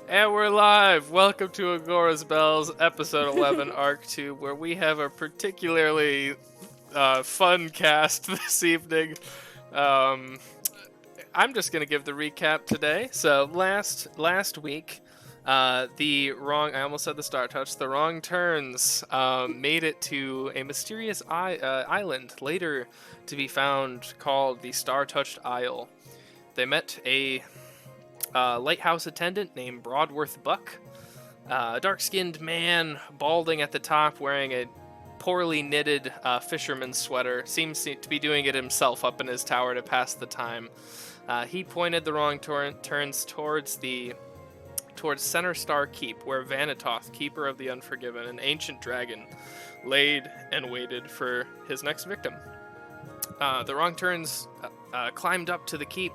And we're live! Welcome to Agora's Bells, episode 11, Arc 2, where we have a particularly fun cast this evening. Um, I'm just going to give the recap today. So, last week, I almost said the Star Touch, the Wrong Turns made it to a mysterious island, later to be found called the Star Touched Isle. They met a lighthouse attendant named Broadworth Buck, a dark-skinned man, balding at the top, wearing a poorly knitted fisherman's sweater. Seems to be doing it himself up in his tower to pass the time. He pointed the wrong turns towards Center Star Keep, where Vanatoth, Keeper of the Unforgiven, an ancient dragon, laid and waited for his next victim. The wrong turns climbed up to the keep.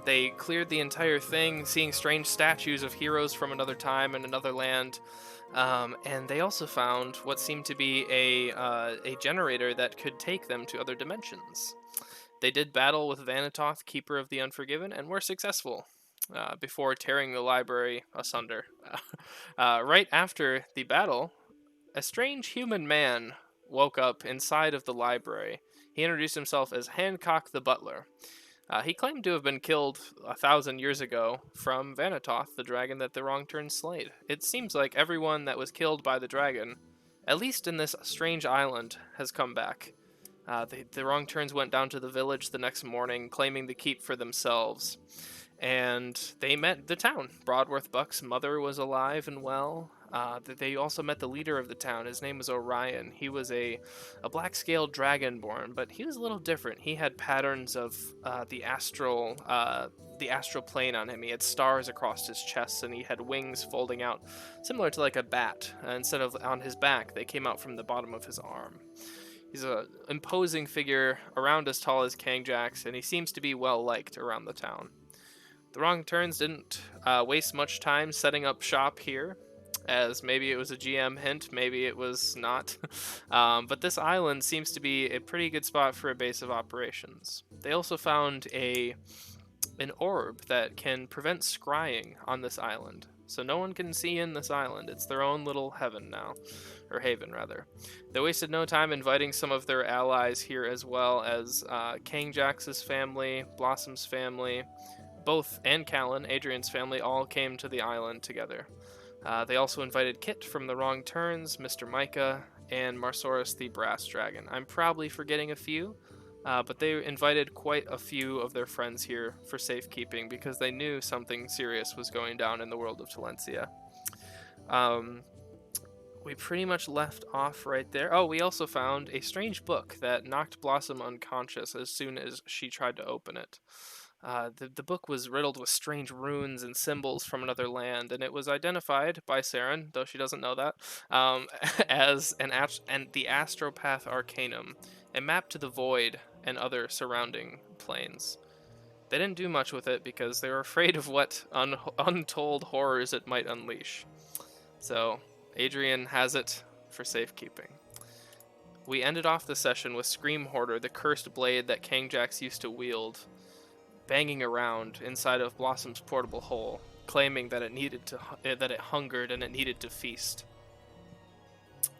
They cleared the entire thing, seeing strange statues of heroes from another time and another land. And they also found what seemed to be a generator that could take them to other dimensions. They did battle with Vanatoth, Keeper of the Unforgiven, and were successful before tearing the library asunder. Right after the battle, a strange human man woke up inside of the library. He introduced himself as Hancock the Butler. He claimed to have been killed 1,000 years ago from Vanatoth, the dragon that the Wrong Turns slayed. It seems like everyone that was killed by the dragon, at least in this strange island, has come back. The Wrong Turns went down to the village the next morning, claiming the keep for themselves. And they met the town. Broadworth Buck's mother was alive and well. They also met the leader of the town. His name was Orion. He was a black-scaled dragonborn, but he was a little different. He had patterns of the astral plane on him. He had stars across his chest, and he had wings folding out, similar to like a bat. Instead of on his back, they came out from the bottom of his arm. He's an imposing figure, around as tall as Kangjax, and he seems to be well-liked around the town. The Wrong Turns didn't waste much time setting up shop here, as maybe it was a GM hint, maybe it was not. But this island seems to be a pretty good spot for a base of operations. They also found an orb that can prevent scrying on this island. So no one can see in this island. It's their own little heaven now. Or haven, rather. They wasted no time inviting some of their allies here, as well as Kangjax's family, Blossom's family, both, and Callan, Adrian's family, all came to the island together. They also invited Kit from the Wrong Turns, Mr. Micah, and Marsaurus the Brass Dragon. I'm probably forgetting a few, but they invited quite a few of their friends here for safekeeping because they knew something serious was going down in the world of Talencia. We pretty much left off right there. Oh, we also found a strange book that knocked Blossom unconscious as soon as she tried to open it. The book was riddled with strange runes and symbols from another land, and it was identified by Saren, though she doesn't know that, as the Astropath Arcanum, a map to the Void and other surrounding planes. They didn't do much with it because they were afraid of what untold horrors it might unleash. So, Adrian has it for safekeeping. We ended off the session with Scream Hoarder, the cursed blade that Kangjax used to wield, banging around inside of Blossom's portable hole, claiming that it hungered and it needed to feast.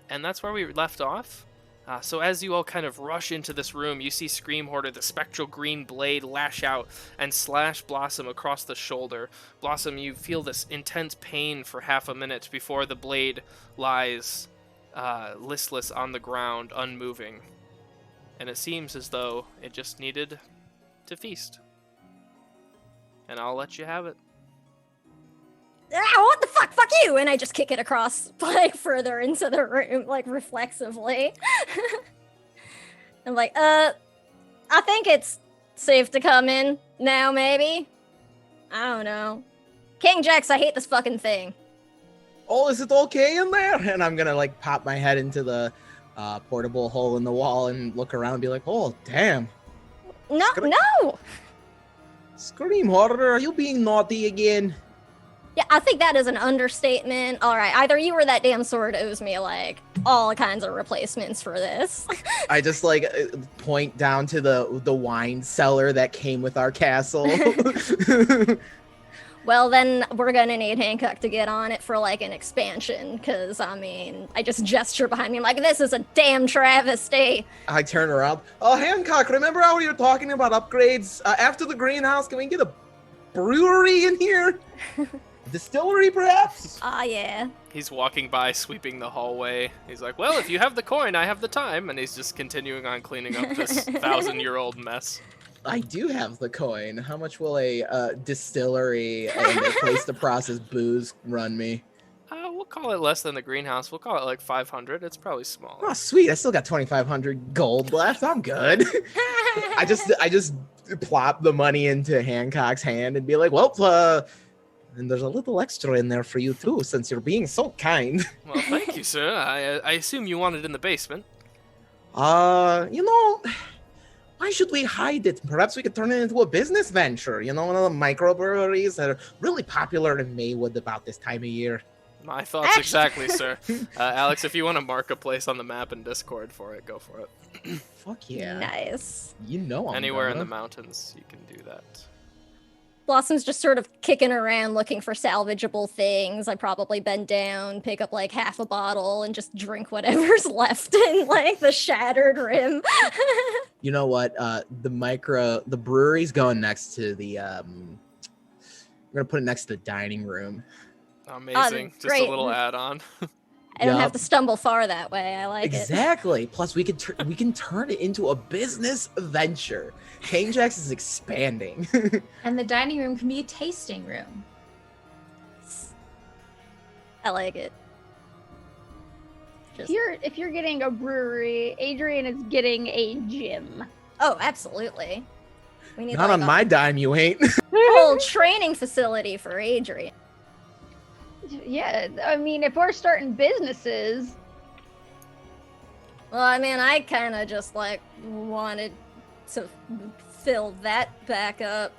And that's where we left off. So as you all kind of rush into this room, you see Scream Hoarder, the spectral green blade, lash out and slash Blossom across the shoulder. Blossom, you feel this intense pain for half a minute before the blade lies listless on the ground, unmoving. And it seems as though it just needed to feast. And I'll let you have it. What the fuck? Fuck you! And I just kick it across, like, further into the room, like, reflexively. I'm like, I think it's safe to come in now, maybe? I don't know. Kangjax, I hate this fucking thing. Oh, is it okay in there? And I'm gonna, like, pop my head into the portable hole in the wall and look around and be like, oh, damn. No! Scream Hoarder, are you being naughty again? Yeah, I think that is an understatement. All right, either you or that damn sword owes me, like, all kinds of replacements for this. I just, like, point down to the wine cellar that came with our castle. Well, then we're gonna need Hancock to get on it for like an expansion, because I mean, I just gesture behind me. I'm like, this is a damn travesty. I turn around. Oh, Hancock, remember how we were talking about upgrades? After the greenhouse, can we get a brewery in here? Distillery, perhaps? Ah, yeah. He's walking by, sweeping the hallway. He's like, well, if you have the coin, I have the time. And he's just continuing on cleaning up this 1,000-year-old mess. I do have the coin. How much will a distillery and a place to process booze run me? We'll call it less than the greenhouse. We'll call it like 500. It's probably small. Oh, sweet. I still got 2,500 gold left. I'm good. I just plop the money into Hancock's hand and be like, well, and there's a little extra in there for you, too, since you're being so kind. Well, thank you, sir. I assume you want it in the basement. You know, why should we hide it? Perhaps we could turn it into a business venture. You know, one of the microbreweries that are really popular in Maywood about this time of year. My thoughts exactly, sir. Alex, if you want to mark a place on the map in Discord for it, go for it. Fuck yeah. Nice. You know I'm Anywhere in gonna. the mountains, you can do that. Blossom's just sort of kicking around looking for salvageable things. I probably bend down, pick up like half a bottle, and just drink whatever's left in like the shattered rim. You know what? The brewery's going next to the we're gonna put it next to the dining room. Amazing. Just great. a little add-on. I don't Yup. have to stumble far that way. I like it. Exactly. Plus, we can turn it into a business venture. Hangjacks is expanding. And the dining room can be a tasting room. I like it. Just... If you're getting a brewery, Adrian is getting a gym. Oh, absolutely. We need Not like on my dime, you ain't. a whole training facility for Adrian. Yeah, I mean, if we're starting businesses, Well, I mean, I kind of just like wanted to fill that back up,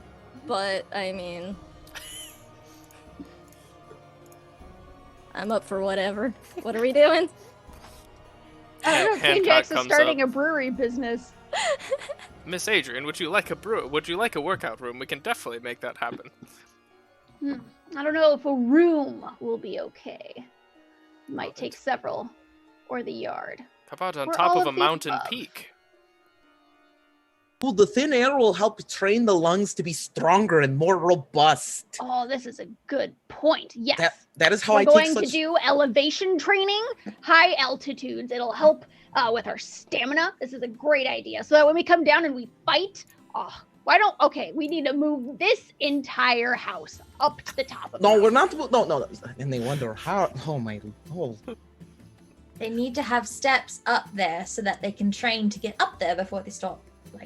but I mean, I'm up for whatever. What are we doing? I don't know if Hancock Kinjax is comes starting up. a brewery business. Miss Adrian, would you like a workout room? We can definitely make that happen. I don't know if a room will be okay. Might take several. Or the yard. How about on We're top all of a of the mountain above. peak? Well, the thin air will help train the lungs to be stronger and more robust. Oh, this is a good point. Yes. That is how We're I going take such... to do elevation training, high altitudes. It'll help with our stamina. This is a great idea. So that when we come down and we fight, we need to move this entire house up to the top of No, it. we're not. No. And they wonder how. Oh. They need to have steps up there so that they can train to get up there before they start.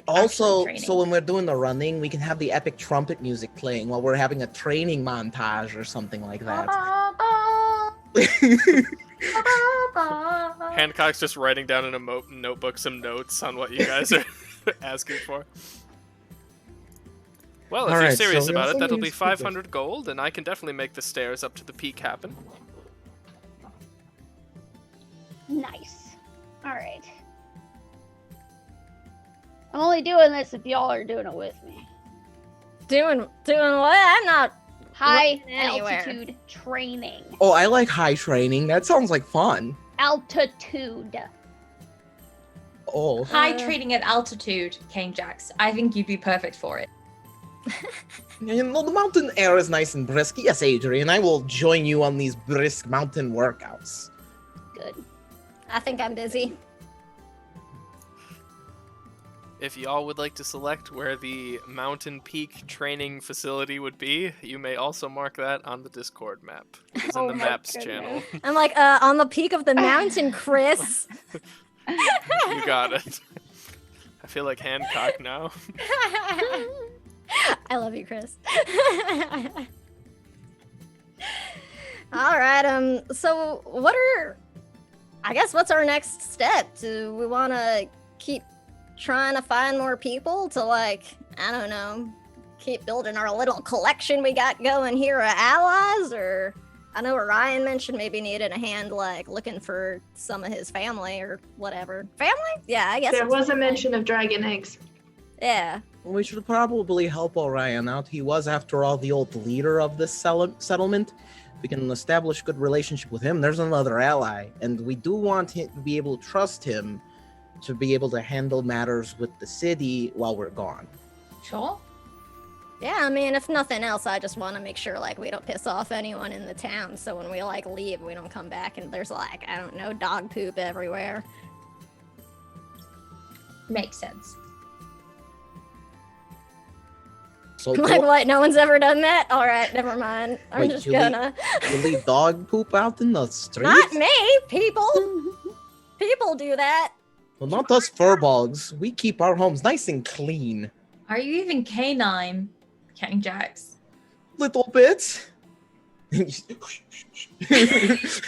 Also, training. so when we're doing the running, we can have the epic trumpet music playing while we're having a training montage or something like that. Hancock's just writing down in a notebook some notes on what you guys are asking for. Well, if All you're right, serious so we about also it, that'll need be to- 500 gold, and I can definitely make the stairs up to the peak happen. Nice. All right. I'm only doing this if y'all are doing it with me. Doing what? I'm not. High Looking anywhere. altitude training. Oh, I like high training. That sounds like fun. Altitude. Oh. High training at altitude, Jax. I think you'd be perfect for it. You know, the mountain air is nice and brisk. Yes, Adrian, I will join you on these brisk mountain workouts. Good. I think I'm busy. If y'all would like to select where the mountain peak training facility would be, you may also mark that on the Discord map. It's in Oh the my maps goodness. channel. I'm like, on the peak of the mountain, Chris. You got it. I feel like Hancock now. I love you, Chris. All right. So what's our next step? Do we want to keep trying to find more people to, like, I don't know, keep building our little collection we got going here of allies? Or I know Ryan mentioned maybe needing a hand, like, looking for some of his family or whatever. Family? Yeah, I guess. There it's was a family. mention of dragon eggs. Yeah. We should probably help Orion out. He was, after all, the old leader of this settlement. We can establish good relationship with him. There's another ally, and we do want him to be able to trust him to be able to handle matters with the city while we're gone. Sure. Yeah, I mean, if nothing else, I just want to make sure, like, we don't piss off anyone in the town. So when we, like, leave, we don't come back and there's, like, I don't know, dog poop everywhere. Makes sense. So Like, what? No one's ever done that? All right, never mind. I'm Wait, just Julie- gonna. you leave dog poop out in the street? Not me! People! People do that. Well, not us furballs. We keep our homes nice and clean. Are you even canine, King Jax? Little bit. Fair It's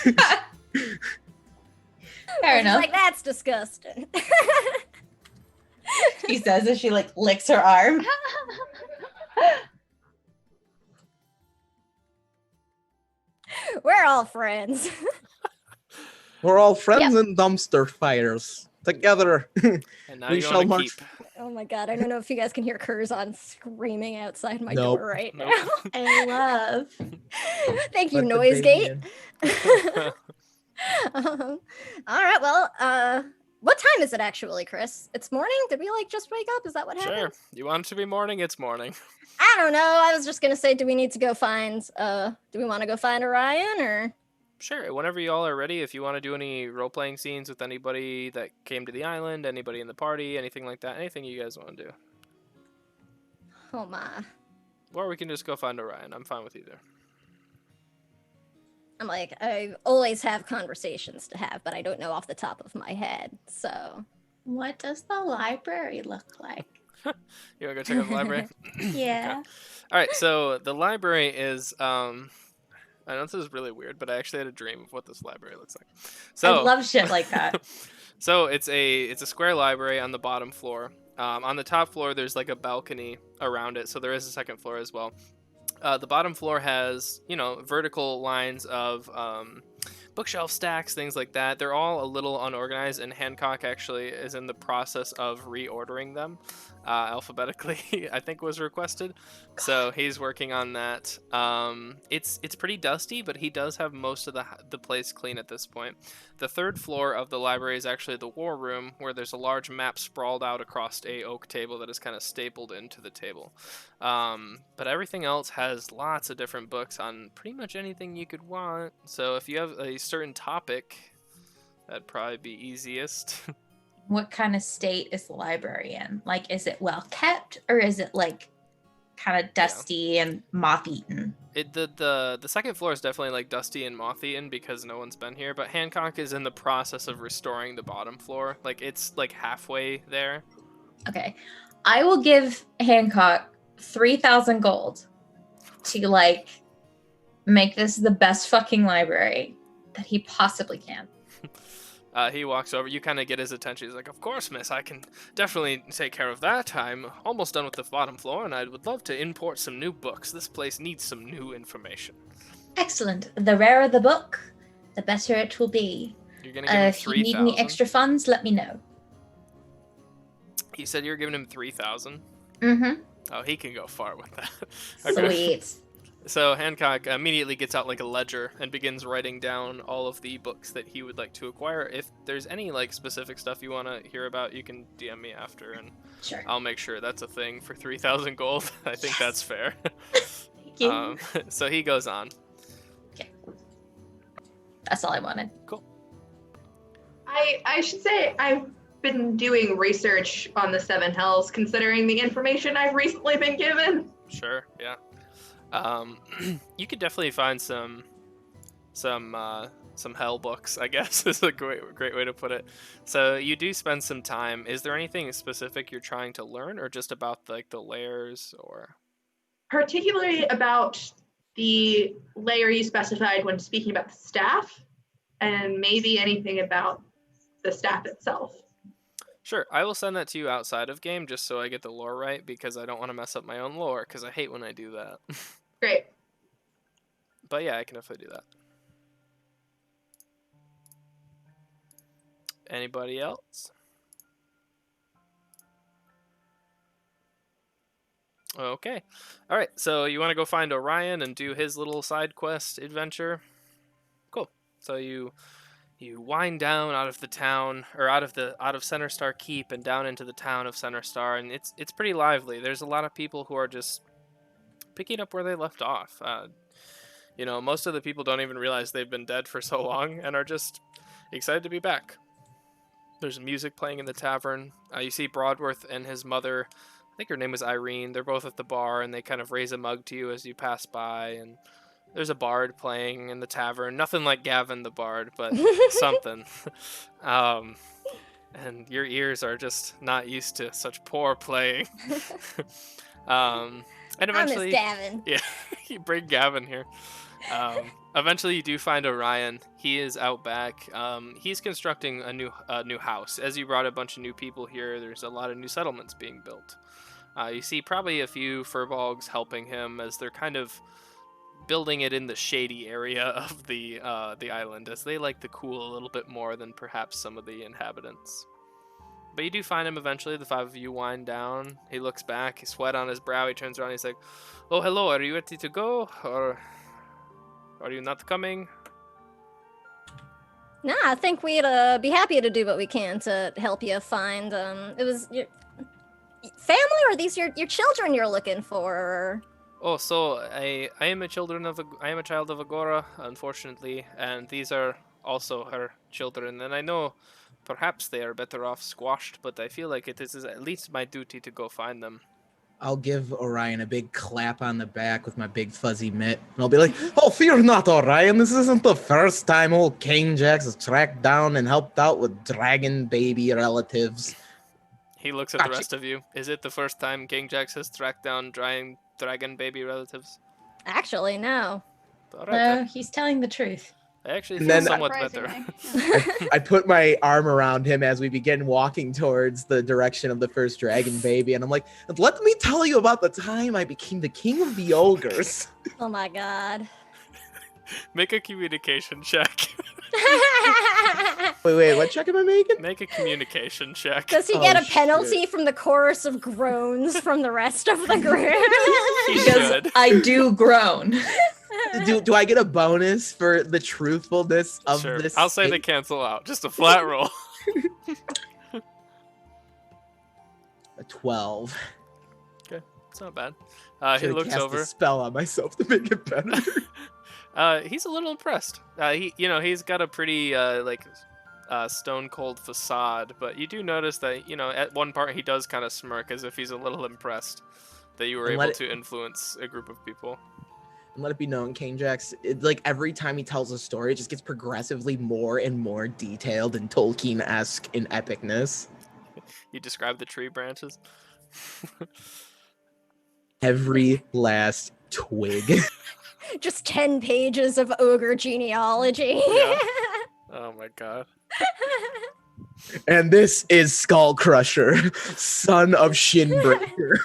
enough. like, that's disgusting. She says as she like licks her arm. We're all friends. We're all friends in dumpster fires. Together. And now We you shall want to march- keep. Oh my god, I don't know if you guys can hear Curzon screaming outside my Nope. door right Nope. now. I love. Thank you, Let the Noise baby Gate. in. All right, well, what time is it actually, Chris? It's morning? Did we, like, just wake up? Is that what Sure. happened? You want it to be morning? It's morning. I don't know. I was just gonna say, do we need to go find, do we want to go find Orion, or? Sure. Whenever you all are ready, if you want to do any role-playing scenes with anybody that came to the island, anybody in the party, anything like that, anything you guys want to do. Oh my. Or we can just go find Orion. I'm fine with either. I'm like, I always have conversations to have, but I don't know off the top of my head, so. What does the library look like? You want to go check out the library? Yeah. All right, so the library is I know this is really weird, but I actually had a dream of what this library looks like. So I love shit like that. so it's a square library on the bottom floor. On the top floor, there's like a balcony around it, so there is a second floor as well. The bottom floor has, vertical lines of bookshelf stacks, things like that. They're all a little unorganized, and Hancock actually is in the process of reordering them alphabetically, I think was requested. So he's working on that. It's pretty dusty, but he does have most of the place clean at this point. The third floor of the library is actually the war room, where there's a large map sprawled out across a oak table that is kind of stapled into the table. But everything else has lots of different books on pretty much anything you could want. So if you have a certain topic, that'd probably be easiest. What kind of state is the library in? Like, is it well kept, or is it like kind of dusty and moth eaten? The second floor is definitely like dusty and moth eaten because no one's been here, but Hancock is in the process of restoring the bottom floor. Like, it's like halfway there. Okay, I will give Hancock 3,000 gold to like make this the best fucking library that he possibly can. He walks over. You kind of get his attention. He's like, "Of course, miss. I can definitely take care of that. I'm almost done with the bottom floor, and I would love to import some new books. This place needs some new information." Excellent. The rarer the book, the better it will be. You're gonna give him If you need any 3,000. extra funds, let me know. You said you were giving him 3,000. Mm-hmm. Oh, he can go far with that. Okay. Sweet. So Hancock immediately gets out like a ledger and begins writing down all of the books that he would like to acquire. If there's any like specific stuff you want to hear about, you can DM me after, and Sure. I'll make sure that's a thing for 3,000 gold. I think Yes. that's fair. Thank you. So he goes on. That's all I wanted. I should say I've been doing research on the Seven Hells, considering the information I've recently been given. Sure, yeah. You could definitely find some hell books, I guess, is a great way to put it. So you do spend some time. Is there anything specific you're trying to learn, or just about like the layers, or? Particularly about the layer you specified when speaking about the staff, and maybe anything about the staff itself. Sure, I will send that to you outside of game just so I get the lore right, because I don't want to mess up my own lore, because I hate when I do that. Great. But yeah, I can definitely do that. Anybody else? Okay. All right. So you want to go find Orion and do his little side quest adventure? Cool. So you wind down out of the town, or out of Center Star Keep and down into the town of Center Star, and it's pretty lively. There's a lot of people who are just picking up where they left off. Most of the people don't even realize they've been dead for so long and are just excited to be back. There's music playing in the tavern. You see Broadworth and his mother. I think her name was Irene. They're both at the bar, and they kind of raise a mug to you as you pass by. And there's a bard playing in the tavern. Nothing like Gavin the bard, but something. And your ears are just not used to such poor playing. And eventually, I miss Gavin. yeah, you bring Gavin here. Eventually, you do find Orion. He is out back. He's constructing a new house. As you brought a bunch of new people here, there's a lot of new settlements being built. You see probably a few furbolgs helping him as they're kind of building it in the shady area of the island, as they like the cool a little bit more than perhaps some of the inhabitants. But you do find him eventually. The five of you wind down. He looks back, he's sweat on his brow. He turns around. He's like, "Oh, hello. Are you ready to go, or are you not coming?" Nah, I think we'd be happy to do what we can to help you find. It was your family, or these your children you're looking for? Or... Oh, so I am a child of Agora, unfortunately, and these are also her children. And I know perhaps they are better off squashed, but I feel like it is at least my duty to go find them. I'll give Orion a big clap on the back with my big fuzzy mitt, and I'll be like, "Oh, fear not, Orion. This isn't the first time old King Jax has tracked down and helped out with dragon baby relatives." He looks at the rest of you. Is it the first time King Jax has tracked down dragon baby relatives? Actually, no. All right, then. He's telling the truth. I actually And feel then- somewhat better. Surprisingly. I put my arm around him as we begin walking towards the direction of the first dragon baby, and I'm like, "Let me tell you about the time I became the king of the ogres." Oh my god. Make a communication check. Wait, what check am I making? Make a communication check. Does he Oh, get a shit. penalty from the chorus of groans from the rest of the group? He Because should. I do groan. Do I get a bonus for the truthfulness of Sure. this? I'll say they statement? cancel out. Just a flat roll. A 12. It's not bad. He Should've looks cast over. a spell on myself to make it better. He's a little impressed. He's got a pretty stone cold facade, but you do notice that at one part he does kind of smirk as if he's a little impressed that you were And let able it- to influence a group of people. And let it be known, King Jax, like every time he tells a story, it just gets progressively more and more detailed and Tolkien-esque in epicness. You describe the tree branches. Every last twig. Just 10 pages of ogre genealogy. Yeah. Oh my god. And this is Skull Crusher, son of Shinbreaker.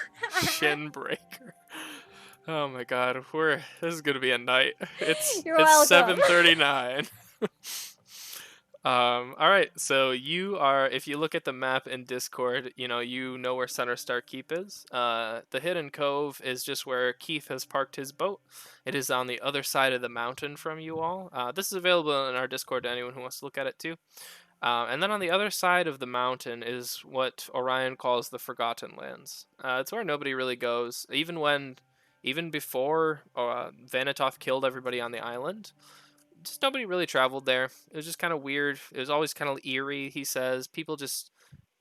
Shin breaker. Oh my god, this is gonna be a night. It's You're welcome. 7:39. All right, so if you look at the map in Discord, you know where Center Star Keep is. The Hidden Cove is just where Keith has parked his boat. It is on the other side of the mountain from you all. This is available in our Discord to anyone who wants to look at it too. And then on the other side of the mountain is what Orion calls the Forgotten Lands. It's where nobody really goes, even before Vanatoff killed everybody on the island. Just nobody really traveled there. It was just kind of weird. It was always kind of eerie, he says. People just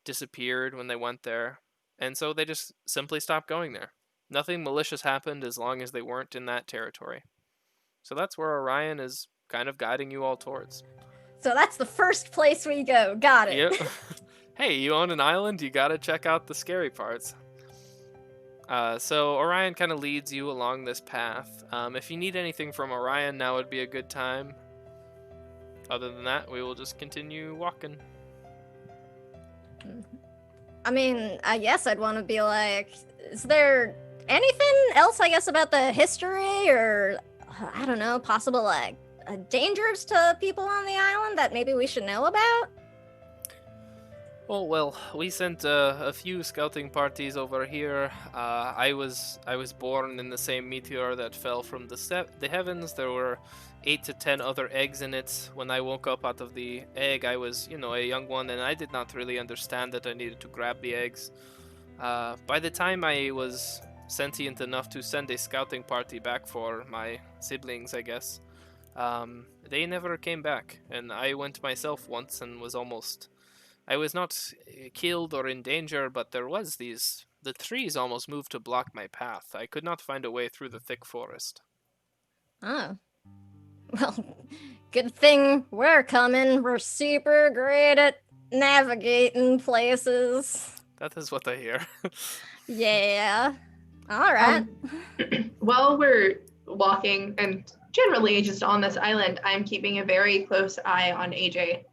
disappeared when they went there. And so they just simply stopped going there. Nothing malicious happened as long as they weren't in that territory. So that's where Orion is kind of guiding you all towards. So that's the first place we go. Got it. Yep. Hey, you own an island, you gotta check out the scary parts. So Orion kind of leads you along this path. If you need anything from Orion, now would be a good time. Other than that, we will just continue walking. I mean, I guess I'd want to be like, is there anything else, I guess, about the history or, I don't know, possible, like, dangers to people on the island that maybe we should know about? Oh well, we sent a few scouting parties over here. I was born in the same meteor that fell from the heavens. There were 8 to 10 other eggs in it. When I woke up out of the egg, I was, a young one, and I did not really understand that I needed to grab the eggs. By the time I was sentient enough to send a scouting party back for my siblings, I guess, they never came back, and I went myself once and was almost. I was not killed or in danger, but there was these. The trees almost moved to block my path. I could not find a way through the thick forest. Oh. Well, good thing we're coming. We're super great at navigating places. That is what I hear. Yeah. All right. While we're walking and generally just on this island, I'm keeping a very close eye on AJ.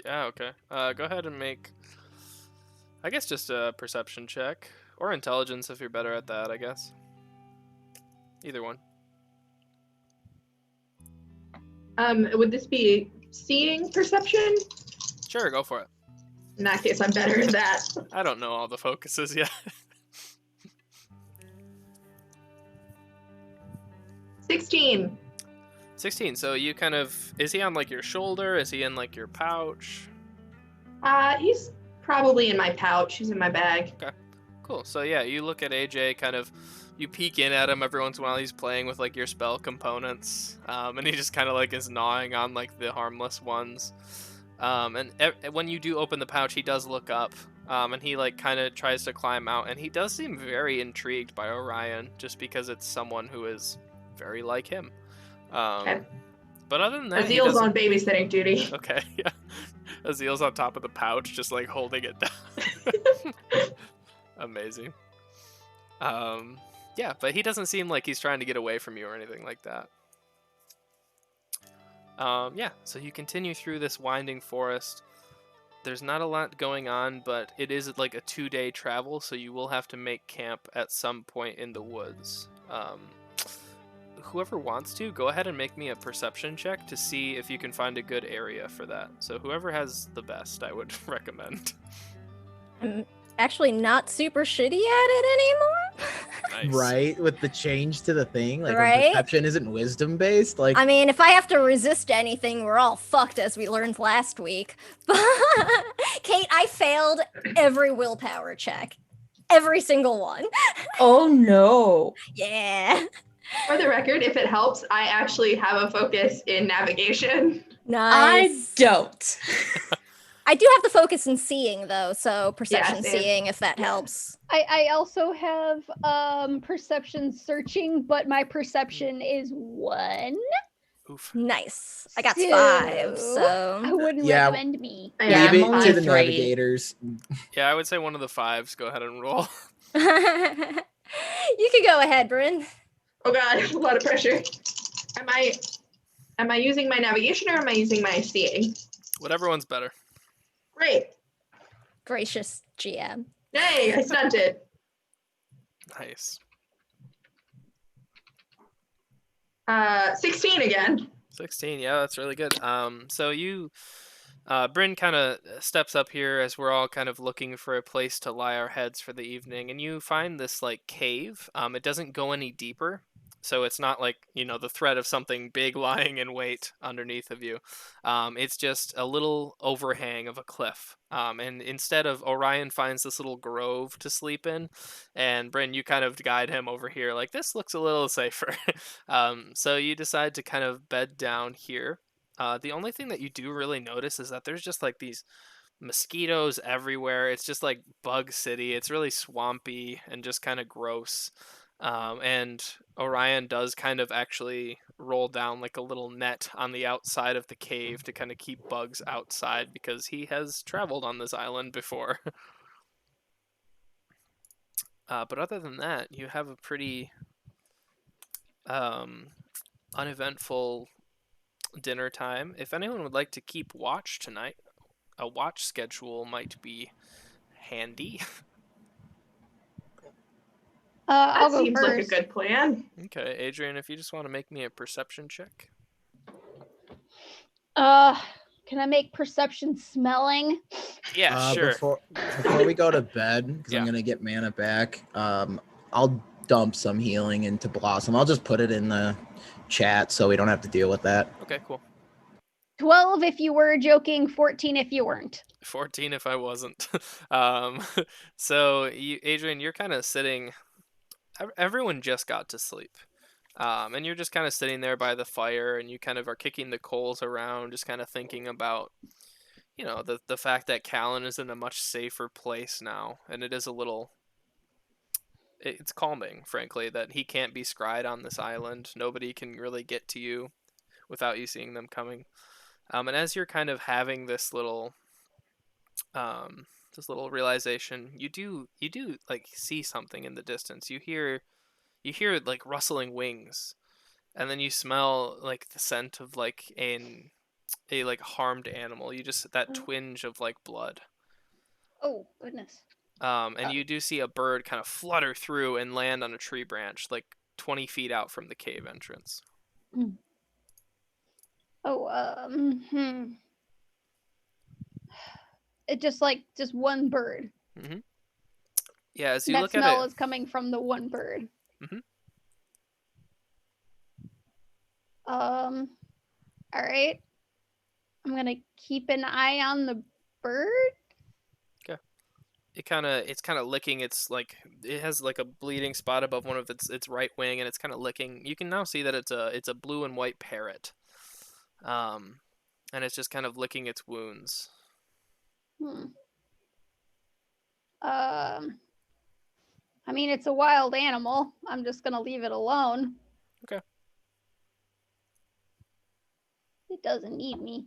Yeah, okay. Go ahead and make, I guess, just a perception check. Or intelligence if you're better at that, I guess. Either one. Would this be seeing perception? Sure, go for it. In that case, I'm better at that. I don't know all the focuses yet. 16. 16, so you kind of... Is he on, like, your shoulder? Is he in, like, your pouch? He's probably in my pouch. He's in my bag. Cool. So yeah, you look at AJ, kind of, you peek in at him every once in a while. He's playing with like your spell components, and he just kind of like is gnawing on like the harmless ones. When you do open the pouch, he does look up, and he like kind of tries to climb out, and he does seem very intrigued by Orion, just because it's someone who is very like him. Okay. But other than that, Azil's on babysitting duty. Okay, yeah. Azil's on top of the pouch, just like holding it down. Amazing. Yeah, but he doesn't seem like he's trying to get away from you or anything like that. Yeah, so you continue through this winding forest. There's not a lot going on, but it is like a 2-day travel, so you will have to make camp at some point in the woods. Whoever wants to, go ahead and make me a perception check to see if you can find a good area for that. So whoever has the best, I would recommend. I'm actually not super shitty at it anymore. Nice. Right? With the change to the thing, like when Right? perception isn't wisdom based. Like I mean, if I have to resist anything, we're all fucked, as we learned last week. Kate, I failed every willpower check. Every single one. Oh no. Yeah. For the record, if it helps, I actually have a focus in navigation. Nice. I don't. I do have the focus in seeing, though, so perception same. seeing, if that helps. I also have perception searching, but my perception is 1. Oof. Nice. I got 5, I so... wouldn't Yeah. recommend me. Yeah, leave I'm it only to the 3. navigators. Yeah, I would say one of the 5s. Go ahead and roll. You can go ahead, Bryn. Oh god, a lot of pressure. Am I using my navigation or am I using my seeing? Whatever one's better. Great. Gracious GM. Yay, I stunted. Nice. 16 again. 16, yeah, that's really good. So you, Bryn kind of steps up here as we're all kind of looking for a place to lie our heads for the evening, and you find this, like, cave. It doesn't go any deeper, so it's not like, the threat of something big lying in wait underneath of you. It's just a little overhang of a cliff. And instead of Orion finds this little grove to sleep in, and Bryn, you kind of guide him over here, like, this looks a little safer. So you decide to kind of bed down here. The only thing that you do really notice is that there's just like these mosquitoes everywhere. It's just like bug city. It's really swampy and just kind of gross. And Orion does kind of actually roll down like a little net on the outside of the cave to kind of keep bugs outside because he has traveled on this island before. But other than that, you have a pretty uneventful dinner time. If anyone would like to keep watch tonight, a watch schedule might be handy. I'll That go seems first. like a good plan. Okay, Adrian, if you just want to make me a perception check. Can I make perception smelling? Yeah, sure. Before we go to bed, because Yeah. I'm gonna get mana back, I'll dump some healing into Blossom. I'll just put it in the chat so we don't have to deal with that. Okay, cool. 12 if you were joking, 14 if you weren't. 14 if I wasn't. So, Adrian, you're kind of sitting. Everyone just got to sleep. And you're just kind of sitting there by the fire, and you kind of are kicking the coals around, just kind of thinking about, the fact that Callan is in a much safer place now, and it is a little. It's calming, frankly, that he can't be scryed on this island. Nobody can really get to you without you seeing them coming. And as you're kind of having this little realization, you do like see something in the distance. You hear like rustling wings, and then you smell like the scent of like a like harmed animal. You just that twinge of like blood. Oh, goodness. And you do see a bird kind of flutter through and land on a tree branch like 20 feet out from the cave entrance. Oh, It just one bird. Mm-hmm. Yeah, as you That look at smell it, is coming from the one bird. Mhm. All right. I'm gonna keep an eye on the bird. it's kind of licking. It's like it has like a bleeding spot above one of its right wing, and it's kind of licking. You can now see that it's a blue and white parrot, and it's just kind of licking its wounds. I mean, it's a wild animal. I'm just gonna leave it alone. Okay. It doesn't need me.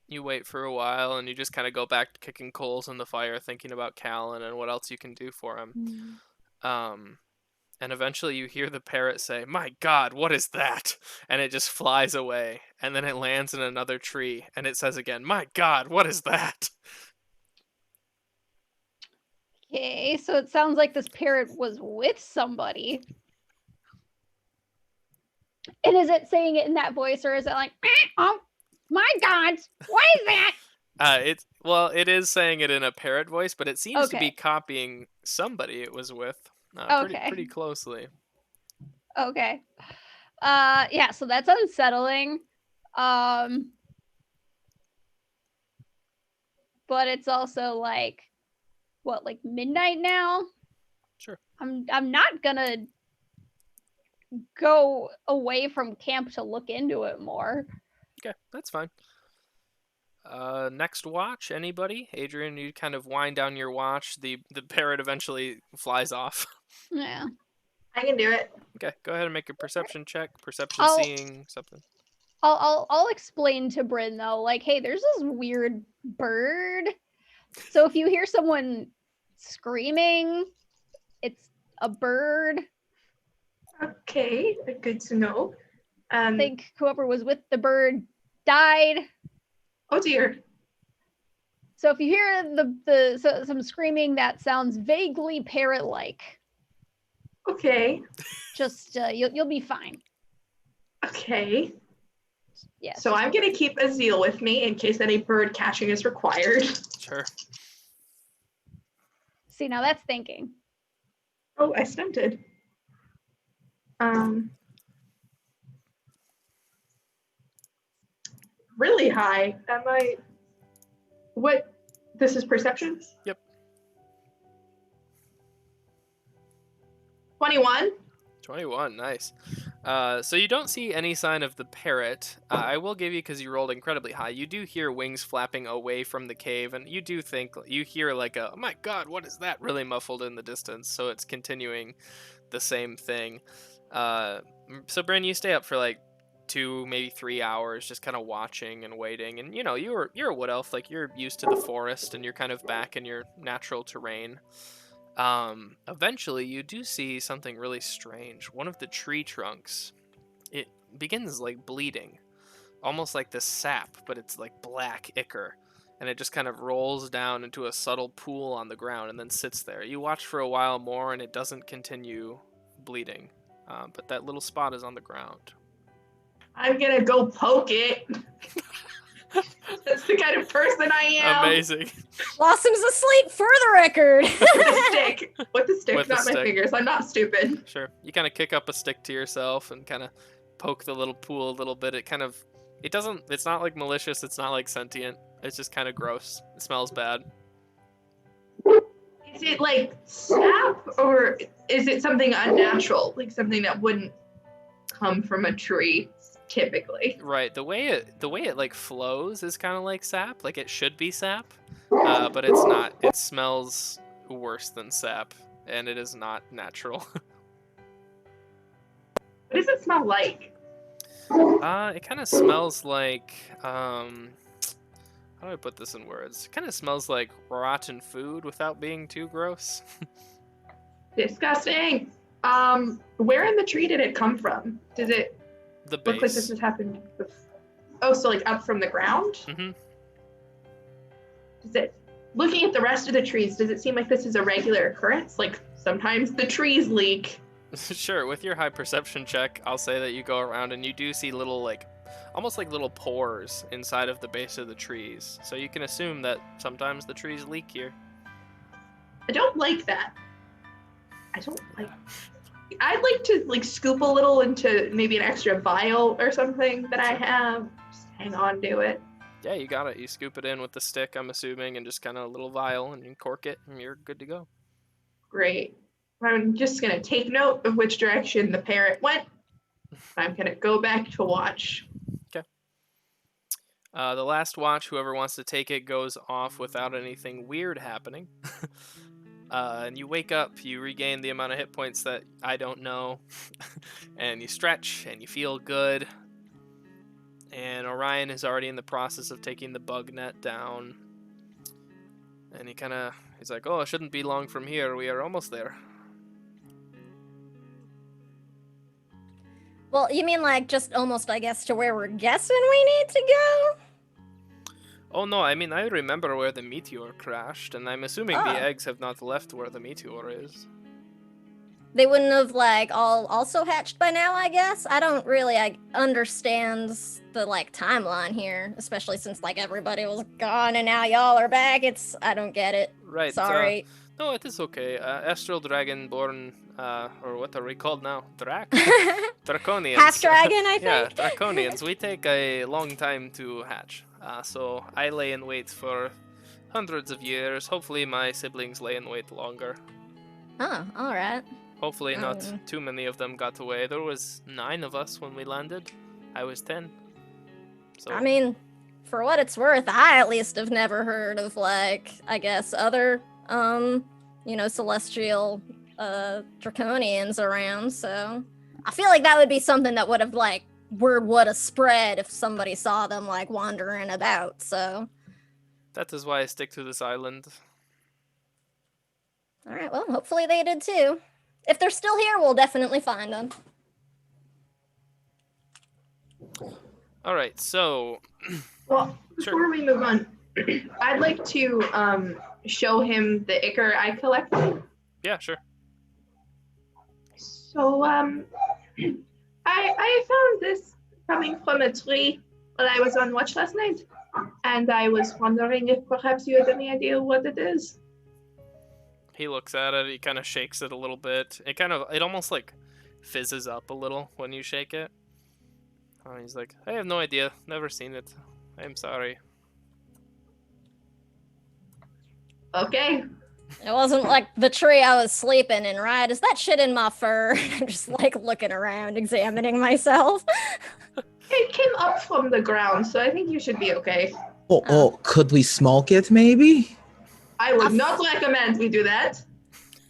You wait for a while, and you just kind of go back to kicking coals in the fire, thinking about Callan and what else you can do for him. And eventually you hear the parrot say, "My God, what is that?" And it just flies away, and then it lands in another tree, and it says again, "My God, what is that?" Okay, so it sounds like this parrot was with somebody. And is it saying it in that voice, or is it like, "Oh my God, what is that?" It is saying it in a parrot voice, but it seems to be Okay. copying somebody it was with, Okay. pretty closely. Okay. Yeah, so that's unsettling. But it's also like midnight now? Sure. I'm not gonna go away from camp to look into it more. Okay, that's fine. Next watch, anybody? Adrian, you kind of wind down your watch. The parrot eventually flies off. Yeah. I can do it. Okay, go ahead and make a perception check. Perception I'll- seeing something. I'll explain to Bryn though, like, hey, there's this weird bird. So if you hear someone screaming, it's a bird. Okay, good to know. I think whoever was with the bird died. Oh dear. So if you hear some screaming that sounds vaguely parrot-like, Okay. just you'll be fine. Okay. Yes. So I'm gonna keep Azil with me in case any bird catching is required. Sure. See, now that's thinking. Oh, I stunted. Really high. Am I? What? This is perception? Yep. 21. 21, nice. So you don't see any sign of the parrot. I will give you, because you rolled incredibly high, you do hear wings flapping away from the cave, and you do think, you hear like a, "Oh my God, what is that?" really muffled in the distance, so it's continuing the same thing. So Bryn, you stay up for like 2, maybe 3 hours, just kind of watching and waiting, and you're a wood elf, like you're used to the forest, and you're kind of back in your natural terrain. Eventually you do see something really strange. One of the tree trunks, it begins like bleeding, almost like this sap, but it's like black ichor, and it just kind of rolls down into a subtle pool on the ground and then sits there. You watch for a while more, and it doesn't continue bleeding, but that little spot is on the ground. I'm gonna go poke it. That's the kind of person I am. Amazing. Blossom's asleep for the record. With the stick. With the stick, With the not my stick. fingers. I'm not stupid. Sure. You kind of kick up a stick to yourself and kind of poke the little pool a little bit. It's not like malicious. It's not like sentient. It's just kind of gross. It smells bad. Is it like sap or is it something unnatural? Like something that wouldn't come from a tree typically? Right. The way it like flows is kind of like sap. Like it should be sap, but it's not. It smells worse than sap, and it is not natural. What does it smell like? It kind of smells like how do I put this in words? It kind of smells like rotten food without being too gross. Disgusting. Where in the tree did it come from? Does it The look like this base. has happened? Oh, so like up from the ground? Mm-hmm. Does it? Looking at the rest of the trees, does it seem like this is a regular occurrence? Like sometimes the trees leak. Sure. With your high perception check, I'll say that you go around and you do see little almost like little pores inside of the base of the trees. So you can assume that sometimes the trees leak here. I don't like that. I don't like. I'd like to like scoop a little into maybe an extra vial or something that I have. Just hang on to it. Yeah, you got it. You scoop it in with the stick, I'm assuming, and just kind of a little vial, and you cork it, and you're good to go. Great. I'm just gonna take note of which direction the parrot went. I'm gonna go back to watch. The last watch, whoever wants to take it, goes off without anything weird happening. And you wake up, you regain the amount of hit points that I don't know, and you stretch, and you feel good. And Orion is already in the process of taking the bug net down. And he's like, oh, it shouldn't be long from here. We are almost there. Well, you mean like just almost, I guess, to where we're guessing we need to go? Oh no, I mean, I remember where the meteor crashed, and I'm assuming Oh. the eggs have not left where the meteor is. They wouldn't have like all also hatched by now, I guess. I don't really understand the like timeline here, especially since like everybody was gone and now y'all are back. I don't get it. Right. Sorry. No, it is okay. Astral Dragonborn, or what are we called now? Draconians. Half dragon, I Yeah, think. Draconians. We take a long time to hatch. So I lay in wait for hundreds of years. Hopefully my siblings lay in wait longer. Oh, all right. Hopefully not Mm. too many of them got away. There was 9 of us when we landed. I was 10. So I mean, for what it's worth, I at least have never heard of like, I guess, other celestial draconians around, so I feel like that would be something that would have like word would have spread if somebody saw them like wandering about, so that is why I stick to this island. alright, well, hopefully they did too. If they're still here, we'll definitely find them. Alright, so Well, Sure. before we move on, I'd like to show him the ichor I collected. yeah, sure. So I found this coming from a tree while I was on watch last night, and I was wondering if perhaps you had any idea what it is. He looks at it, he kind of shakes it a little bit. It almost like fizzes up a little when you shake it. He's like, I have no idea, never seen it. I'm sorry. Okay. It wasn't like the tree I was sleeping in, right? Is that shit in my fur? I'm just like looking around, examining myself. It came up from the ground, so I think you should be okay. Oh, could we smoke it maybe? I would not recommend we do that.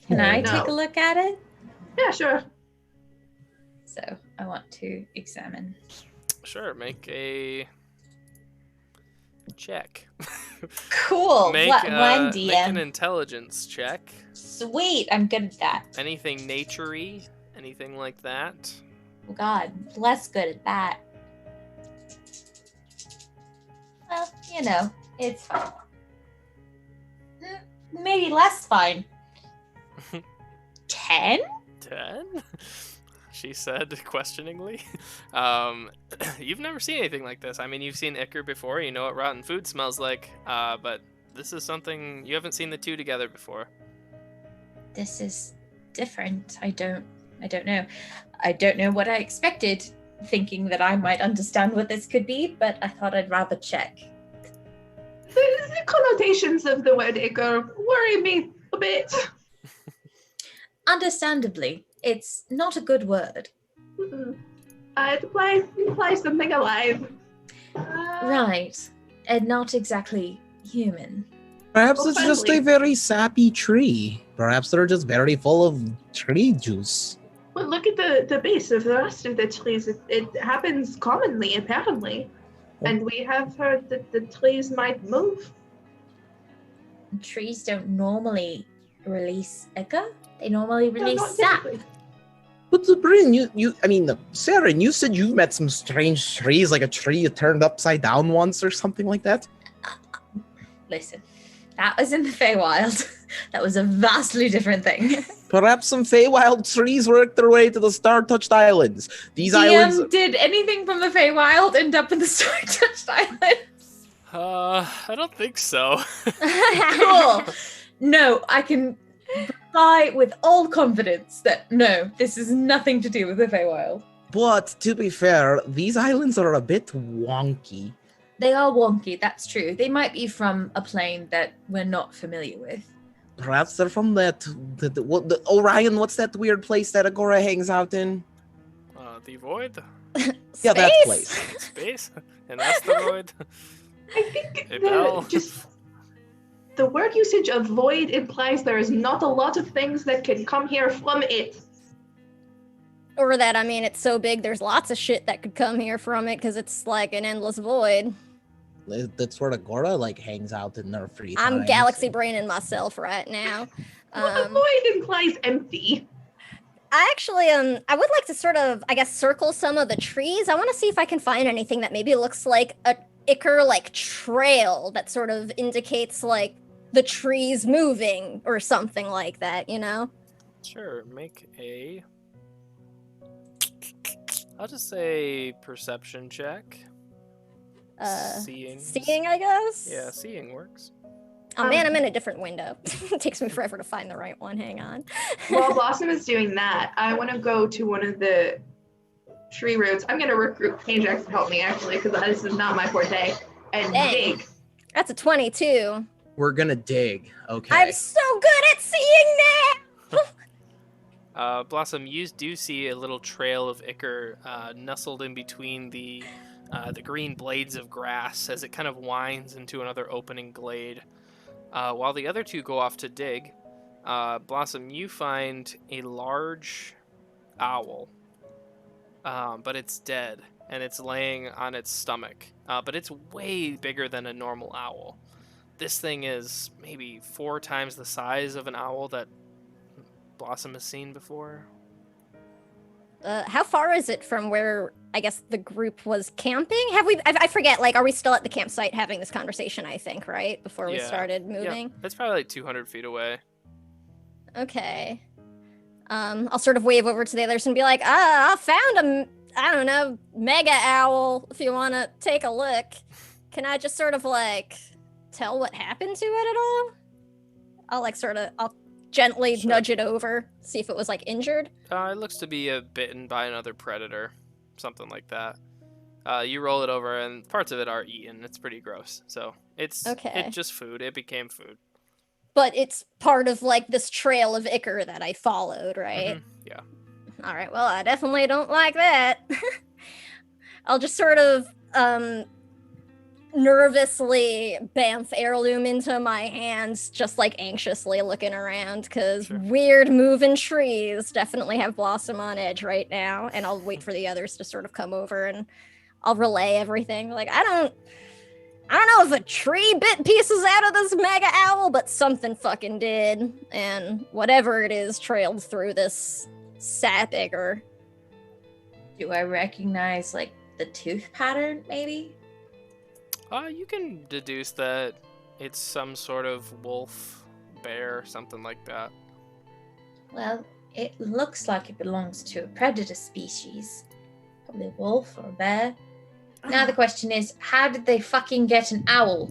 Can I No. take a look at it? Yeah, sure. So I want to examine. Sure, make a check. Cool. Make, One make an DM. intelligence check. Sweet. I'm good at that. Anything nature-y, anything like that. Oh God, less good at that. Well, it's fine. Maybe less fine. 10? 10? she said questioningly. You've never seen anything like this. I mean, you've seen Icar before. You know what rotten food smells like. But this is something you haven't seen the two together before. This is different. I don't know. I don't know what I expected, thinking that I might understand what this could be, but I thought I'd rather check. The connotations of the word Icar worry me a bit. Understandably, it's not a good word. Mm-mm. It implies something alive. Right. And not exactly human. Perhaps Well, it's just a friendly. very sappy tree. Perhaps they're just very full of tree juice. Well, look at the base of the rest of the trees. It happens commonly, apparently. And we have heard that the trees might move. Trees don't normally release ichor. They normally No, release not sap. typically. But Bryn, Saren, you said you've met some strange trees, like a tree you turned upside down once or something like that. Listen, that was in the Feywild. That was a vastly different thing. Perhaps some Feywild trees worked their way to the Star-Touched Islands. These islands... Did anything from the Feywild end up in the Star-Touched Islands? I don't think so. Cool. No, I can reply with all confidence that no, this is nothing to do with the Feywild. But, to be fair, these islands are a bit wonky. They are wonky, that's true. They might be from a plane that we're not familiar with. Perhaps they're from the Orion, what's that weird place that Agora hangs out in? The void? Yeah, that Space? place. Space? An asteroid? I think A bell? the word usage of void implies there is not a lot of things that can come here from it. Or that, I mean, it's so big, there's lots of shit that could come here from it because it's like an endless void. That's where Agora, hangs out in their free time. I'm galaxy braining myself right now. Well, a void implies empty. I actually, I would like to sort of, I guess, circle some of the trees. I want to see if I can find anything that maybe looks like a Icar, trail that sort of indicates, the trees moving or something like that, you know? Sure, make a... I'll just say perception check. Seeing. Seeing, I guess? Yeah, seeing works. Oh man, I'm in a different window. It takes me forever to find the right one. Hang on. While Blossom is doing that, I want to go to one of the tree roots. I'm going to recruit Ajax to help me, actually, because this is not my forte. And Dang. dig. That's a 22. We're gonna dig, okay. I'm so good at seeing now! Blossom, you do see a little trail of ichor nestled in between the green blades of grass as it kind of winds into another opening glade. While the other two go off to dig, Blossom, you find a large owl, but it's dead, and it's laying on its stomach. But it's way bigger than a normal owl. This thing is maybe 4 times the size of an owl that Blossom has seen before. How far is it from where, I guess, the group was camping? I forget, are we still at the campsite having this conversation, I think, right? Before we Yeah. started moving? Yeah, it's probably 200 feet away. Okay. I'll sort of wave over to the others and be like, I found a mega owl, if you want to take a look. Can I just sort of, tell what happened to it at all? I'll gently Sure. nudge it over, see if it was, injured. It looks to be bitten by another predator, something like that. You roll it over, and parts of it are eaten. It's pretty gross. So it's just food. It became food. But it's part of, this trail of ichor that I followed, right? Mhm, yeah. All right, well, I definitely don't like that. I'll just sort of nervously bamf heirloom into my hands, just anxiously looking around, because Sure. weird moving trees definitely have Blossom on edge right now. And I'll wait for the others to sort of come over and I'll relay everything. I don't know if a tree bit pieces out of this mega owl, but something fucking did. And whatever it is trailed through this sap ichor. Do I recognize the tooth pattern, maybe? You can deduce that it's some sort of wolf, bear, something like that. Well, It looks like it belongs to a predator species. Probably a wolf or a bear. Now the question is, how did they fucking get an owl?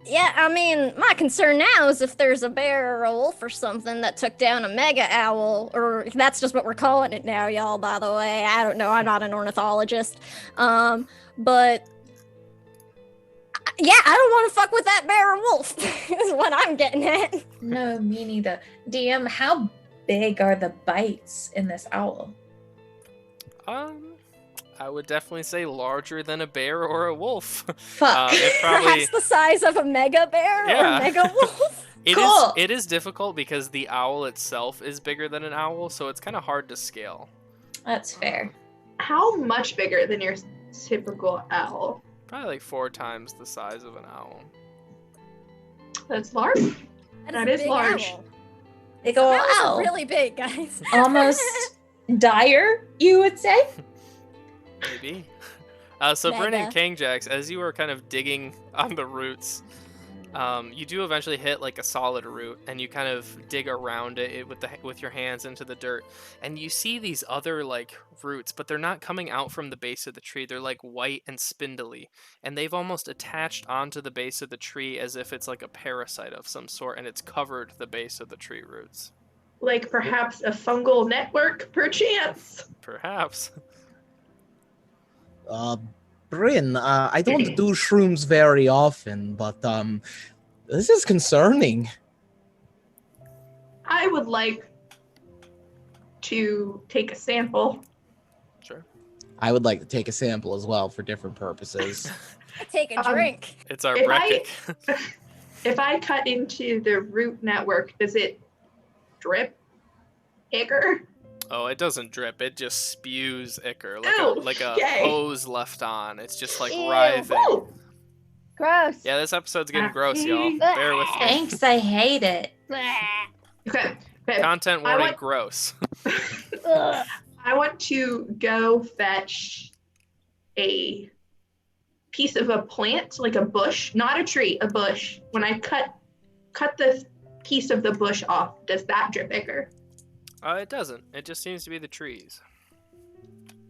Yeah, I mean, my concern now is if there's a bear or a wolf or something that took down a mega owl, or that's just what we're calling it now, y'all, by the way. I don't know, I'm not an ornithologist. But yeah, I don't want to fuck with that bear or wolf, is what I'm getting at. No, me neither. DM, how big are the bites in this owl? I would definitely say larger than a bear or a wolf. Fuck. It probably Perhaps the size of a mega bear Yeah. or mega wolf. Cool. It is difficult because the owl itself is bigger than an owl, so it's kind of hard to scale. That's fair. How much bigger than your typical owl? Probably like 4 times the size of an owl. That's large. That a is big large. owl. Big ol' Owls are owl. really big, guys. Almost dire, you would say? Maybe. So Mega. Bryn and Kangjax, as you were kind of digging on the roots, you do eventually hit like a solid root, and you kind of dig around it with your hands into the dirt, and you see these other like roots, but they're not coming out from the base of the tree. They're like white and spindly, and they've almost attached onto the base of the tree as if it's like a parasite of some sort, and it's covered the base of the tree roots. Like perhaps a fungal network, perchance. Perhaps. Bryn, I don't do shrooms very often, but this is concerning. I would like to take a sample. Sure. I would like to take a sample as well for different purposes. Take a drink. It's our If bracket. If I cut into the root network, does it drip ichor? Oh, it doesn't drip. It just spews ichor Ew, like a yay. hose left on. It's just like Ew. writhing. Oh, Gross. Yeah, this episode's getting gross, y'all. Bear with me. Thanks, I hate it. Bleh. okay. Okay. Content I warning: want- gross. Ugh. I want to go fetch a piece of a plant, like a bush, not a tree, a bush. When I cut the piece of the bush off, does that drip ichor? It doesn't. It just seems to be the trees.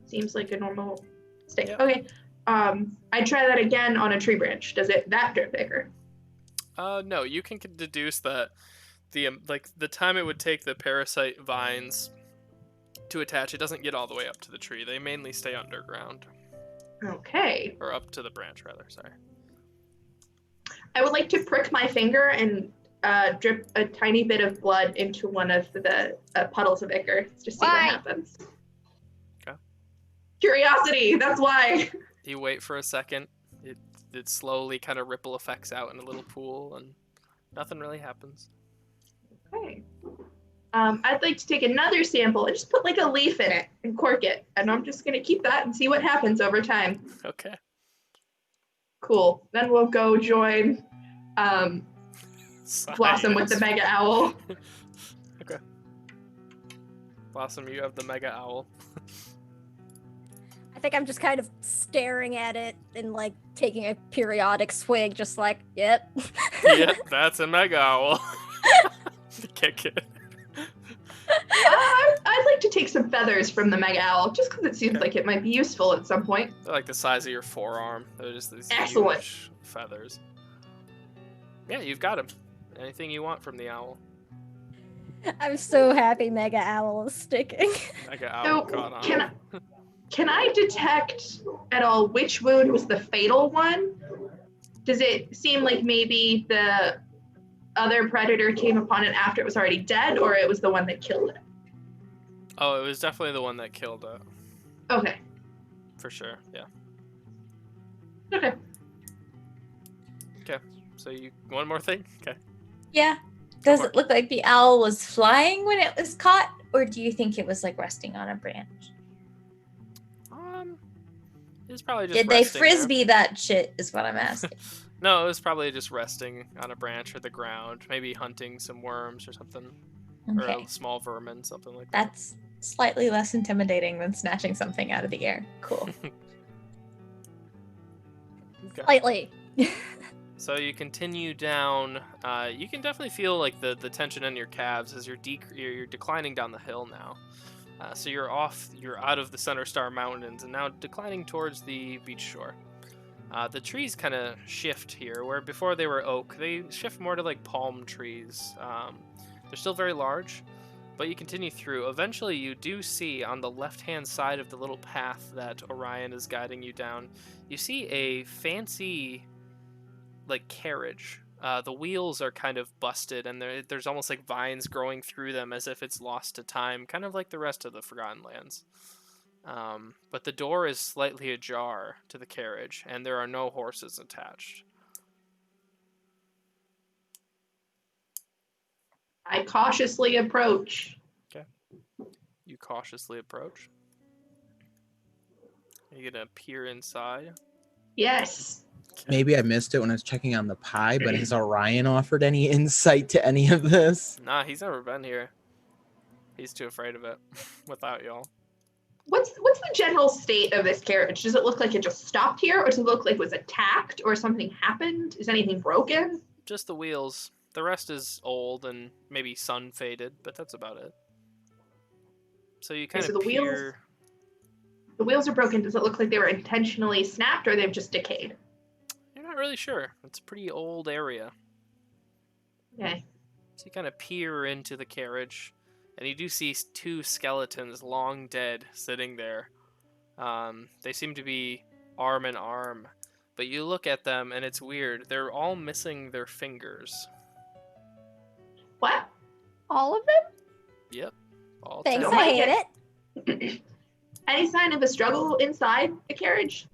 Seems like a normal stick. Yep. Okay. I try that again on a tree branch. Does that drip ichor? No, you can deduce that the time it would take the parasite vines to attach, it doesn't get all the way up to the tree. They mainly stay underground, Okay. or up to the branch rather. Sorry. I would like to prick my finger and drip a tiny bit of blood into one of the puddles of ichor. Just see Why? what happens. Okay. Curiosity. That's why. You wait for a second. It slowly kind of ripple effects out in a little pool, and nothing really happens. Okay. I'd like to take another sample and just put like a leaf in it and cork it. And I'm just going to keep that and see what happens over time. Okay. Cool. Then we'll go join Blossom with the Science. mega owl. Okay. Blossom, you have the mega owl. I think I'm just kind of staring at it and like taking a periodic swig, just like, yep. Yep, that's a mega owl. Kick it. I'd like to take some feathers from the mega owl just because it seems Okay. like it might be useful at some point. They're like the size of your forearm. They're just these Excellent. huge feathers. Yeah, you've got him. Anything you want from the owl. I'm so happy Mega Owl is sticking. Mega owl So caught on. can I detect at all which wound was the fatal one? Does it seem like maybe the other predator came upon it after it was already dead, or it was the one that killed it? Oh, it was definitely the one that killed it. Okay. For sure, yeah. Okay. Okay, so you one more thing? Okay. Yeah. Does for it look like the owl was flying when it was caught, or do you think it was like resting on a branch? It was probably just Did they resting there. frisbee that shit? Is what I'm asking. No, it was probably just resting on a branch or the ground, maybe hunting some worms or something, or Okay, a small vermin, something like that. that's slightly less intimidating than snatching something out of the air. Cool. Okay. Slightly. So you continue down. You can definitely feel like the tension in your calves as you're declining down the hill now. So you're out of the Center Star Mountains and now declining towards the beach shore. The trees kind of shift here, where before they were oak, they shift more to like palm trees. They're still very large, but you continue through. Eventually, you do see on the left-hand side of the little path that Orion is guiding you down, you see a fancy like carriage. The wheels are kind of busted, and there's almost like vines growing through them as if it's lost to time, kind of like the rest of the Forgotten Lands. But the door is slightly ajar to the carriage, and there are no horses attached. I cautiously approach. Okay. You cautiously approach. Are you gonna peer inside? Yes. Maybe I missed it when I was checking on the pie, but has Orion offered any insight to any of this? Nah, he's never been here. He's too afraid of it without y'all. What's the general state of this carriage? Does it look like it just stopped here, or does it look like it was attacked, or something happened? Is anything broken? Just the wheels. The rest is old and maybe sun faded, but that's about it. So you kind Okay, of so the peer. The wheels are broken. Does it look like they were intentionally snapped, or they've just decayed? You're not really sure. It's a pretty old area. Okay. So you kind of peer into the carriage, and you do see two skeletons, long dead, sitting there. They seem to be arm in arm, but you look at them, and it's weird. They're all missing their fingers. What? All of them? Yep. All Thanks, 10. I like hate it. it. Any sign of a struggle inside the carriage?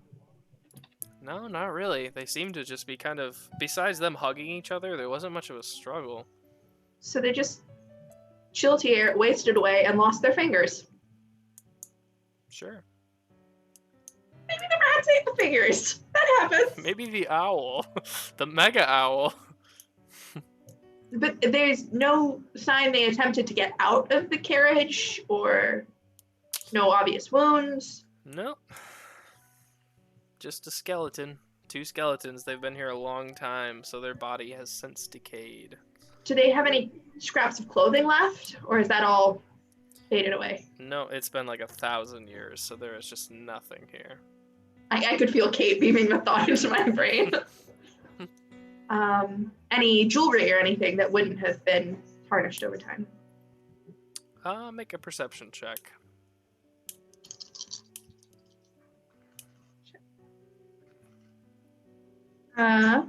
No, not really. They seem to just be kind of... Besides them hugging each other, there wasn't much of a struggle. So they just chilled here, wasted away, and lost their fingers. Sure. Maybe the rats ate the fingers. That happens. Maybe the owl. The mega owl. But there's no sign they attempted to get out of the carriage, or no obvious wounds. No. Just a skeleton. Two skeletons. They've been here a long time, so their body has since decayed. Do they have any scraps of clothing left, or is that all faded away? No, it's been like 1,000 years, so there is just nothing here. I could feel Kate beaming the thought into my brain. Any jewelry or anything that wouldn't have been tarnished over time? Make a perception check. Uh,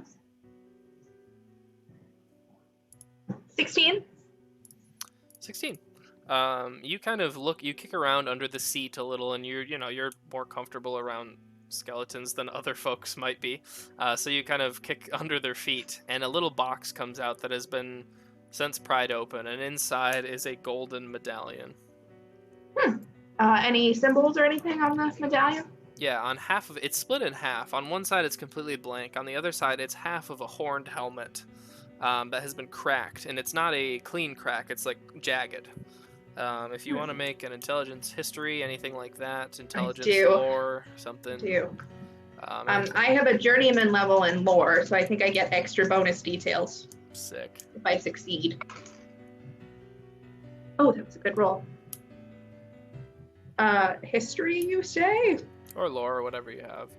16? 16. You kind of you kick around under the seat a little, and you're more comfortable around skeletons than other folks might be. So you kind of kick under their feet, and a little box comes out that has been since pried open, and inside is a golden medallion. Any symbols or anything on the medallion? Yeah, on half of it's split in half. On one side, it's completely blank. On the other side, it's half of a horned helmet that has been cracked, and it's not a clean crack. It's like jagged. If you want to make an intelligence history, anything like that, intelligence lore, something. I do. And I have a journeyman level in lore, so I think I get extra bonus details sick. if I succeed. Oh, that was a good roll. History, you say? Or lore, or whatever you have.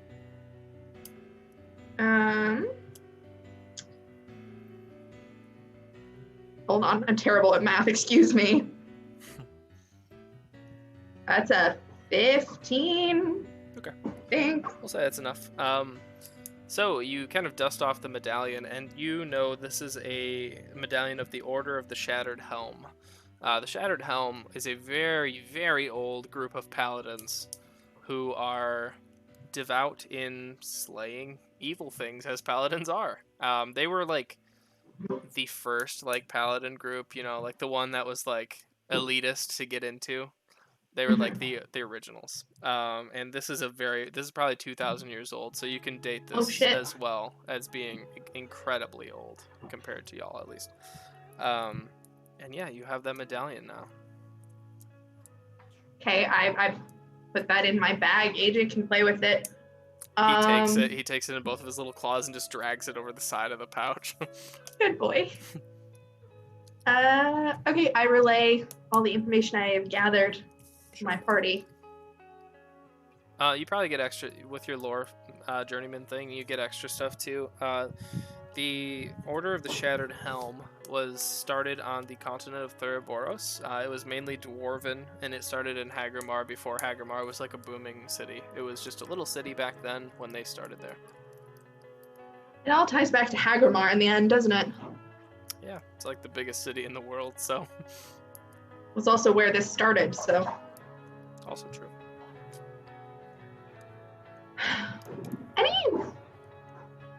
Hold on, I'm terrible at math, excuse me. That's a 15. Okay. I think. We'll say that's enough. So you kind of dust off the medallion, and you know this is a medallion of the Order of the Shattered Helm. The Shattered Helm is a very, very old group of paladins who are devout in slaying evil things, as paladins are. They were like the first like paladin group, like the one that was like elitist to get into. They were like the originals. And this is probably 2,000 years old, so you can date this as well as being incredibly old compared to y'all, at least. And yeah, you have that medallion now. Okay, I've put that in my bag. AJ can play with it. He takes it in both of his little claws and just drags it over the side of the pouch. Good boy. Okay, I relay all the information I have gathered to my party. You probably get extra with your lore journeyman thing. You get extra stuff too. The Order of the Shattered Helm was started on the continent of Thuroboros. It was mainly dwarven, and it started in Hagermar before Hagermar was like a booming city. It was just a little city back then when they started there. It all ties back to Hagermar in the end, doesn't it? Yeah, it's like the biggest city in the world, so. It's also where this started, so. Also true. Any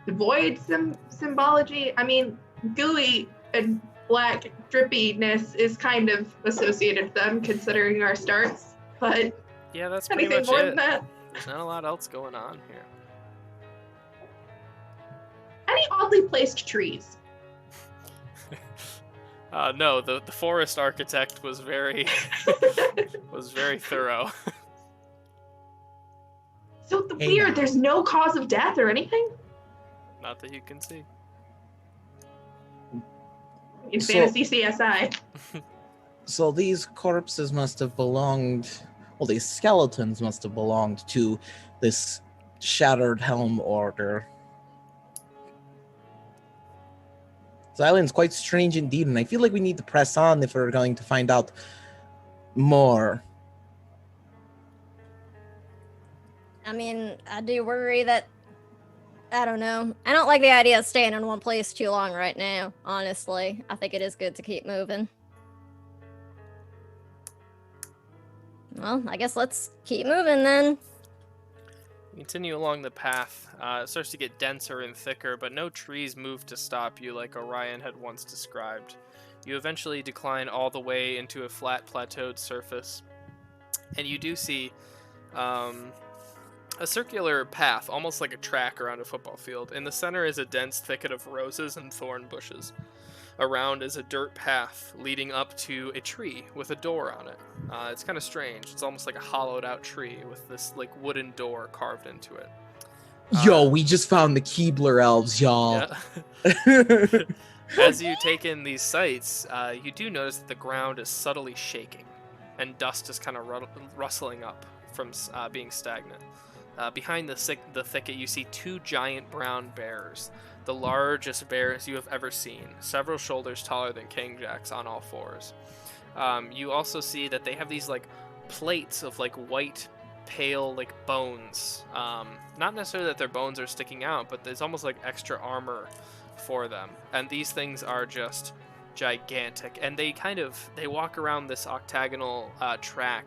void symbology? I mean, gooey and black drippiness is kind of associated with them, considering our starts. But yeah, that's pretty anything much more it. than that? There's not a lot else going on here. Any oddly placed trees? No, the forest architect was very thorough. So Hey, weird. now. There's no cause of death or anything Not that you can see. in So- fantasy CSI. So these corpses must have belonged, well, these skeletons must have belonged to this Shattered Helm Order. This island's quite strange indeed, and I feel like we need to press on if we're going to find out more. I mean, I do worry that, I don't know. I don't like the idea of staying in one place too long right now, honestly. I think it is good to keep moving. Well, I guess let's keep moving then. You continue along the path. It starts to get denser and thicker, but no trees move to stop you like Orion had once described. You eventually decline all the way into a flat plateaued surface, and you do see a circular path, almost like a track around a football field. In the center is a dense thicket of roses and thorn bushes. Around is a dirt path leading up to a tree with a door on it. It's kind of strange. It's almost like a hollowed out tree with this like wooden door carved into it. Yo, we just found the Keebler elves, y'all. Yeah. As you take in these sights, you do notice that the ground is subtly shaking, and dust is kind of rustling up from being stagnant. Behind the thicket, you see two giant brown bears, the largest bears you have ever seen, several shoulders taller than King Jack's on all fours. You also see that they have these like plates of like white, pale like bones. Not necessarily that their bones are sticking out, but there's almost like extra armor for them. And these things are just gigantic, and they walk around this octagonal track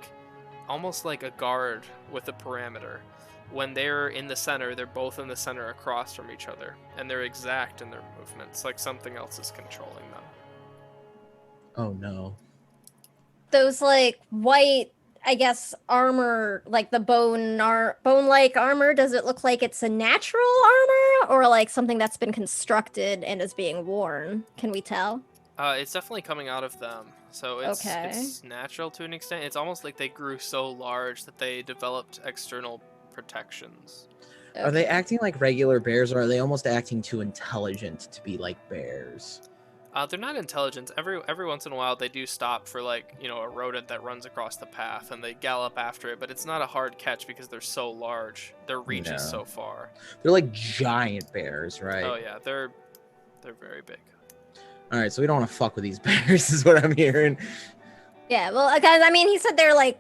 almost like a guard with a perimeter. When they're in the center, they're both in the center across from each other, and they're exact in their movements, like something else is controlling them. Oh no. Those like white, I guess, armor, like the bone-like armor, does it look like it's a natural armor or like something that's been constructed and is being worn? Can we tell? It's definitely coming out of them, so it's natural to an extent. It's almost like they grew so large that they developed external protections. Are they acting like regular bears, or are they almost acting too intelligent to be like bears? They're not intelligent. Every once in a while, they do stop for like a rodent that runs across the path, and they gallop after it. But it's not a hard catch because they're so large. Their reach is so far. They're like giant bears, right? Oh yeah, they're very big. All right, so we don't want to fuck with these bears, is what I'm hearing. Yeah, well, because I mean, he said they're like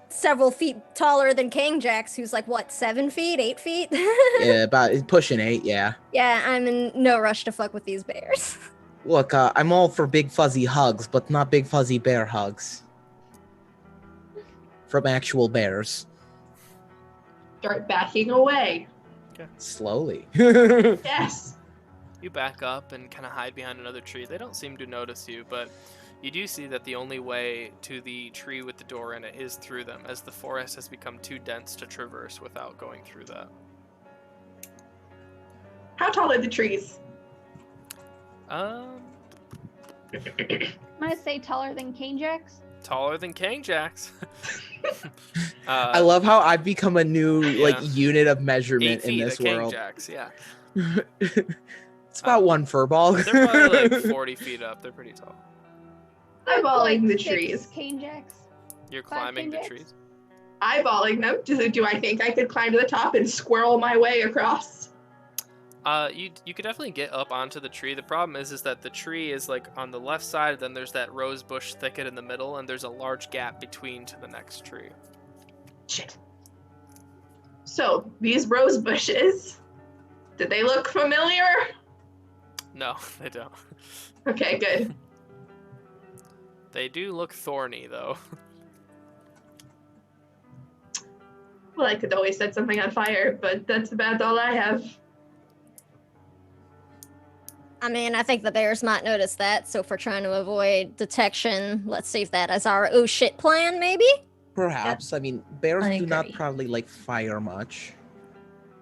several feet taller than King Jack's, who's like what, 7 feet, 8 feet? Yeah, about pushing 8. Yeah. Yeah, I'm in no rush to fuck with these bears. Look, I'm all for big fuzzy hugs, but not big fuzzy bear hugs. From actual bears. Start backing away. Slowly. Yes. You back up and kind of hide behind another tree. They don't seem to notice you, but you do see that the only way to the tree with the door in it is through them, as the forest has become too dense to traverse without going through that. How tall are the trees? I'm gonna say taller than King Jack's. taller than King Jacks. I love how I've become a new like Yeah. unit of 8 measurement in feet this of King world. Jacks, yeah. It's about one furball. They're probably like 40 feet up. They're pretty tall. Eyeballing the 6 trees. cane jacks. You're 5 climbing King the Jacks? trees. Eyeballing them. Do I think I could climb to the top and squirrel my way across? You could definitely get up onto the tree. The problem is that the tree is like on the left side, then there's that rose bush thicket in the middle, and there's a large gap between to the next tree. Shit. So, these rose bushes, did they look familiar? No, they don't. Okay, good. They do look thorny, though. Well, I could always set something on fire, but that's about all I have. I mean, I think the bears might notice that, so if we're trying to avoid detection, let's save that as our oh shit plan, maybe? Perhaps. I mean, bears I do not agree. probably like fire much.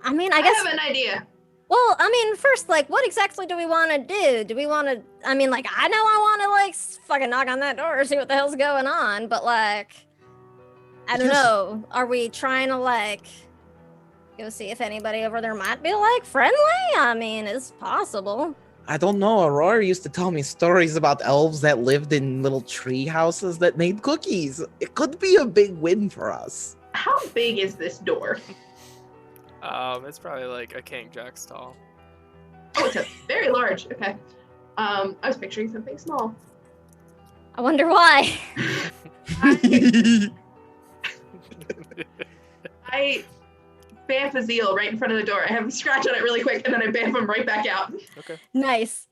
I mean, I I guess. have an idea. Well, I mean, first, like, what exactly do we want to do? Do we want to? I mean, like, I know I want to like fucking knock on that door, see what the hell's going on, but like, I don't Yes. know. Are we trying to like go see if anybody over there might be like friendly? I mean, it's possible. I don't know. Aurora used to tell me stories about elves that lived in little tree houses that made cookies. It could be a big win for us. How big is this door? It's probably like a King Jack's tall. Oh, it's a very large. Okay. I was picturing something small. I wonder why. I bamf a zeal right in front of the door. I have him scratch on it really quick, and then I bamf him right back out. Okay. Nice.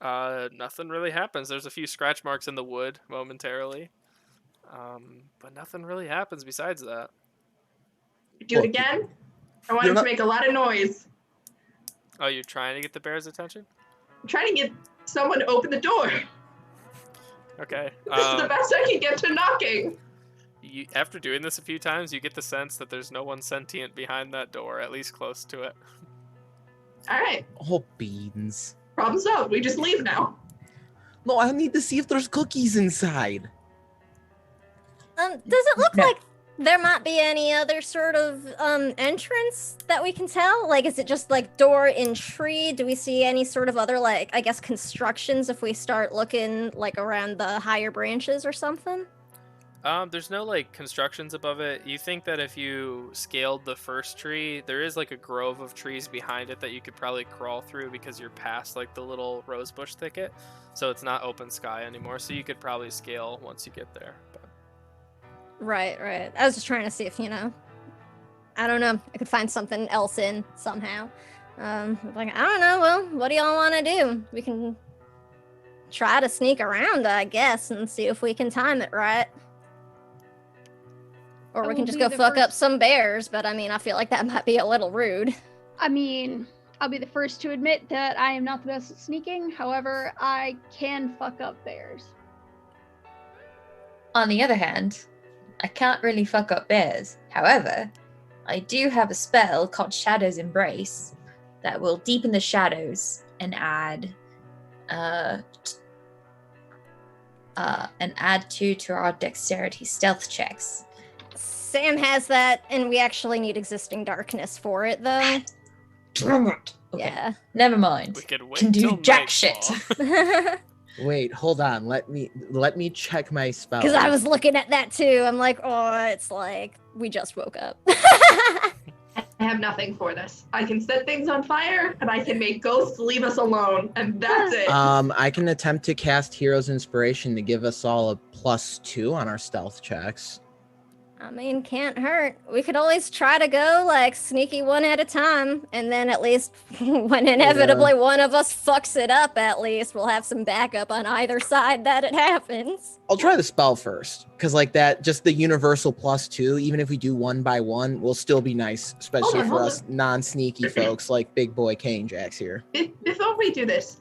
Nothing really happens. There's a few scratch marks in the wood momentarily. But nothing really happens besides that. Do it again. I want You're him to not- make a lot of noise. Oh, you're trying to get the bear's attention? I'm trying to get someone to open the door. Okay. This is the best I can get to knocking. After doing this a few times, you get the sense that there's no one sentient behind that door, at least close to it. All right. Oh, beans. Problem solved. We just leave now. No, I need to see if there's cookies inside. Does it look No. like there might be any other sort of entrance that we can tell? Like, is it just like door in tree? Do we see any sort of other like, I guess, constructions if we start looking like around the higher branches or something? There's no like constructions above it. You think that if you scaled the first tree, there is like a grove of trees behind it that you could probably crawl through because you're past like the little rosebush thicket, so it's not open sky anymore. So you could probably scale once you get there. But Right. I was just trying to see if, I don't know, I could find something else in somehow. Like, I don't know, well, what do y'all want to do? We can try to sneak around, I guess, and see if we can time it right. Or I we can will just be go the fuck up first- some bears, but I mean, I feel like that might be a little rude. I mean, I'll be the first to admit that I am not the best at sneaking. However, I can fuck up bears. On the other hand, I can't really fuck up bears. However, I do have a spell called Shadow's Embrace that will deepen the shadows and add two to our dexterity stealth checks. Sam has that, and we actually need existing darkness for it, though. Damn it. Okay, Yeah. never mind. we could wait Can do till jack shit. nightfall. Wait, hold on. Let me check my spell. Because I was looking at that too. I'm like, oh, it's like we just woke up. I have nothing for this. I can set things on fire, and I can make ghosts leave us alone, and that's it. I can attempt to cast Hero's Inspiration to give us all a +2 on our stealth checks. I mean, can't hurt. We could always try to go like sneaky one at a time, and then at least when inevitably one of us fucks it up, at least we'll have some backup on either side that it happens. I'll try the spell first, because like that, just the universal +2, even if we do one by one, will still be nice, especially Hold for on. us non-sneaky folks like Big Boy Cane Jacks here. Before we do this,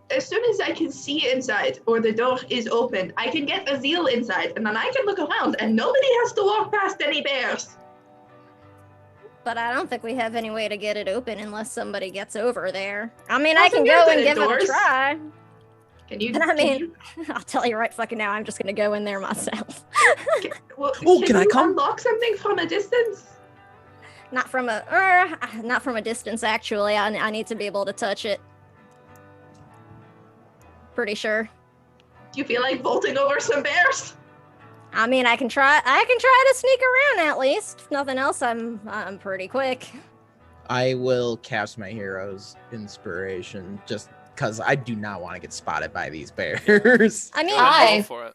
as soon as I can see inside or the door is open, I can get a zeal inside, and then I can look around, and nobody has to walk past any bears. But I don't think we have any way to get it open unless somebody gets over there. I mean, I Well, can some go guys and at give it doors. a try. Can you? And I can mean, you- I'll tell you right fucking now, I'm just gonna go in there myself. well, Oh, can I you come? unlock something from a distance? Not from a distance, actually. I need to be able to touch it. Pretty sure. Do you feel like vaulting over some bears? I mean, I can try to sneak around at least. If nothing else, I'm pretty quick. I will cast my hero's inspiration just because I do not want to get spotted by these bears. I mean, Go ahead and roll I- for it.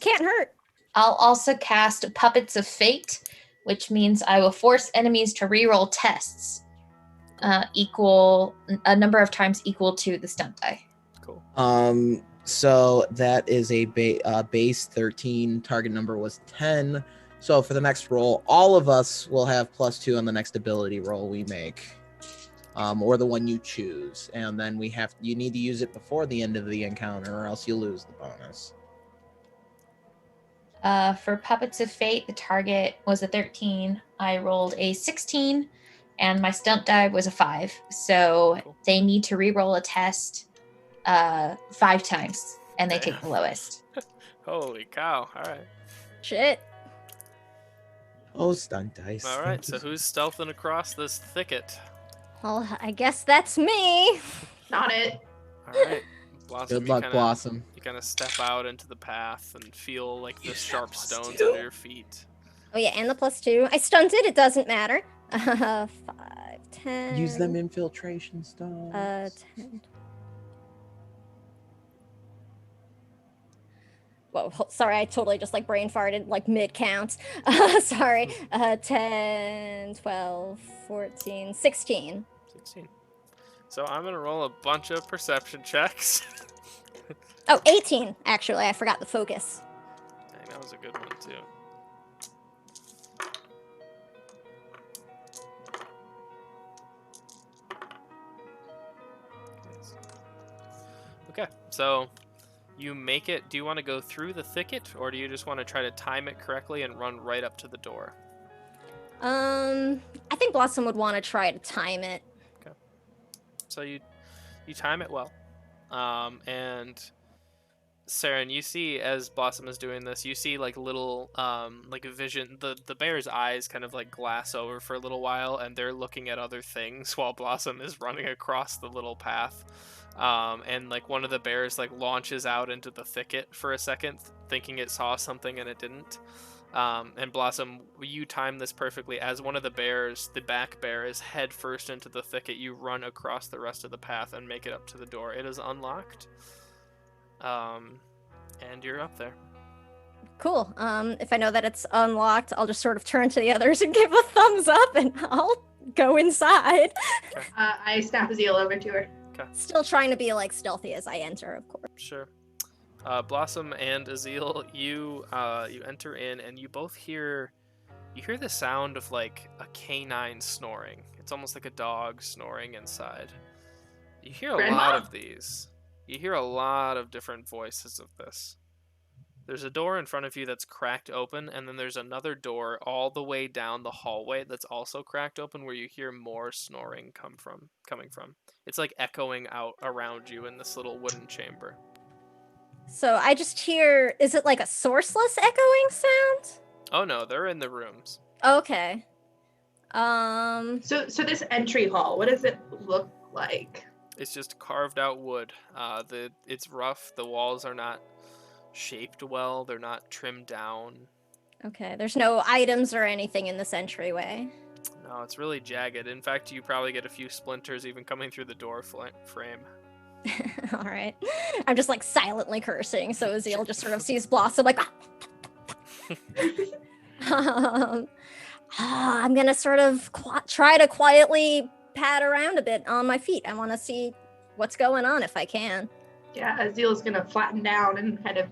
can't hurt. I'll also cast Puppets of Fate, which means I will force enemies to reroll tests equal a number of times equal to the stunt die. Cool. So that is a base 13. Target number was 10. So for the next roll, all of us will have +2 on the next ability roll we make, or the one you choose, and then you need to use it before the end of the encounter, or else you lose the bonus. For Puppets of Fate, the target was a 13. I rolled a 16, and my stunt die was a 5. So Cool. they need to reroll a test 5 times, and they take Damn. the lowest. Holy cow! All right. Shit. Oh, stunt dice. All Thank right. So you. who's stealthing across this thicket? Well, I guess that's me. Not it. All right. Blossom, Good luck, Blossom. You kind of step out into the path and feel like the Use that sharp +2. stones under your feet. Oh yeah, and the +2. I stunted. It doesn't matter. 5, 10. Use them infiltration stones. 10. Whoa, sorry, I totally just like brain farted like mid count. Sorry. 10, 12, 14, 16. 16. So I'm gonna roll a bunch of perception checks. Oh, 18, actually. I forgot the focus. Dang, that was a good one too. Okay, so you make it. Do you want to go through the thicket, or do you just want to try to time it correctly and run right up to the door? I think Blossom would want to try to time it. So you time it well, and Saren, you see as Blossom is doing this, you see like little like a vision. The bear's eyes kind of like glass over for a little while, and they're looking at other things while Blossom is running across the little path. And like one of the bears like launches out into the thicket for a second, thinking it saw something and it didn't. And Blossom, you time this perfectly. As one of the bears, the back bear, is head first into the thicket, you run across the rest of the path and make it up to the door. It is unlocked. And you're up there. Cool. If I know that it's unlocked, I'll just sort of turn to the others and give a thumbs up, and I'll go inside. I snap Azeel over to her. Still trying to be like stealthy as I enter, of course. Sure. Blossom and Azeel, you enter in, and you both hear the sound of like a canine snoring. It's almost like a dog snoring inside. You hear a Grandma? lot of these. You hear a lot of different voices of this. There's a door in front of you that's cracked open, and then there's another door all the way down the hallway that's also cracked open, where you hear more snoring coming from. It's like echoing out around you in this little wooden chamber. So I just hear, is it like a sourceless echoing sound? Oh no, they're in the rooms. Okay. So this entry hall, what does it look like? It's just carved out wood. It's rough. The walls are not shaped well. They're not trimmed down. Okay, there's no items or anything in this entryway. No, it's really jagged. In fact, you probably get a few splinters even coming through the door frame. All right. I'm just like silently cursing, so Azeel just sort of sees Blossom like. I'm gonna sort of try to quietly pad around a bit on my feet. I want to see what's going on if I can. Yeah, Azeel's gonna flatten down and kind of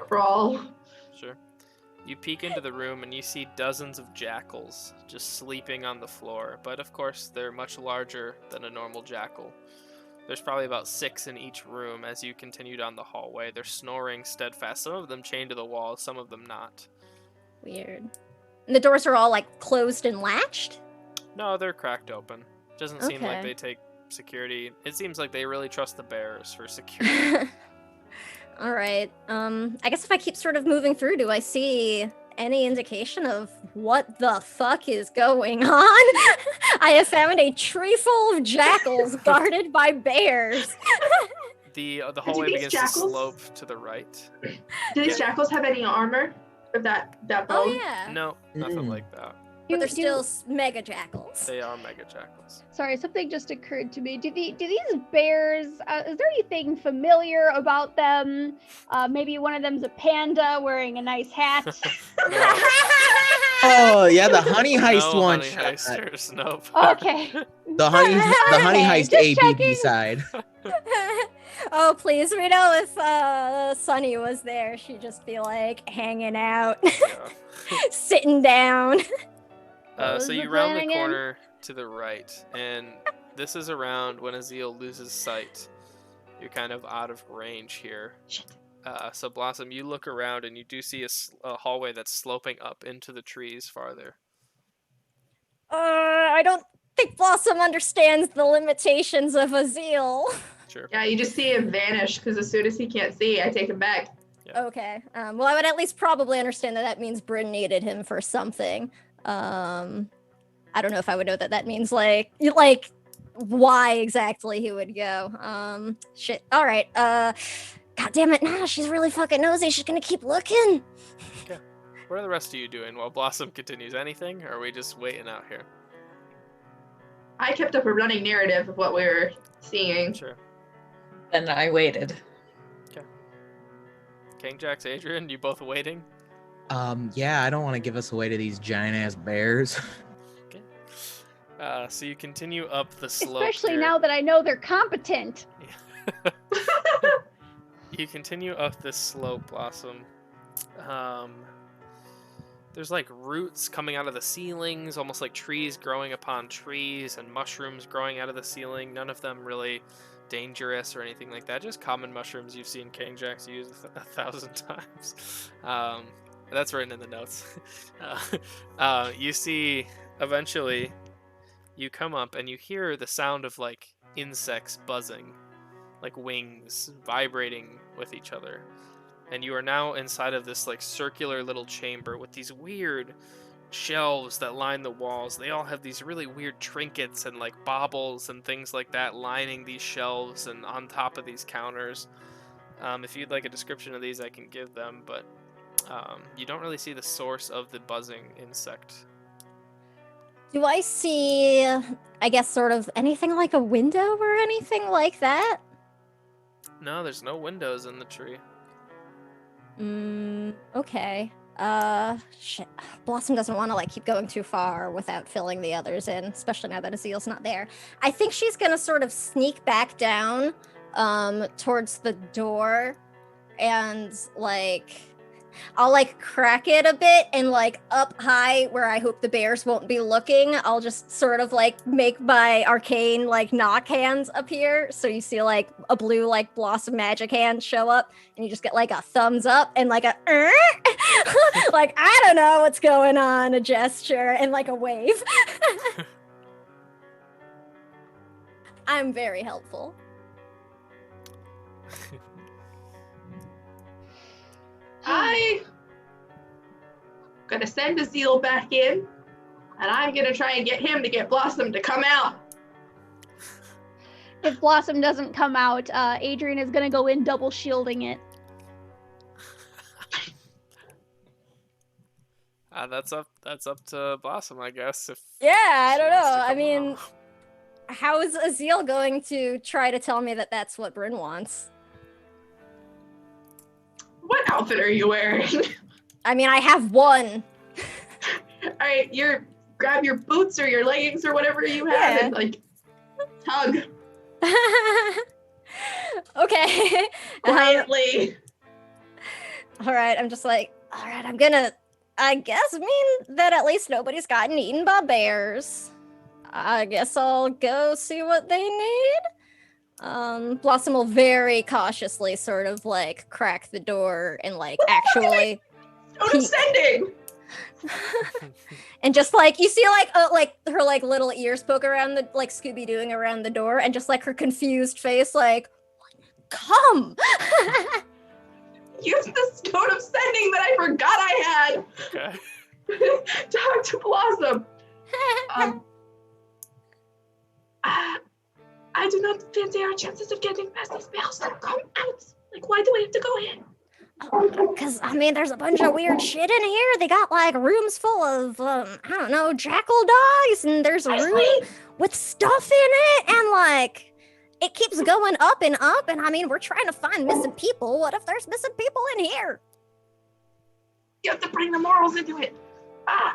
crawl. Sure. You peek into the room and you see dozens of jackals just sleeping on the floor, but of course they're much larger than a normal jackal. There's probably about 6 in each room as you continue down the hallway. They're snoring steadfast. Some of them chained to the wall, some of them not. Weird. And the doors are all like closed and latched? No, they're cracked open. Doesn't seem like Okay. they take security. It seems like they really trust the bears for security. All right. I guess if I keep sort of moving through, do I see any indication of what the fuck is going on? I have found a tree full of jackals guarded by bears. The hallway these begins jackals- to slope to the right. Do these jackals have any armor? Or that bone? Oh yeah. No, nothing Mm. like that. But they're Do- still mega jackals. They are mega jackals. Sorry, something just occurred to me. Do these bears? Is there anything familiar about them? Maybe one of them's a panda wearing a nice hat. No, Oh yeah, the honey heist no one. honey shot. heisters. Nope. Okay. The honey Okay, heist just ABB checking. side. Oh please, we know if Sunny was there, she'd just be like hanging out, Yeah. sitting down. What was So the you round plan the again? corner to the right, and this is around when Azil loses sight. You're kind of out of range here. Shit. So Blossom, you look around and you do see a hallway that's sloping up into the trees farther. I don't think Blossom understands the limitations of Azil. Sure. Yeah, you just see him vanish because as soon as he can't see, I take him back. Okay. Well, I would at least probably understand that means Bryn needed him for something. I don't know if I would know that means like why exactly he would go. Shit. All right. God damn it. Nah, she's really fucking nosy. She's gonna keep looking. What are the rest of you doing while Blossom continues? Anything, or are we just waiting out here? I kept up a running narrative of what we were seeing. Sure. And I waited. King Jax, Adrian, you both waiting? Yeah, I don't want to give us away to these giant ass bears. So you continue up the slope. Especially here. now that I know they're competent. You continue up this slope, Blossom. There's like roots coming out of the ceilings, almost like trees growing upon trees, and mushrooms growing out of the ceiling. None of them really dangerous or anything like that. Just common mushrooms you've seen King Jax use 1,000 times. That's written in the notes. You see, eventually, you come up and you hear the sound of like insects buzzing, like wings vibrating with each other. And you are now inside of this like circular little chamber with these weird shelves that line the walls. They all have these really weird trinkets and like baubles and things like that lining these shelves and on top of these counters. If you'd like a description of these, I can give them, but you don't really see the source of the buzzing insect. Do I see, I guess, sort of anything like a window or anything like that? No, there's no windows in the tree. Okay. Shit. Blossom doesn't want to like keep going too far without filling the others in, especially now that Azil's not there. I think she's gonna sort of sneak back down, towards the door, and like, I'll like crack it a bit, and like up high where I hope the bears won't be looking, I'll just sort of like make my arcane like knock hands appear. So you see like a blue like Blossom magic hand show up, and you just get like a thumbs up and like a like I don't know what's going on, a gesture and like a wave. I'm very helpful. I'm gonna send Azil back in, and I'm gonna try and get him to get Blossom to come out. If Blossom doesn't come out, Adrian is gonna go in double shielding it. That's up to Blossom, I guess. If Yeah, I she don't wants to know. I come mean, out. how is Azil going to try to tell me that that's what Bryn wants? What outfit are you wearing? I mean, I have one. All right, grab your boots or your leggings or whatever you have, Yeah. and like tug Okay. quietly. All right, I'm just like, all right, I'm gonna, I guess, mean that at least nobody's gotten eaten by bears. I guess I'll go see what they need. Blossom will very cautiously sort of like crack the door and like actually, Stone of sending. and just like you see like her like little ears poke around the like Scooby-Dooing around the door, and just like her confused face like, come. use the stone of sending that I forgot I Okay. had. Talk to Blossom. I do not fancy our chances of getting past these spells. Come out. Like, why do we have to go in? Because, I mean, there's a bunch of weird shit in here. They got, like, rooms full of, I don't know, jackal dogs, and there's a room with stuff in it, and, like, it keeps going up, and I mean, we're trying to find missing people. What if there's missing people in here? You have to bring the morals into it. I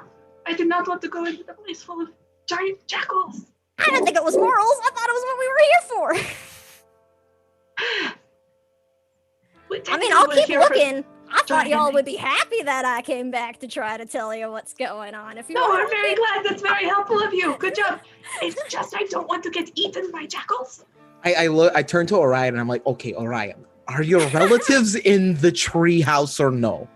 did not want to go into the place full of giant jackals. I didn't think it was morals. I thought it was what we were here for. I mean, I'll keep looking. I thought y'all would be happy that I came back to try to tell you what's going on. If you No, I'm very glad. That's very helpful of you. Good job. It's just I don't want to get eaten by jackals. I turn to Orion and I'm like, okay, Orion, are your relatives in the tree house or no?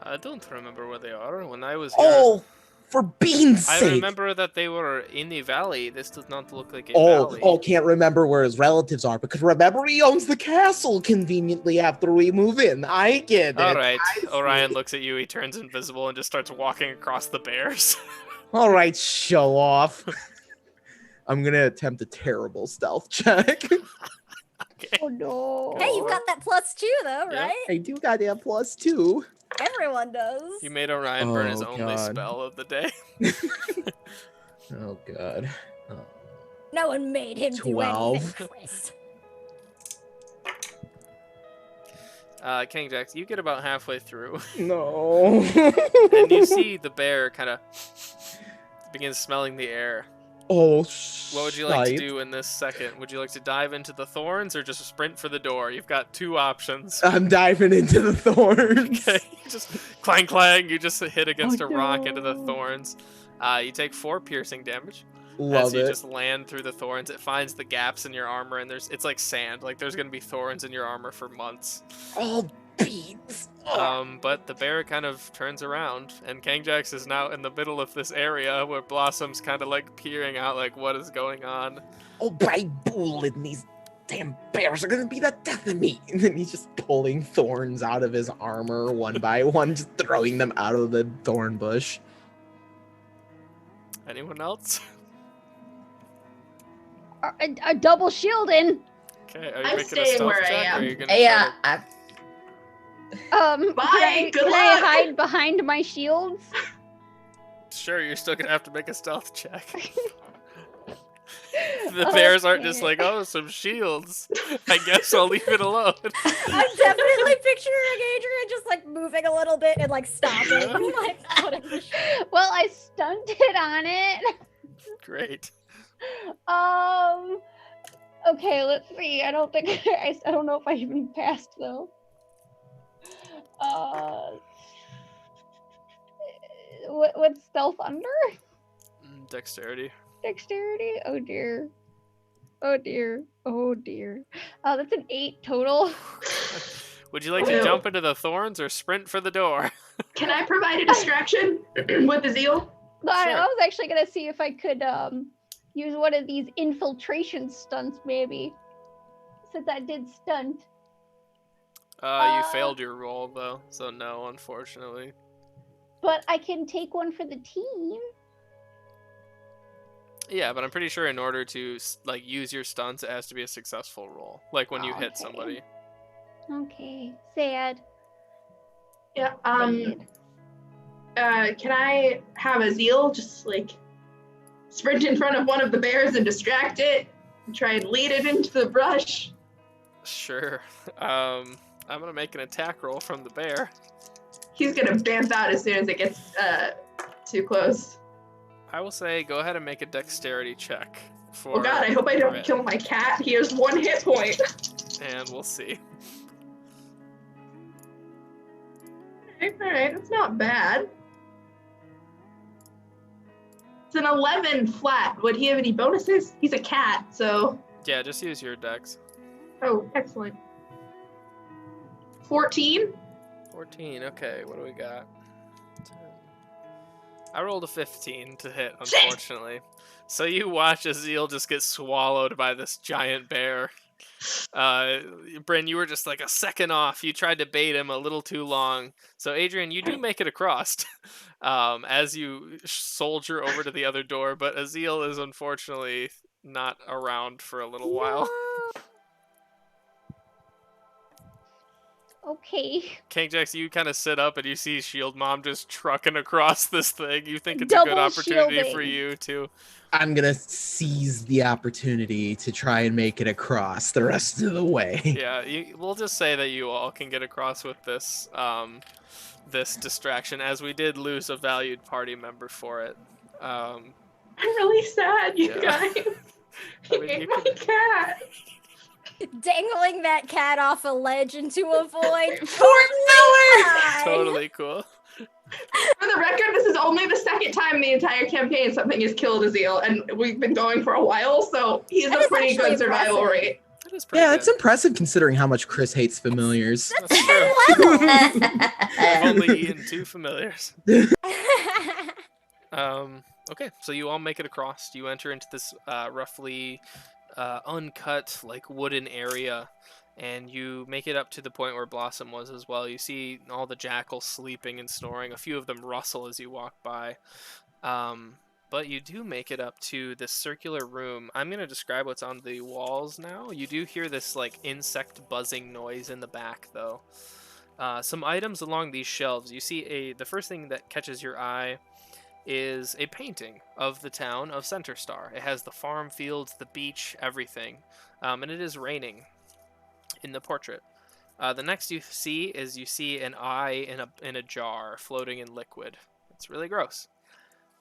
I don't remember where they are. When I was here, Oh, for beans' I sake. remember that they were in the valley. This does not look like a valley. Can't remember where his relatives are because remember he owns the castle conveniently after we move in. I get it. All right. I Orion see. looks at you. He turns invisible and just starts walking across the bears. All right, show off. I'm gonna attempt a terrible stealth check. Okay. Oh no. Hey, you got that +2 though, Yeah. right? I do got that +2. Everyone does. You made Orion burn his Oh, only God. spell of the day. Oh god. Oh. No one made him 12. do anything, Chris. King Jax, you get about halfway through, No. and you see the bear kind of begins smelling the air. Oh, What would you like to shite. do in this second? Would you like to dive into the thorns or just sprint for the door? You've got two options. I'm diving into the thorns. Okay, just clang clang. You just hit against Oh, a rock into the no. thorns. You take 4 piercing damage Love as you it. just land through the thorns. It finds the gaps in your armor, and it's like sand. Like there's gonna be thorns in your armor for months. Oh, beans. But the bear kind of turns around, and Kangjax is now in the middle of this area where Blossom's kind of like peering out, like what is going on. Oh, by Boolin, these damn bears are gonna be the death of me. And then he's just pulling thorns out of his armor one by one, just throwing them out of the thorn bush. Anyone else? A double shielding. Okay, are you I'm making a staying stealth where I check? Or am. are you gonna Yeah, try to- Bye, good can I luck. hide behind my shields? Sure, you're still gonna have to make a stealth check. The bears aren't just Okay. like, oh, some shields. I guess I'll leave it alone. I'm definitely picturing Adrian just like moving a little bit and like stopping. Like, putting the Well, I stunted on it. Great. Okay, let's see. I don't think I don't know if I even passed though. What's stealth under? Dexterity. Dexterity? Oh dear. Oh dear. Oh dear. That's an 8 total. Would you like to jump into the thorns or sprint for the door? Can I provide a distraction with the zeal? No, I Sure. was actually gonna see if I could use one of these infiltration stunts maybe. Since I did stunt. You failed your roll though, so no, unfortunately. But I can take one for the team. Yeah, but I'm pretty sure in order to like use your stunts, it has to be a successful roll. Like when you hit Okay. somebody. Okay. Sad. Yeah. Sad. Can I have a zeal just like sprint in front of one of the bears and distract it and try and lead it into the brush? Sure. I'm gonna make an attack roll from the bear. He's gonna bamf out as soon as it gets too close. I will say, go ahead and make a dexterity check for. Oh god, I hope I don't Red, kill my cat. He has 1 hit point. and we'll see. Alright, that's not bad. It's an 11 flat. Would he have any bonuses? He's a cat, so. Yeah, just use your dex. Oh, excellent. 14? 14. Okay, what do we got? 10, I rolled a 15 to hit, Shit! unfortunately. So you watch Azil just get swallowed by this giant bear. Bryn, you were just like a second off. You tried to bait him a little too long. So Adrian, you do make it across as you soldier over to the other door, but Azil is unfortunately not around for a little while. Okay. King Jax, you kind of sit up and you see Shield Mom just trucking across this thing. You think it's a good Double opportunity for shielding. you to. I'm gonna seize the opportunity to try and make it across the rest of the way. Yeah, we'll just say that you all can get across with this this distraction, as we did lose a valued party member for it. I'm really sad, you Yeah. guys. I You mean, ate you my can- cat. Dangling that cat off a ledge into a void. Totally cool. For the record, this is only the second time in the entire campaign something has killed Azil, and we've been going for a while, so he's That a is pretty actually good survival impressive. rate. That is pretty Yeah, good. it's impressive considering how much Chris hates familiars. That's true. I've only eaten 2 familiars. Okay, so you all make it across. You enter into this roughly uncut, like wooden area, and you make it up to the point where Blossom was as well. You see all the jackals sleeping and snoring. A few of them rustle as you walk by. But you do make it up to this circular room. I'm going to describe what's on the walls now. You do hear this like insect buzzing noise in the back, though. Some items along these shelves. You see the first thing that catches your eye is a painting of the town of Center Star. It has the farm fields, the beach, everything. And it is raining in the portrait. The next you see an eye in a jar floating in liquid. It's really gross.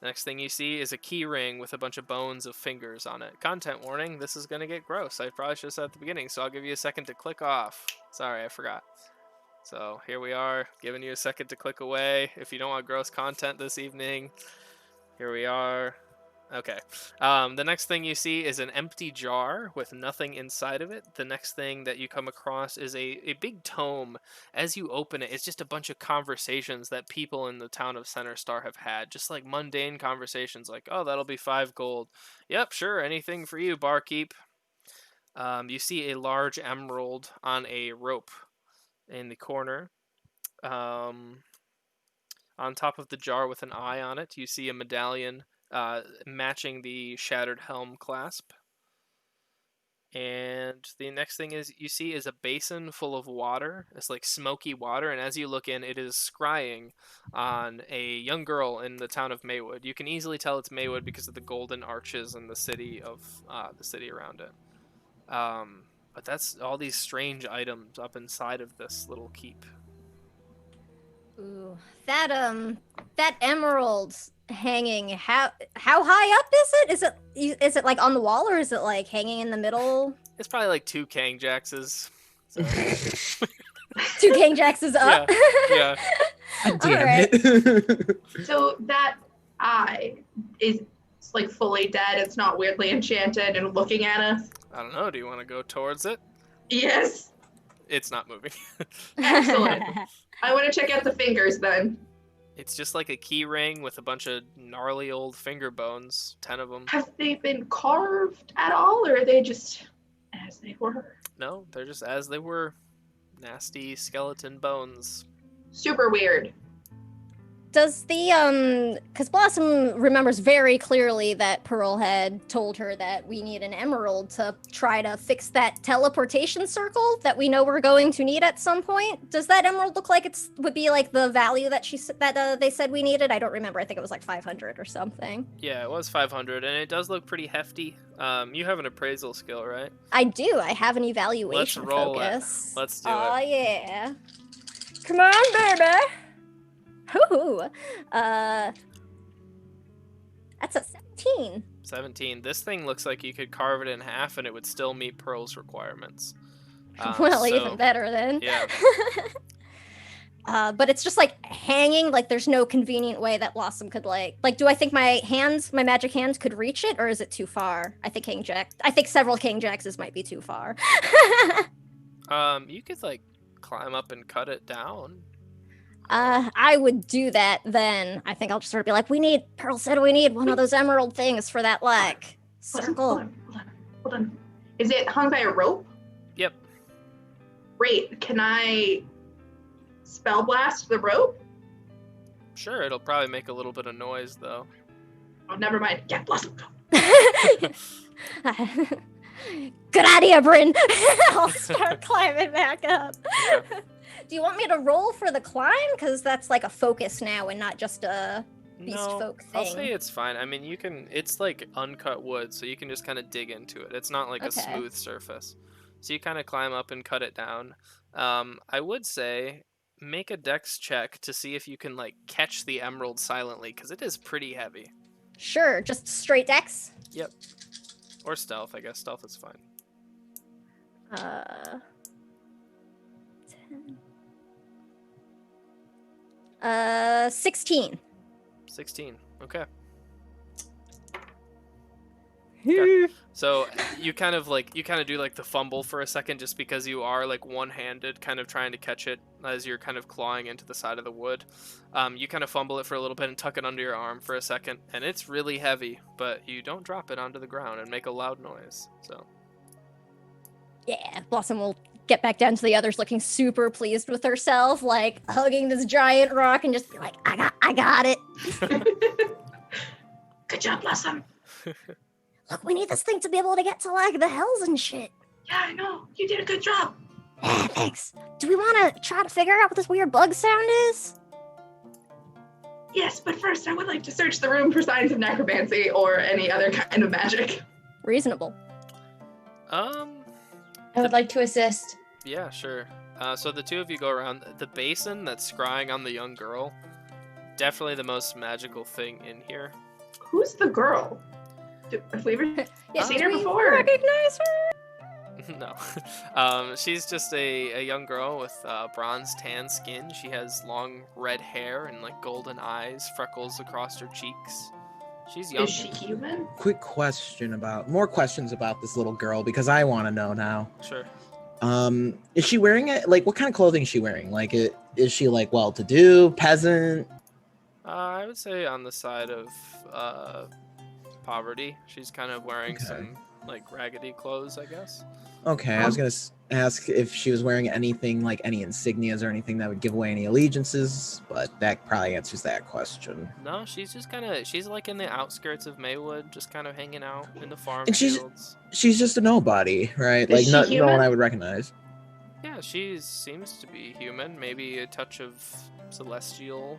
The next thing you see is a key ring with a bunch of bones of fingers on it. Content warning, this is going to get gross. I probably should have said at the beginning, so I'll give you a second to click off. Sorry, I forgot. So here we are, giving you a second to click away if you don't want gross content this evening. Here we are. Okay. The next thing you see is an empty jar with nothing inside of it. The next thing that you come across is a big tome. As you open it, it's just a bunch of conversations that people in the town of Center Star have had. Just like mundane conversations like, oh, that'll be 5 gold. Yep, sure, anything for you, barkeep. You see a large emerald on a rope in the corner. On top of the jar with an eye on it, you see a medallion matching the shattered helm clasp. And the next thing you see is a basin full of water. It's like smoky water, and as you look in, it is scrying on a young girl in the town of Maywood. You can easily tell it's Maywood because of the golden arches and the city around it. But that's all these strange items up inside of this little keep. Ooh, that emerald hanging. How high up is it? Is it like on the wall or is it like hanging in the middle? It's probably like 2 Kang Jaxes. So. 2 King Jacks is up. Yeah. God damn Alright. it. So that eye is like fully dead. It's not weirdly enchanted and looking at us. I don't know. Do you want to go towards it? Yes. It's not moving. Excellent. I want to check out the fingers then. It's just like a key ring with a bunch of gnarly old finger bones. 10 of them. Have they been carved at all, or are they just as they were? No, they're just as they were. Nasty skeleton bones. Super weird. Does because Blossom remembers very clearly that Pearl had told her that we need an emerald to try to fix that teleportation circle that we know we're going to need at some point. Does that emerald look like would be like the value that they said we needed? I don't remember. I think it was like 500 or something. Yeah, it was 500, and it does look pretty hefty. You have an appraisal skill, right? I do. I have an evaluation Let's roll it. focus. Let's do Oh it. yeah. Come on, baby. Ooh. That's a 17. 17. This thing looks like you could carve it in half, and it would still meet Pearl's requirements. Well, so- even better then. Yeah. But it's just like hanging, like there's no convenient way that Blossom could like do I think my magic hands could reach it, or is it too far? I think several King Jaxes might be too far. You could like climb up and cut it down. I would do that then. I think I'll just sort of be like, Pearl said we need one of those emerald things for that, like, circle. Hold on. Is it hung by a rope? Yep. Great. Can I spell blast the rope? Sure, it'll probably make a little bit of noise, though. Oh, never mind. Yeah, blast them. Good idea, Bryn. I'll start climbing back up. Okay. Do you want me to roll for the climb? Because that's like a focus now and not just a beast folk thing. I'll say it's fine. I mean, it's like uncut wood, so you can just kind of dig into it. It's not like a smooth surface. So you kind of climb up and cut it down. I would say make a dex check to see if you can like catch the emerald silently, because it is pretty heavy. Sure, just straight dex? Yep. Or stealth, I guess. Stealth is fine. 10. 16. 16. Okay. Okay. So you kind of do like the fumble for a second, just because you are like one-handed kind of trying to catch it as you're kind of clawing into the side of the wood. You kind of fumble it for a little bit and tuck it under your arm for a second, and it's really heavy, but you don't drop it onto the ground and make a loud noise. So Yeah, Blossom will get back down to the others looking super pleased with herself, like hugging this giant rock and just be like, I got it. Good job, Blossom. Look, we need this thing to be able to get to like the hells and shit. Yeah, I know. You did a good job. Yeah, thanks. Do we want to try to figure out what this weird bug sound is? Yes, but first I would like to search the room for signs of necromancy or any other kind of magic. Reasonable. I would like to assist. Yeah, sure. So the two of you go around. The basin that's scrying on the young girl, definitely the most magical thing in here. Who's the girl? Have we ever seen her do we before? recognize her? No. She's just a young girl with bronze tan skin. She has long red hair and like golden eyes, freckles across her cheeks. She's young. Is she human? More questions about this little girl, because I want to know now. Sure. Is she wearing it? Like, what kind of clothing is she wearing? Like, is she like well-to-do, peasant? I would say on the side of poverty. She's kind of wearing some like raggedy clothes, I guess. Okay, I was gonna ask if she was wearing anything, like any insignias or anything that would give away any allegiances, but that probably answers that question. No, she's just she's like in the outskirts of Maywood, just kind of hanging out in the farm And fields. She's just a nobody, right? Is Like she no human? one I would recognize. Yeah, she seems to be human, maybe a touch of celestial.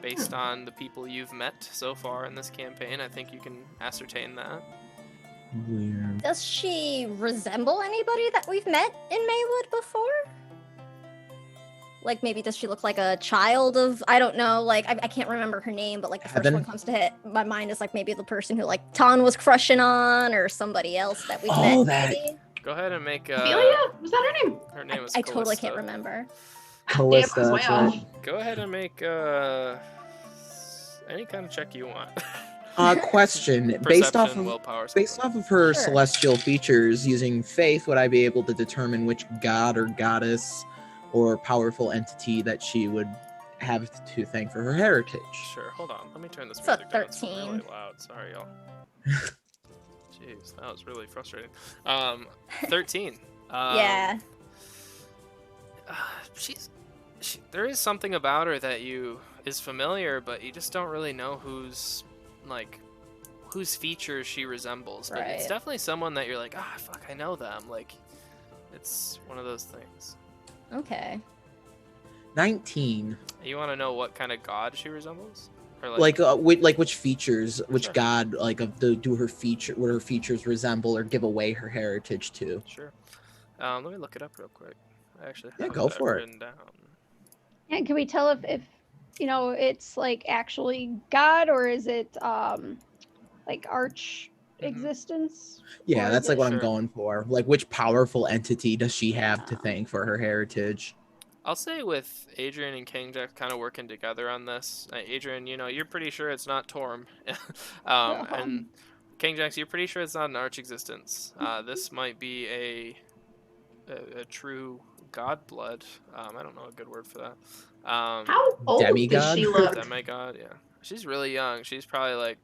Based on the people you've met so far in this campaign, I think you can ascertain that. Weird. Does she resemble anybody that we've met in Maywood before? Like, maybe does she look like a child of, I don't know, like, I can't remember her name, but like the first Heaven? one comes to hit my mind is like maybe the person who like Ton was crushing on, or somebody else that we've met. Maybe. Go ahead and make Ophelia? Was that her name? her name is I totally Callista. can't remember. Callista, Damn, I was that's way right. off. Go ahead and make any kind of check you want. Question: based off Perception, of willpower. based off of her Sure. celestial features, using faith, would I be able to determine which god or goddess or powerful entity that she would have to thank for her heritage? Sure, hold on. Let me turn this It's a music down. It's 13. really loud. Sorry, y'all. Jeez, that was really frustrating. 13. Yeah. There is something about her that is familiar, but you just don't really know whose features she resembles. But it's Right. definitely someone that you're like, fuck, I know them. Like, it's one of those things. Okay. 19. You want to know what kind of god she resembles, or Which features, which Sure. god, like would her features resemble or give away her heritage to? Sure. Let me look it up real quick. I actually Yeah, have go that for it. written down. And can we tell if it's like actually God, or is it like arch existence? Yeah, Or that's is like it- what I'm Sure. going for. Like, which powerful entity does she have to thank for her heritage? I'll say with Adrian and King Jack kind of working together on this. Adrian, you're pretty sure it's not Torm, and King Jax, you're pretty sure it's not an arch existence. This might be a true god blood. I don't know a good word for that. How old does Demigod? she look? Demigod, yeah. She's really young. She's probably like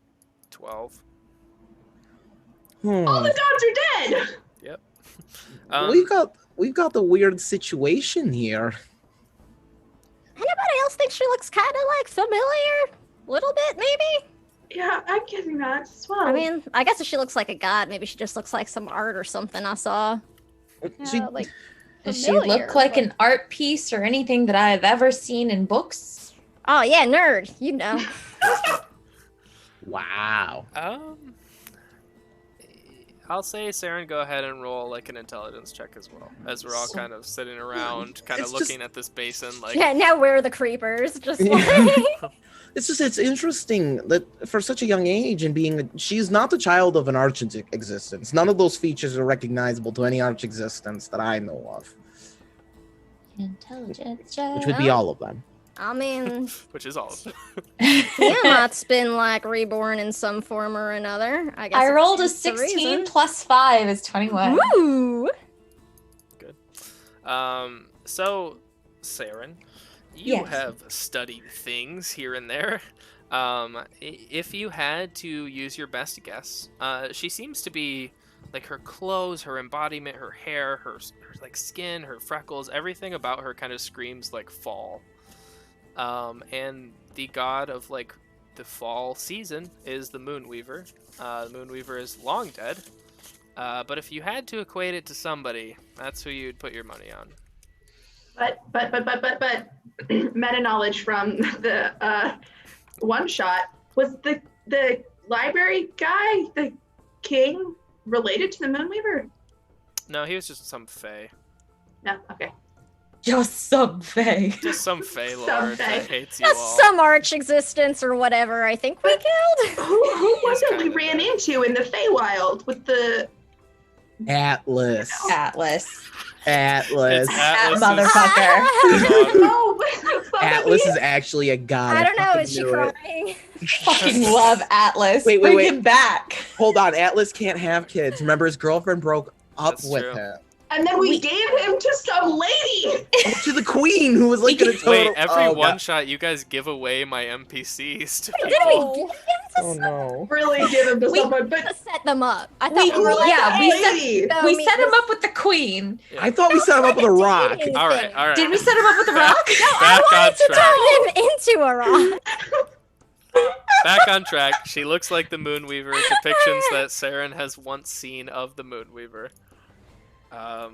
12. All the gods are dead. Yep. We've got the weird situation here. Anybody else think she looks kind of like familiar? Little bit, maybe? Yeah, I'm getting that as well. I mean, I guess if she looks like a god, maybe she just looks like some art or something I saw. She, Yeah, like Does she familiar, look like but- an art piece or anything that I've ever seen in books? Oh yeah, nerd. You know. wow. I'll say, Saren, go ahead and roll like an intelligence check as well, as we're all kind of sitting around, kind of It's looking just- at this basin. Like, Yeah, now we're the creepers. Just Yeah. like. It's interesting that for such a young age and she's not the child of an arch existence. None of those features are recognizable to any arch existence that I know of, Intelligence check. which would be all of them. I mean, which is all of them. Tiamat's been like reborn in some form or another. I guess I it rolled a stands to 16 reason. plus 5 is 21. Ooh. So, Saren, you Yes. have studied things here and there. If you had to use your best guess, she seems to be like her clothes, her embodiment, her hair, her like skin, her freckles, everything about her kind of screams like fall. And the god of like the fall season is the Moonweaver. The Moonweaver is long dead. But if you had to equate it to somebody, that's who you'd put your money on. But meta knowledge from the one shot was the library guy, the king, related to the Moonweaver? No, he was just some fae. No, okay. Just something. Just some fae Some lord fae. that hates you Just all. some arch existence or whatever. I think we killed. Who was He's it we kinda ran dead. into in the Feywild with the Atlas. Atlas. Atlas. It's That Atlas's motherfucker. god. No, Atlas is actually a god. I don't know. fucking Is she knew it. crying? Fucking love Atlas. Wait, Bring wait. him back. Hold on, Atlas can't have kids. Remember, his girlfriend broke up That's with true. him. And then we gave him to some lady. Oh, to the queen, who was like in a total. Wait, every oh, one God. shot, you guys give away my NPCs to Did people. we give him to Oh no. Really give him to someone, but to set them up? I We- thought we were like, yeah, we hey, set- lady. show We me set him this- up with the queen. I thought we set him up with a rock. dating All right, thing. all right. Did we set him up with a rock? Back on To track. turn him into a rock. Back on track. She looks like the Moonweaver. Depictions that Saren has once seen of the Moonweaver.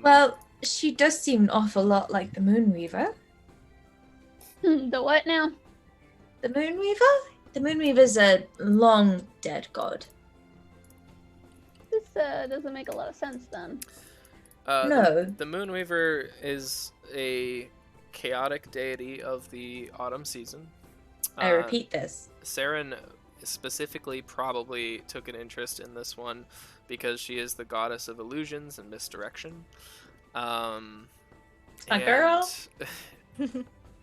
Well, she does seem an awful lot like the Moonweaver. The what now? The Moonweaver? The Moonweaver's a long dead god. This doesn't make a lot of sense then. No. The Moonweaver is a chaotic deity of the autumn season. I repeat this. Saren specifically probably took an interest in this one because she is the goddess of illusions and misdirection. A girl.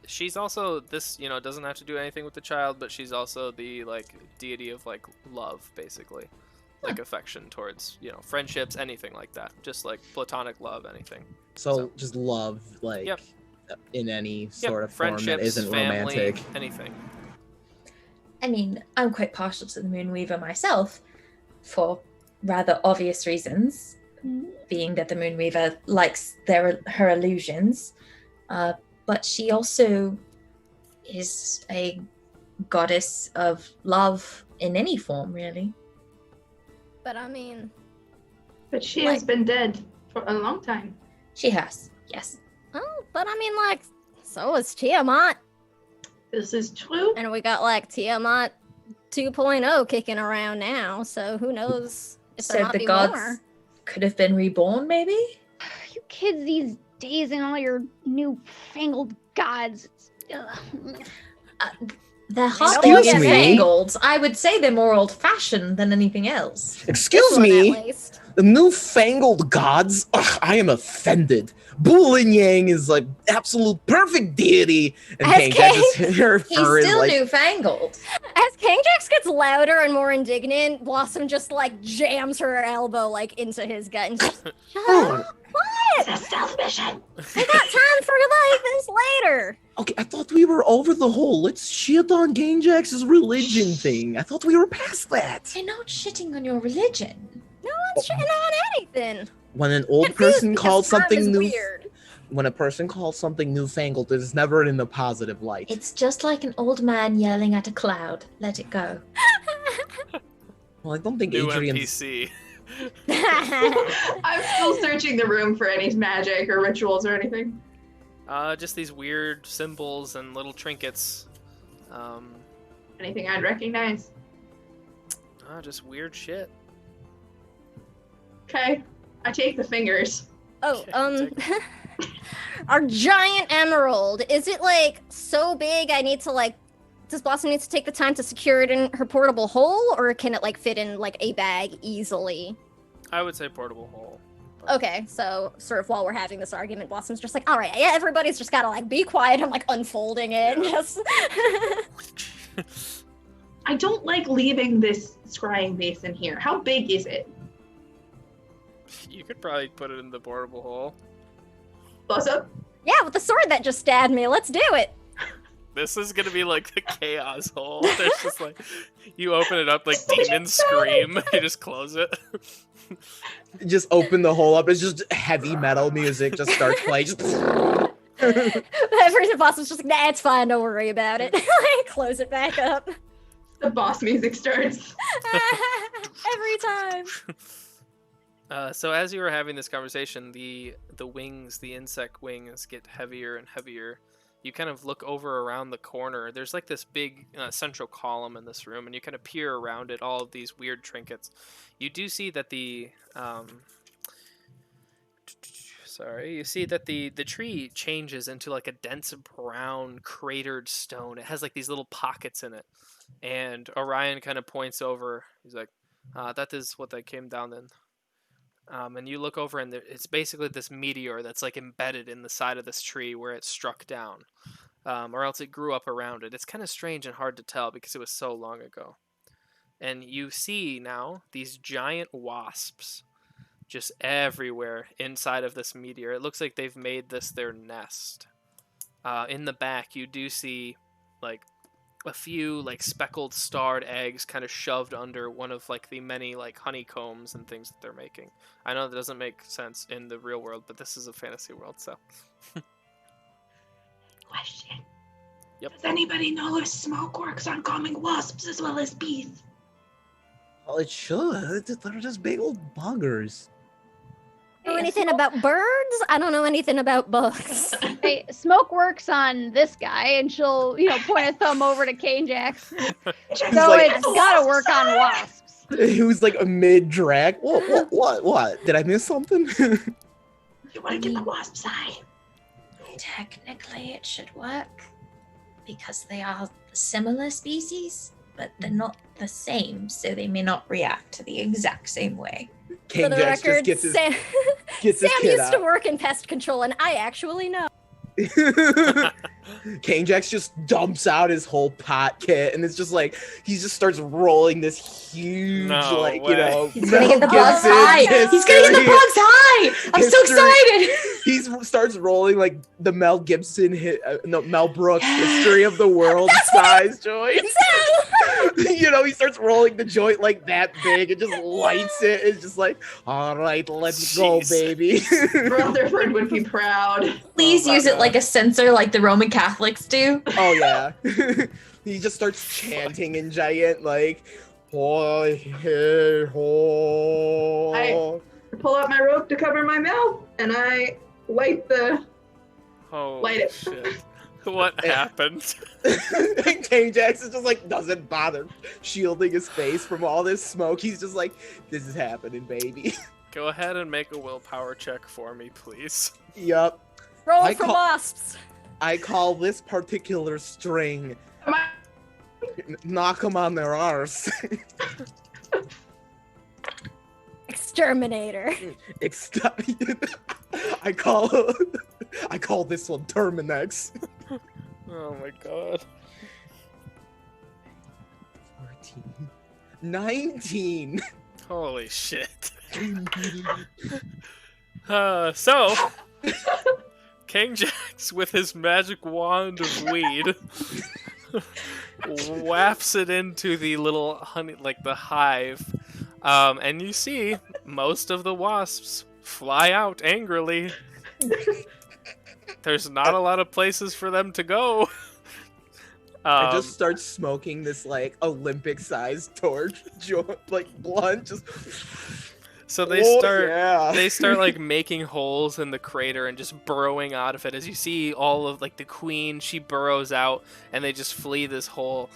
She's also doesn't have to do anything with the child, but she's also the like deity of like love, basically, like affection towards friendships, anything like that, just like platonic love, anything. So just love, like, Yep. in any Yep, sort of form that friendships, isn't family, romantic. anything. I mean, I'm quite partial to the Moonweaver myself, for rather obvious reasons, being that the Moonweaver likes her illusions, but she also is a goddess of love in any form, really. But I mean, But she has been dead for a long time. She has, yes. oh, but I mean, like, so is Tiamat, This is true. and we got like Tiamat 2.0 kicking around now. So who knows if there So might the be gods more. could have been reborn, maybe? You kids these days and all your new-fangled gods. Ugh. They're Excuse hardly me? newfangled. I would say they're more old-fashioned than anything else. Excuse This one, me, at least. the newfangled gods. Ugh, I am offended. Bulin Yang is like absolute perfect deity, and As her He's fur is still like. newfangled. As Kangjax gets louder and more indignant, Blossom just like jams her elbow like into his gut and just, shut Oh. up. What? It's a stealth mission. shit. I got time for like this later. Okay, I thought we were over the whole let's shit on Gainjax's religion thing. I thought we were past that. We're not shitting on your religion. No one's shitting on anything. When an old Confused person because calls sperm something is new, weird. when a person calls something newfangled, it is never in a positive light. It's just like an old man yelling at a cloud. Let it go. Well, I don't think New Adrian's. NPC. I'm still searching the room for any magic or rituals or anything. Just these weird symbols and little trinkets. Anything I'd recognize. Just weird shit. Okay, I take the fingers. Oh, Okay, our giant emerald, is it like so big I need to like, does Blossom need to take the time to secure it in her portable hole, or can it like fit in like a bag easily? I would say portable hole. Okay, so sort of while we're having this argument, Blossom's just like, all right, yeah, everybody's just gotta like be quiet. I'm like unfolding it. And just I don't like leaving this scrying basin here. How big is it? You could probably put it in the portable hole. Blossom? yeah, with the sword that just stabbed me, let's do it. This is gonna be like the chaos hole. There's just like, you open it up, like demons scream. You just close it. Just open the hole up. It's just heavy metal music just starts playing. Just... Every Blossom's just like, nah, it's fine, don't worry about it. Close it back up. The boss music starts. Every time. So as you were having this conversation, the wings, the insect wings, get heavier and heavier. You kind of look over around the corner. There's like this big central column in this room, and you kind of peer around it, all of these weird trinkets. You do see that the you see that the tree changes into like a dense brown cratered stone. It has like these little pockets in it, and Orion kind of points over. He's like, that is what I came down in. And you look over, and it's basically this meteor that's like embedded in the side of this tree where it struck down, or else it grew up around it. It's kind of strange and hard to tell because it was so long ago. And you see now these giant wasps just everywhere inside of this meteor. It looks like they've made this their nest. In the back, you do see like a few like speckled starred eggs kind of shoved under one of like the many like honeycombs and things that they're making. I know that doesn't make sense in the real world, but this is a fantasy world, so. Question. Yep. Does anybody know if smoke works on calming wasps as well as bees? Well, it should. They're just big old buggers. Know anything about birds? I don't know anything about bugs. Hey, Smoke works on this guy, and she'll, point a thumb over to Canejax. So like- it's gotta work on wasps. He was like a mid-drag. What? Did I miss something? You want to get the wasp's eye? Technically, it should work because they are similar species, but they're not the same, so they may not react to the exact same way. For the Jax record, just Sam gets his kid used to out. work in pest control, and I actually know. Kane Jax just dumps out his whole pot kit, and it's just like he just starts rolling this huge, No like way. He's gonna get the Mel bugs Gibson high! He's gonna get the history. bugs high! I'm so History. excited! He starts rolling like the Mel Gibson Mel Brooks history of the world size joint. He starts rolling the joint like that big and just lights it. It's just like, all right, let's go, Jeez. baby. Rutherford would be proud. Please Oh my use it God. like a censer like the Roman Catholics do. Oh yeah. He just starts chanting in giant like "Hoi, hey, ho." I pull out my rope to cover my mouth, and I light the. Holy Light it. shit. What happened? And Kane Jackson just like doesn't bother shielding his face from all this smoke. He's just like, this is happening, baby. Go ahead and make a willpower check for me, please. Yup. Roll I for call- wasps. I call this particular string Am I- knock them on their arse. Exterminator. I call this one Terminex. Oh my god. 14. 19. Holy shit. So, King Jax, with his magic wand of weed, wafts it into the little honey, like the hive, and you see most of the wasps fly out angrily. There's not a lot of places for them to go. I just start smoking this like Olympic-sized torch, like blunt. Just so they start like making holes in the crater and just burrowing out of it. As you see all of like the queen, she burrows out and they just flee this hole.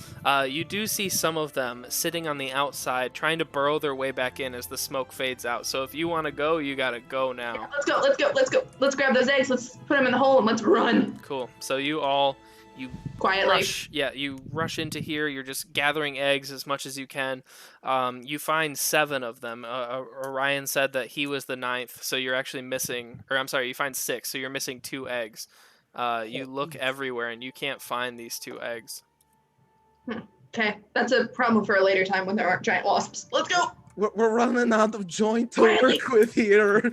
You do see some of them sitting on the outside trying to burrow their way back in as the smoke fades out. So if you want to go, you gotta go now. Yeah, let's go. Let's grab those eggs. Let's put them in the hole and let's run. Cool. So you Quietly. You rush into here. You're just gathering eggs as much as you can. You find 7 of them. Orion said that he was the 9th, so you're actually missing. Or I'm sorry, you find 6, so you're missing 2 eggs. You look everywhere and you can't find these 2 eggs. Okay, that's a problem for a later time when there aren't giant wasps. Let's go. We're running out of joint to Quietly. work with here.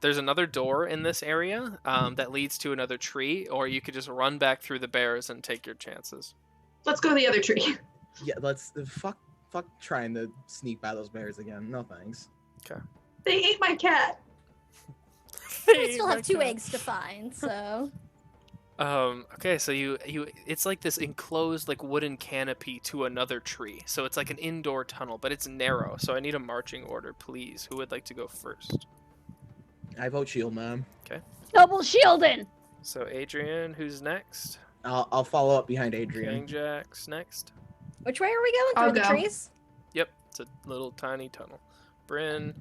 There's another door in this area that leads to another tree, or you could just run back through the bears and take your chances. Let's go to the other tree. Yeah, let's fuck trying to sneak by those bears again. No thanks. They ate my cat. We still have 2 eggs to find, so. Okay, so you it's like this enclosed like wooden canopy to another tree. So it's like an indoor tunnel, but it's narrow. So I need a marching order, please. Who would like to go first? I vote shield, man. Double shielding. So Adrian, who's next? I'll follow up behind Adrian. King Jax next. Which way are we going? I'll Through the go. trees? Yep, it's a little tiny tunnel. Bryn,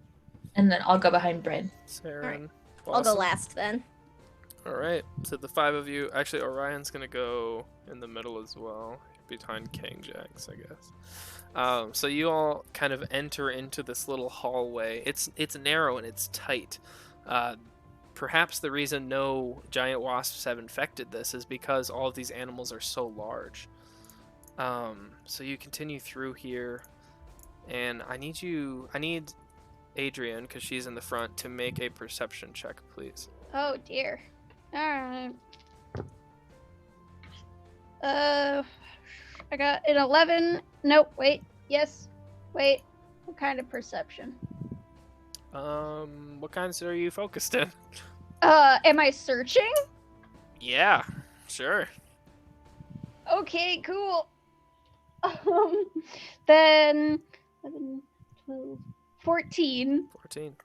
And then I'll go behind Bryn. Saren, I'll go Blossom. last then. All right, so the 5 of you. Actually, Orion's gonna go in the middle as well, behind King Jax, I guess. So you all kind of enter into this little hallway. It's narrow and it's tight. Perhaps the reason no giant wasps have infected this is because all of these animals are so large. So you continue through here, and I need Adrian, because she's in the front, to make a perception check, please. Oh dear. Alright. I got an 11. Nope, wait. Yes. Wait. What kind of perception? What kinds are you focused in? Am I searching? Yeah, sure. Okay, cool. Then 11, 12, 14. 14.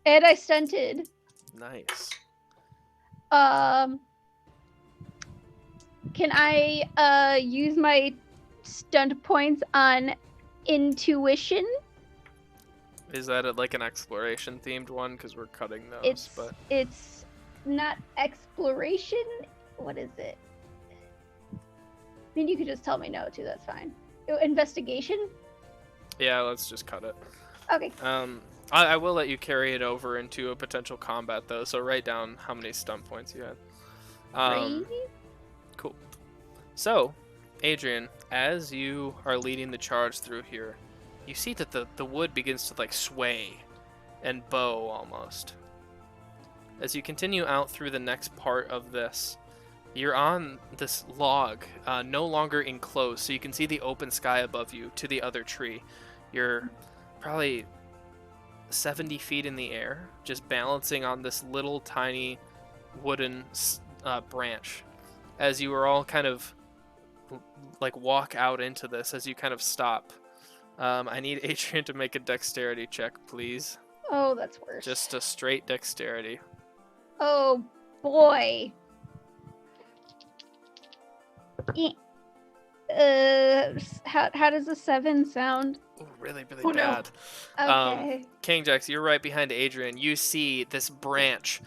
And I stunted. Nice. Can I use my stunt points on intuition? Is that like an exploration themed one? Because we're cutting those, It's not exploration. What is it? I mean, you could just tell me no too. That's fine. Investigation. yeah, let's just cut it. Okay. I will let you carry it over into a potential combat though. So write down how many stunt points you had. 3. Cool. So, Adrian, as you are leading the charge through here, you see that the wood begins to like sway and bow almost. As you continue out through the next part of this, you're on this log, no longer enclosed, so you can see the open sky above you to the other tree. You're probably 70 feet in the air, just balancing on this little tiny wooden branch. As you are all kind of like walk out into this, as you kind of stop. I need Adrian to make a dexterity check, please. Oh, that's worse. Just a straight dexterity. Oh boy. How does a 7 sound? Ooh, really, really Oh, no. bad. Okay. King Jax, you're right behind Adrian. You see this branch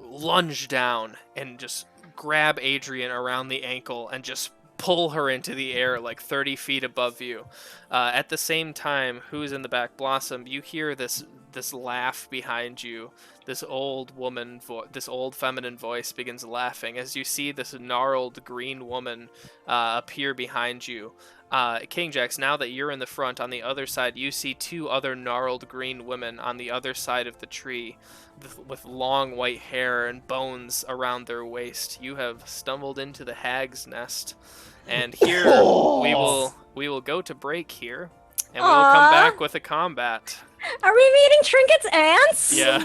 lunge down and just grab Adrian around the ankle and just pull her into the air like 30 feet above you. At the same time, who's in the back? Blossom, you hear this this laugh behind you. This old woman, this old feminine voice begins laughing as you see this gnarled green woman appear behind you. King Jax, now that you're in the front, on the other side, you see two other gnarled green women on the other side of the tree with long white hair and bones around their waist. You have stumbled into the hag's nest. And here we will go to break here, and we will come back with a combat. Are we meeting Trinket's aunts? Yeah.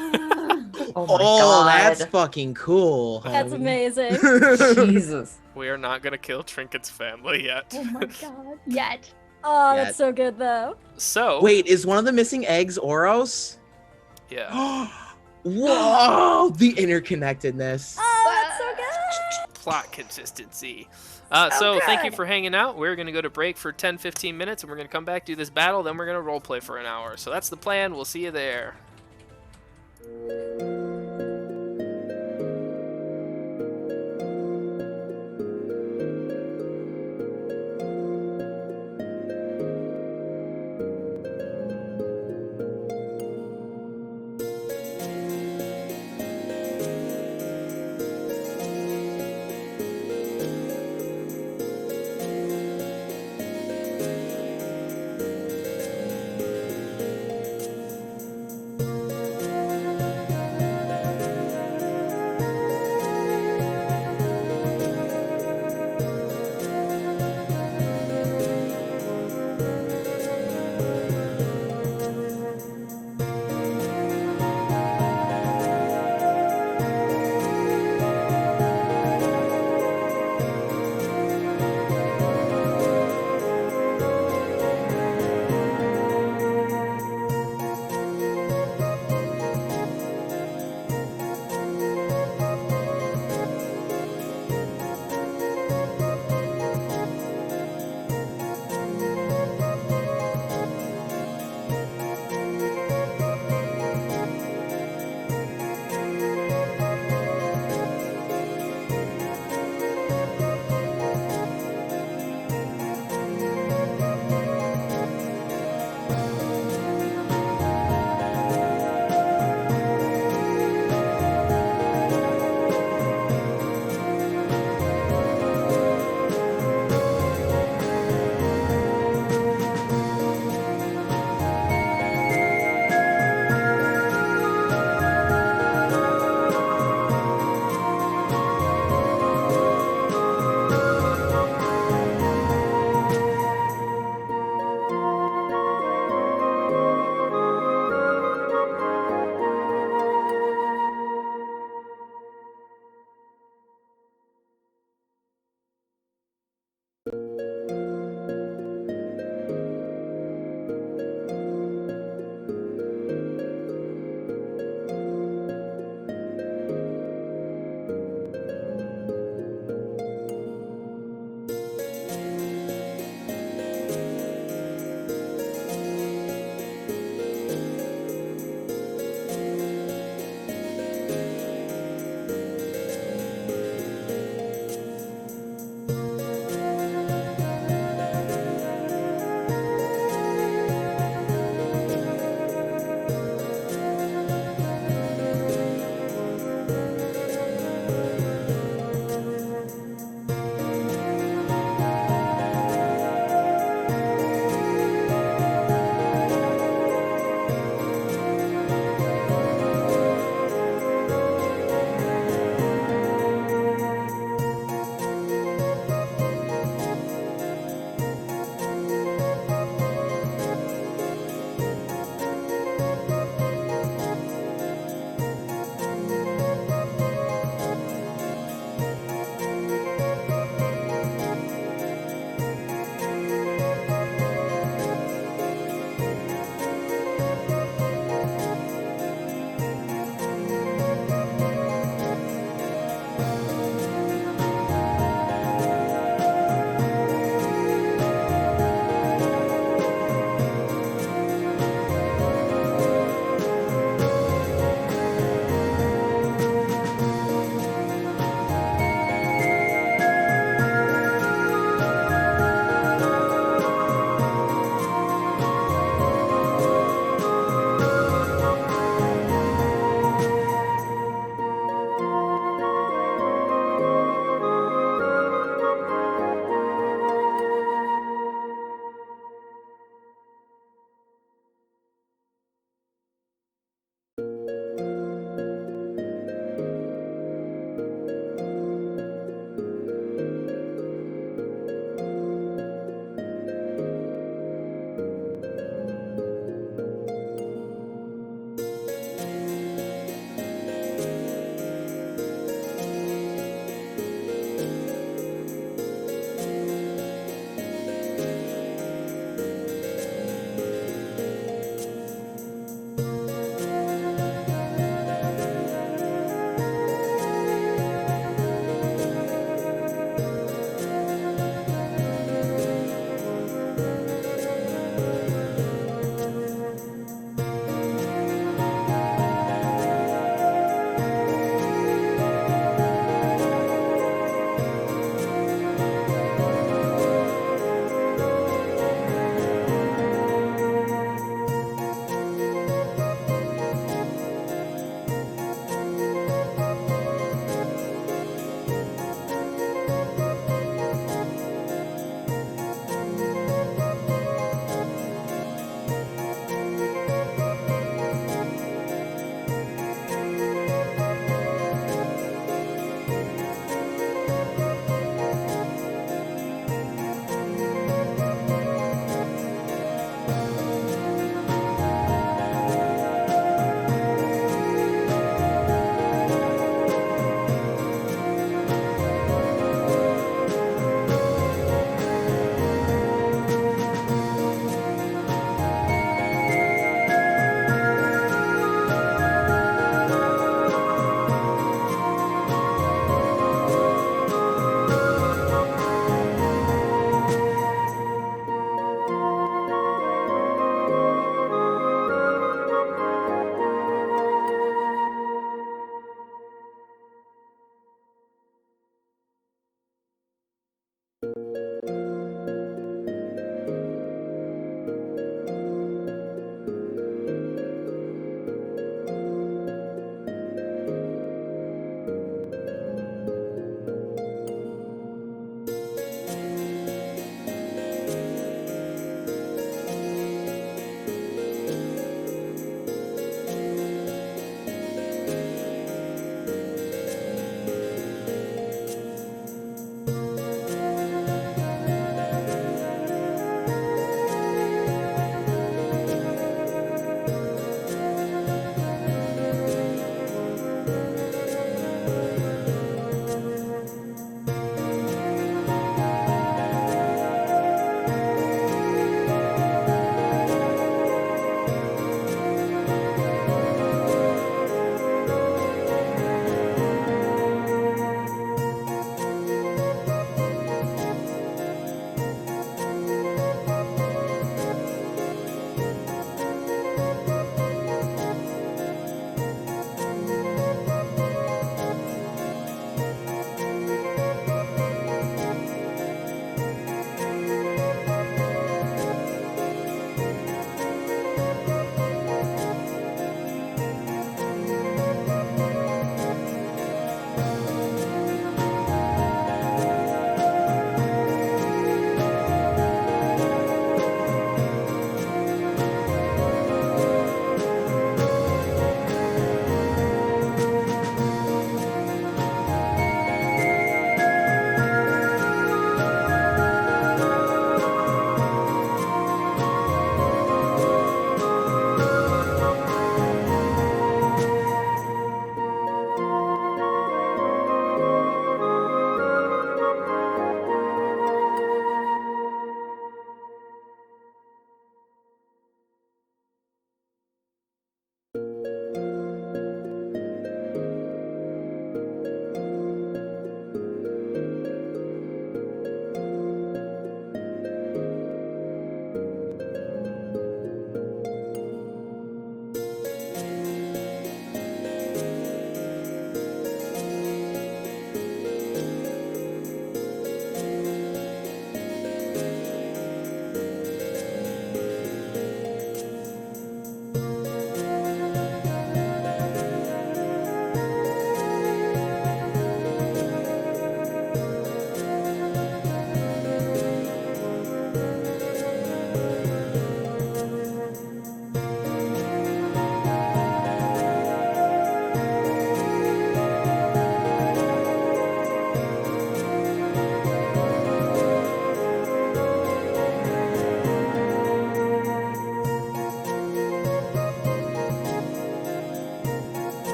Oh my god. that's fucking cool. That's homie. amazing. Jesus. We are not gonna kill Trinket's family yet. Oh my god. Yet. Oh, Yeah. that's so good though. So Wait, is one of the missing eggs Oros? yeah, Whoa, the interconnectedness. Oh, that's so good. plot consistency. So thank you good. for hanging out. We're gonna go to break for 10-15 minutes, and we're gonna come back, do this battle, then we're gonna roleplay for an hour. So that's the plan. We'll see you there.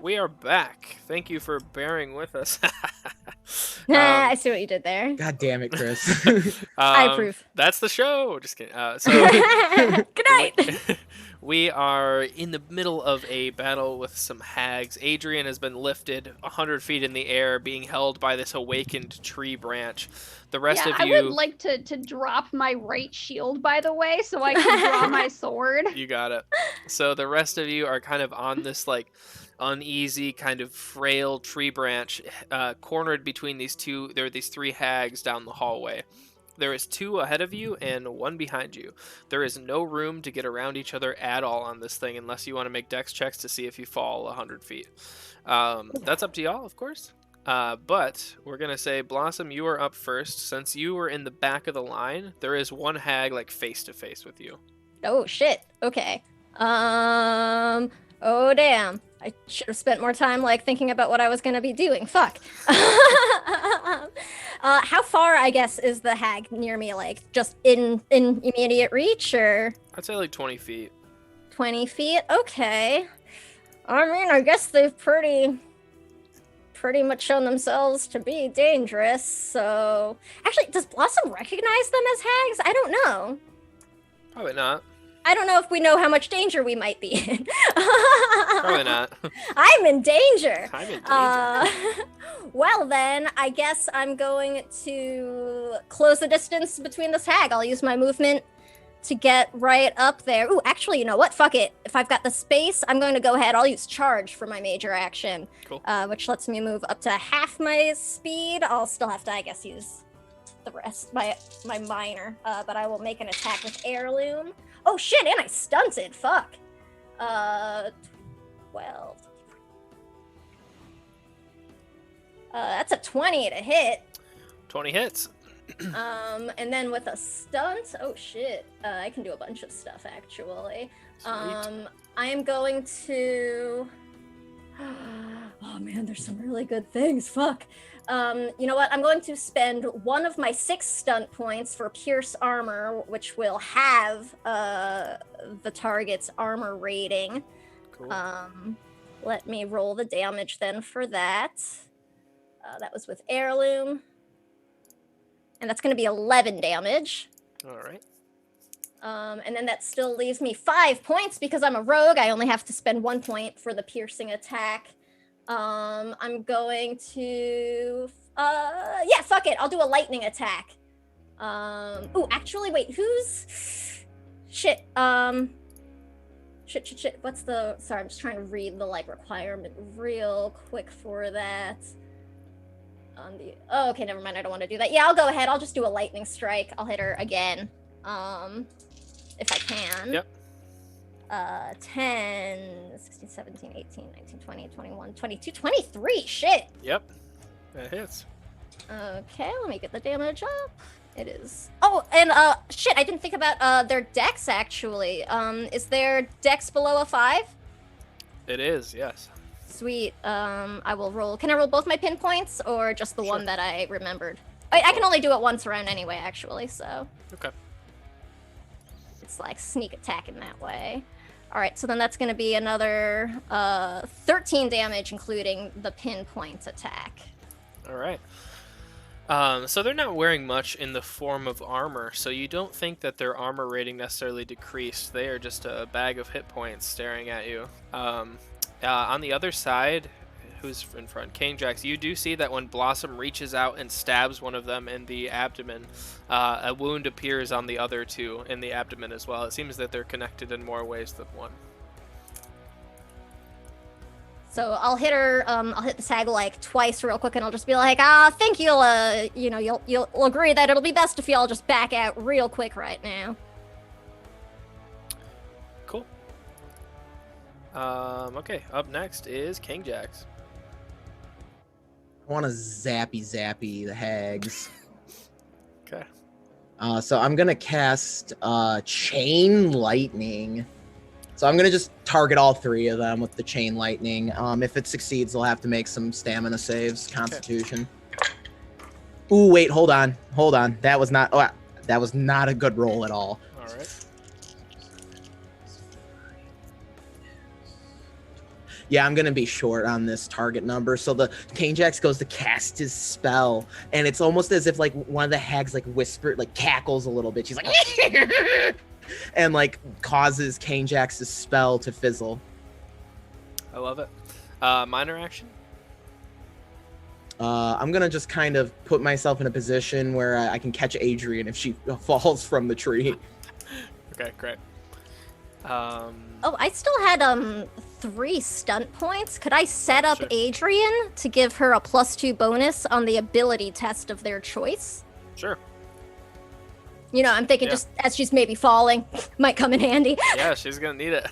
we are back. Thank you for bearing with us. I see what you did there. God damn it, Chris. I approve. That's the show. Just kidding. Good night. We are in the middle of a battle with some hags. Adrian has been lifted 100 feet in the air, being held by this awakened tree branch. The rest of you... I would like to drop my right shield, by the way, so I can draw my sword. You got it. So the rest of you are kind of on this, like, uneasy, kind of frail tree branch, cornered between these two... There are these three hags down the hallway. There is two ahead of you and one behind you. There is no room to get around each other at all on this thing unless you want to make dex checks to see if you fall 100 feet. That's up to y'all, of course. But we're going to say, Blossom, you are up first. Since you were in the back of the line, there is one hag, like, face-to-face with you. Oh, shit. Okay. Oh, damn. I should have spent more time, like, thinking about what I was going to be doing. Fuck. How far, I guess, is the hag near me? Like, just in immediate reach, or? I'd say, like, 20 feet. 20 feet? Okay. I mean, I guess they've pretty much shown themselves to be dangerous, so... Actually, does Blossom recognize them as hags? I don't know. Probably not. I don't know if we know how much danger we might be in. Probably not. I'm in danger. I'm in danger. Well then, I guess I'm going to close the distance between this hag. I'll use my movement to get right up there. Ooh, actually, you know what? Fuck it. If I've got the space, I'm going to go ahead. I'll use charge for my major action, Cool. Which lets me move up to half my speed. I'll still have to, I guess, use the rest, my minor, but I will make an attack with heirloom. Oh shit, and I stunted, fuck. 12. That's a 20 to hit. 20 hits. And then with a stunt, oh shit, I can do a bunch of stuff actually. Sweet. I am going to, oh man, there's some really good things, fuck. You know what? I'm going to spend one of my 6 stunt points for Pierce Armor, which will have the target's armor rating. Cool. Let me roll the damage then for that. That was with heirloom. And that's going to be 11 damage. All right. And then that still leaves me 5 points because I'm a rogue. I only have to spend 1 point for the piercing attack. I'm going to, yeah, fuck it. I'll do a lightning attack. Ooh, actually, wait, who's, shit, shit. What's the, sorry, I'm just trying to read the, like, requirement real quick for that. Oh, okay, never mind. I don't want to do that. Yeah, I'll go ahead. I'll just do a lightning strike. I'll hit her again. If I can. Yep. 10, 16, 17, 18, 19, 20, 21, 22, 23. Shit. Yep. That hits. Okay, let me get the damage up. It is. Oh, and shit, I didn't think about their dex actually. Is their dex below a 5? It is, yes. Sweet. I will roll. Can I roll both my pinpoints or just the Sure. one that I remembered? I can only do it once around anyway, actually, so. Okay. It's like sneak attack in that way. All right, so then that's going to be another 13 damage, including the pinpoint attack. All right. So they're not wearing much in the form of armor, so you don't think that their armor rating necessarily decreased. They are just a bag of hit points staring at you. On the other side, who's in front? King Jax, you do see that when Blossom reaches out and stabs one of them in the abdomen, a wound appears on the other two in the abdomen as well. It seems that they're connected in more ways than one. So I'll hit her. I'll hit the sag like twice real quick, and I'll just be like, I think you'll agree that it'll be best if y'all just back out real quick right now. Cool. Okay, up next is King Jax. I want to zappy the hags. Okay. So I'm gonna cast chain lightning. So I'm gonna just target all 3 of them with the chain lightning. If it succeeds, they'll have to make some stamina saves, Constitution. Ooh, wait, hold on. That was not. Oh, that was not a good roll at all. All right. Yeah, I'm gonna be short on this target number. So the King Jax goes to cast his spell, and it's almost as if like one of the hags like cackles a little bit. She's like, and like causes King Jax's spell to fizzle. I love it. Minor action. I'm gonna just kind of put myself in a position where I can catch Adrian if she falls from the tree. Okay, great. Oh, I still had 3 stunt points. Could I set up Sure. Adrian to give her a +2 bonus on the ability test of their choice? Sure. You know, I'm thinking Yeah. just as she's maybe falling, might come in handy. Yeah, she's gonna need it.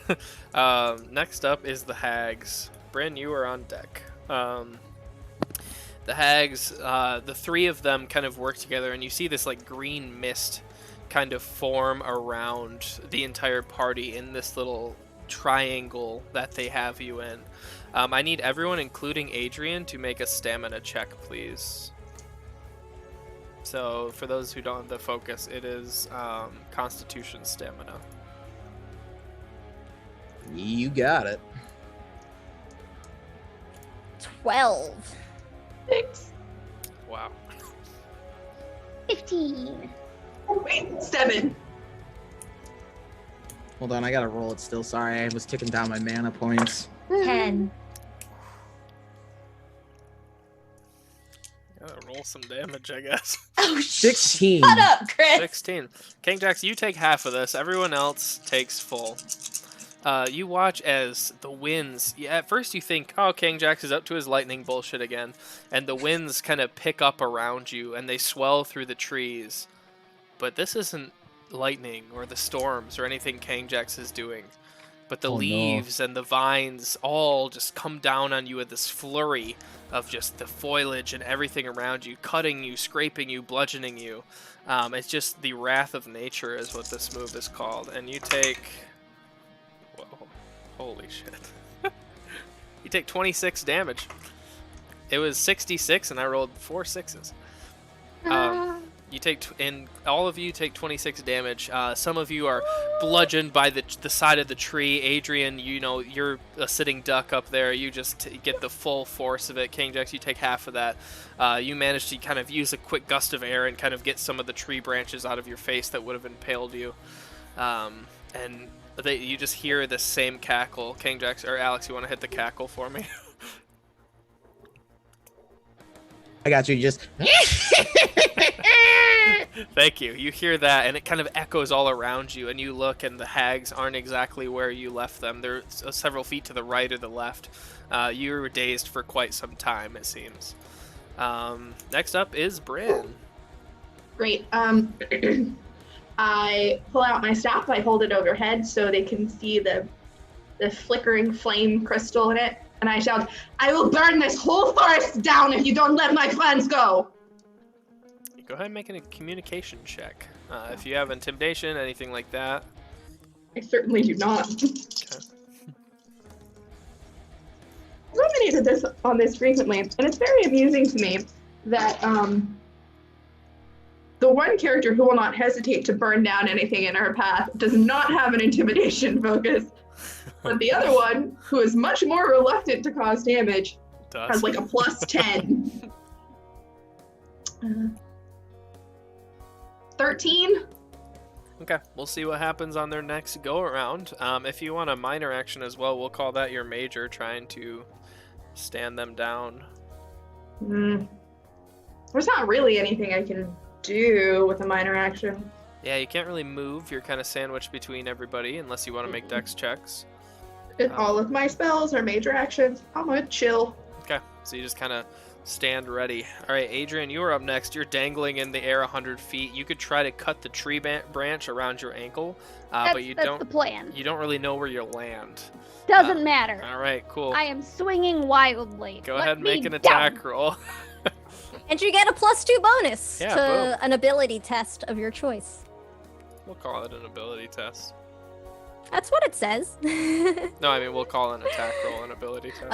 Next up is the hags. Bryn, you are on deck. The hags, the 3 of them kind of work together, and you see this like green mist kind of form around the entire party in this little triangle that they have you in. I need everyone, including Adrian, to make a stamina check, please. So for those who don't have the focus, it is Constitution stamina. You got it. 12. 6. Wow. 15. Oh, wait, 7. Hold on, I gotta roll it still. Sorry, I was ticking down my mana points. 10. Gotta roll some damage, I guess. Oh, 16. Shut up, Chris. 16. King Jax, you take half of this. Everyone else takes full. You watch as the winds. Yeah, at first you think, oh, King Jax is up to his lightning bullshit again. And the winds kind of pick up around you and they swell through the trees. But this isn't lightning or the storms or anything King Jax is doing. But the Oh, no. leaves and the vines all just come down on you with this flurry of just the foliage and everything around you, cutting you, scraping you, bludgeoning you. It's just the wrath of nature is what this move is called. And you take... Whoa. Holy shit. You take 26 damage. It was 66 and I rolled 4 6s. You take, and all of you take 26 damage. Some of you are bludgeoned by the side of the tree. Adrian, you know, you're a sitting duck up there. You just get the full force of it. King Jax, you take half of that. You manage to kind of use a quick gust of air and kind of get some of the tree branches out of your face that would have impaled you. And you just hear the same cackle. King Jax, or Alex, you want to hit the cackle for me? I got you. Just Thank you. You hear that, and it kind of echoes all around you, and you look, and the hags aren't exactly where you left them. They're several feet to the right or the left. You were dazed for quite some time, it seems. Next up is Bryn. Great. I pull out my staff. I hold it overhead so they can see the flickering flame crystal in it. And I shout, I will burn this whole forest down if you don't let my friends go. Go ahead and make a communication check. If you have intimidation, anything like that. I certainly do not. Okay. I've ruminated on this frequently, and it's very amusing to me that the one character who will not hesitate to burn down anything in her path does not have an intimidation focus. But the other one, who is much more reluctant to cause damage, has like a +10. 13. Okay, we'll see what happens on their next go around. If you want a minor action as well, we'll call that your major, trying to stand them down. There's not really anything I can do with a minor action. Yeah, you can't really move. You're kind of sandwiched between everybody unless you want to make dex checks. If all of my spells are major actions, I'm gonna chill. Okay, so you just kind of stand ready. All right, Adrian, you are up next. You're dangling in the air 100 feet. You could try to cut the tree branch around your ankle, but you That's don't. the plan. You don't really know where you'll land. Doesn't matter. All right, cool. I am swinging wildly. Go Let ahead and me make an down. attack roll. And you get a +2 bonus Yeah, to boom. an ability test of your choice. We'll call it an ability test. That's what it says. No, I mean we'll call an attack roll an ability test.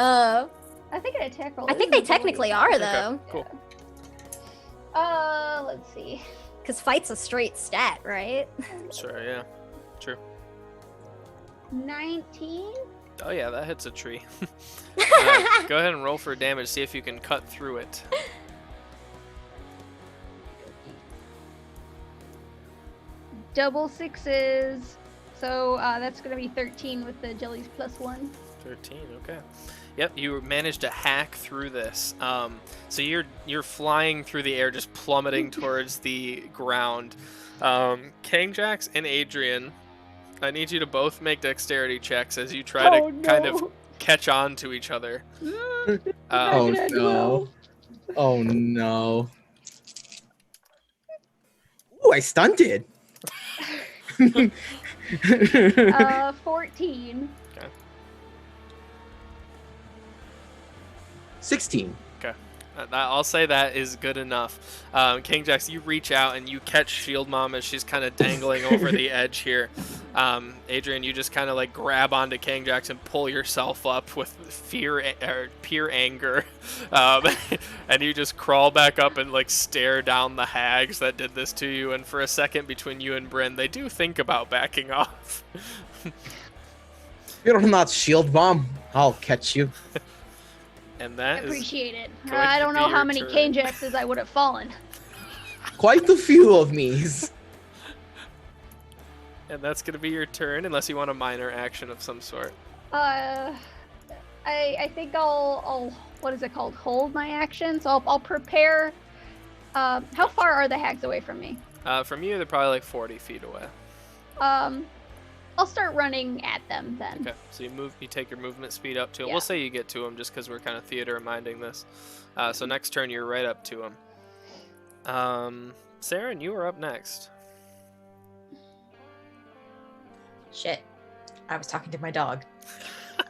I I think an attack roll. think is they an ability technically test. are, Okay, though. cool. Let's see. Because fight's a straight stat, right? Sure, yeah. True. 19. Oh yeah, that hits a tree. Go ahead and roll for damage. See if you can cut through it. Double sixes. So that's going to be 13 with the jellies +1. 13. Okay. Yep, you managed to hack through this. So you're flying through the air, just plummeting towards the ground. Kangjax and Adrian, I need you to both make dexterity checks as you try to kind of catch on to each other. Oh no. Oh no. Ooh, I stunted. 14. 16. I'll say that is good enough. Kangjax, you reach out and you catch Shield Mom as she's kind of dangling over the edge here. Adrian, you just kind of like grab onto Kangjax and pull yourself up with pure anger. And you just crawl back up and like stare down the hags that did this to you. And for a second between you and Bryn, they do think about backing off. You're not Shield Bomb. I'll catch you. And I that is appreciate it. going I to don't be know your how many turn. Kangjaxes I would have fallen. Quite a few of me. and that's going to be your turn unless you want a minor action of some sort. I think I'll what is it called? Hold my action. So I'll prepare. How far are the hags away from me? From you, they're probably like 40 feet away. I'll start running at them then. Okay, so you take your movement speed up to them. Yeah. We'll say you get to them just because we're kind of theater minding this. So next turn, you're right up to them. Saren, you are up next. Shit. I was talking to my dog.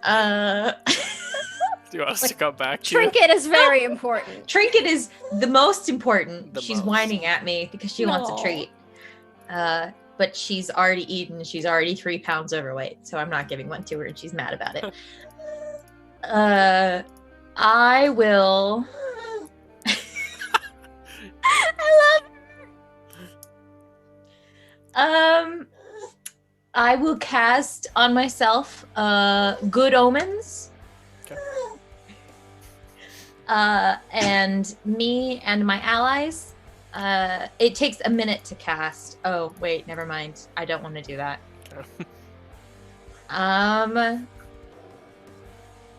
Do you want us to come back to you? Trinket is very important. Trinket is the most important. The She's most. whining at me because she wants a Aw. treat. But she's already eaten. She's already 3 pounds overweight, so I'm not giving one to her, and she's mad about it. I will. I love I will cast on myself Good Omens. Okay. And me and my allies. It takes a minute to cast. Oh, wait, never mind. I don't want to do that.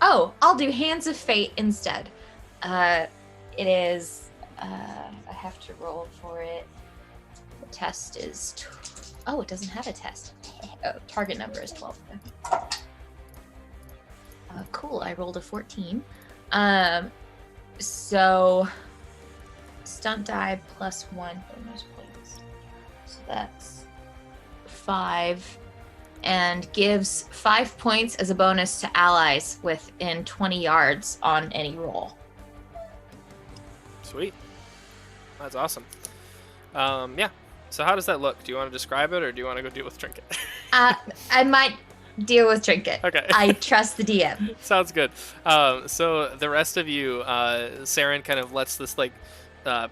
Oh, I'll do Hands of Fate instead. It is. I have to roll for it. The test is. Oh, it doesn't have a test. Oh, target number is 12. Cool. I rolled a 14. So stunt die +1 bonus points. So that's 5. And gives 5 points as a bonus to allies within 20 yards on any roll. Sweet. That's awesome. Yeah. So how does that look? Do you want to describe it, or do you want to go deal with Trinket? I might deal with Trinket. Okay. I trust the DM. Sounds good. So the rest of you, Saren kind of lets this like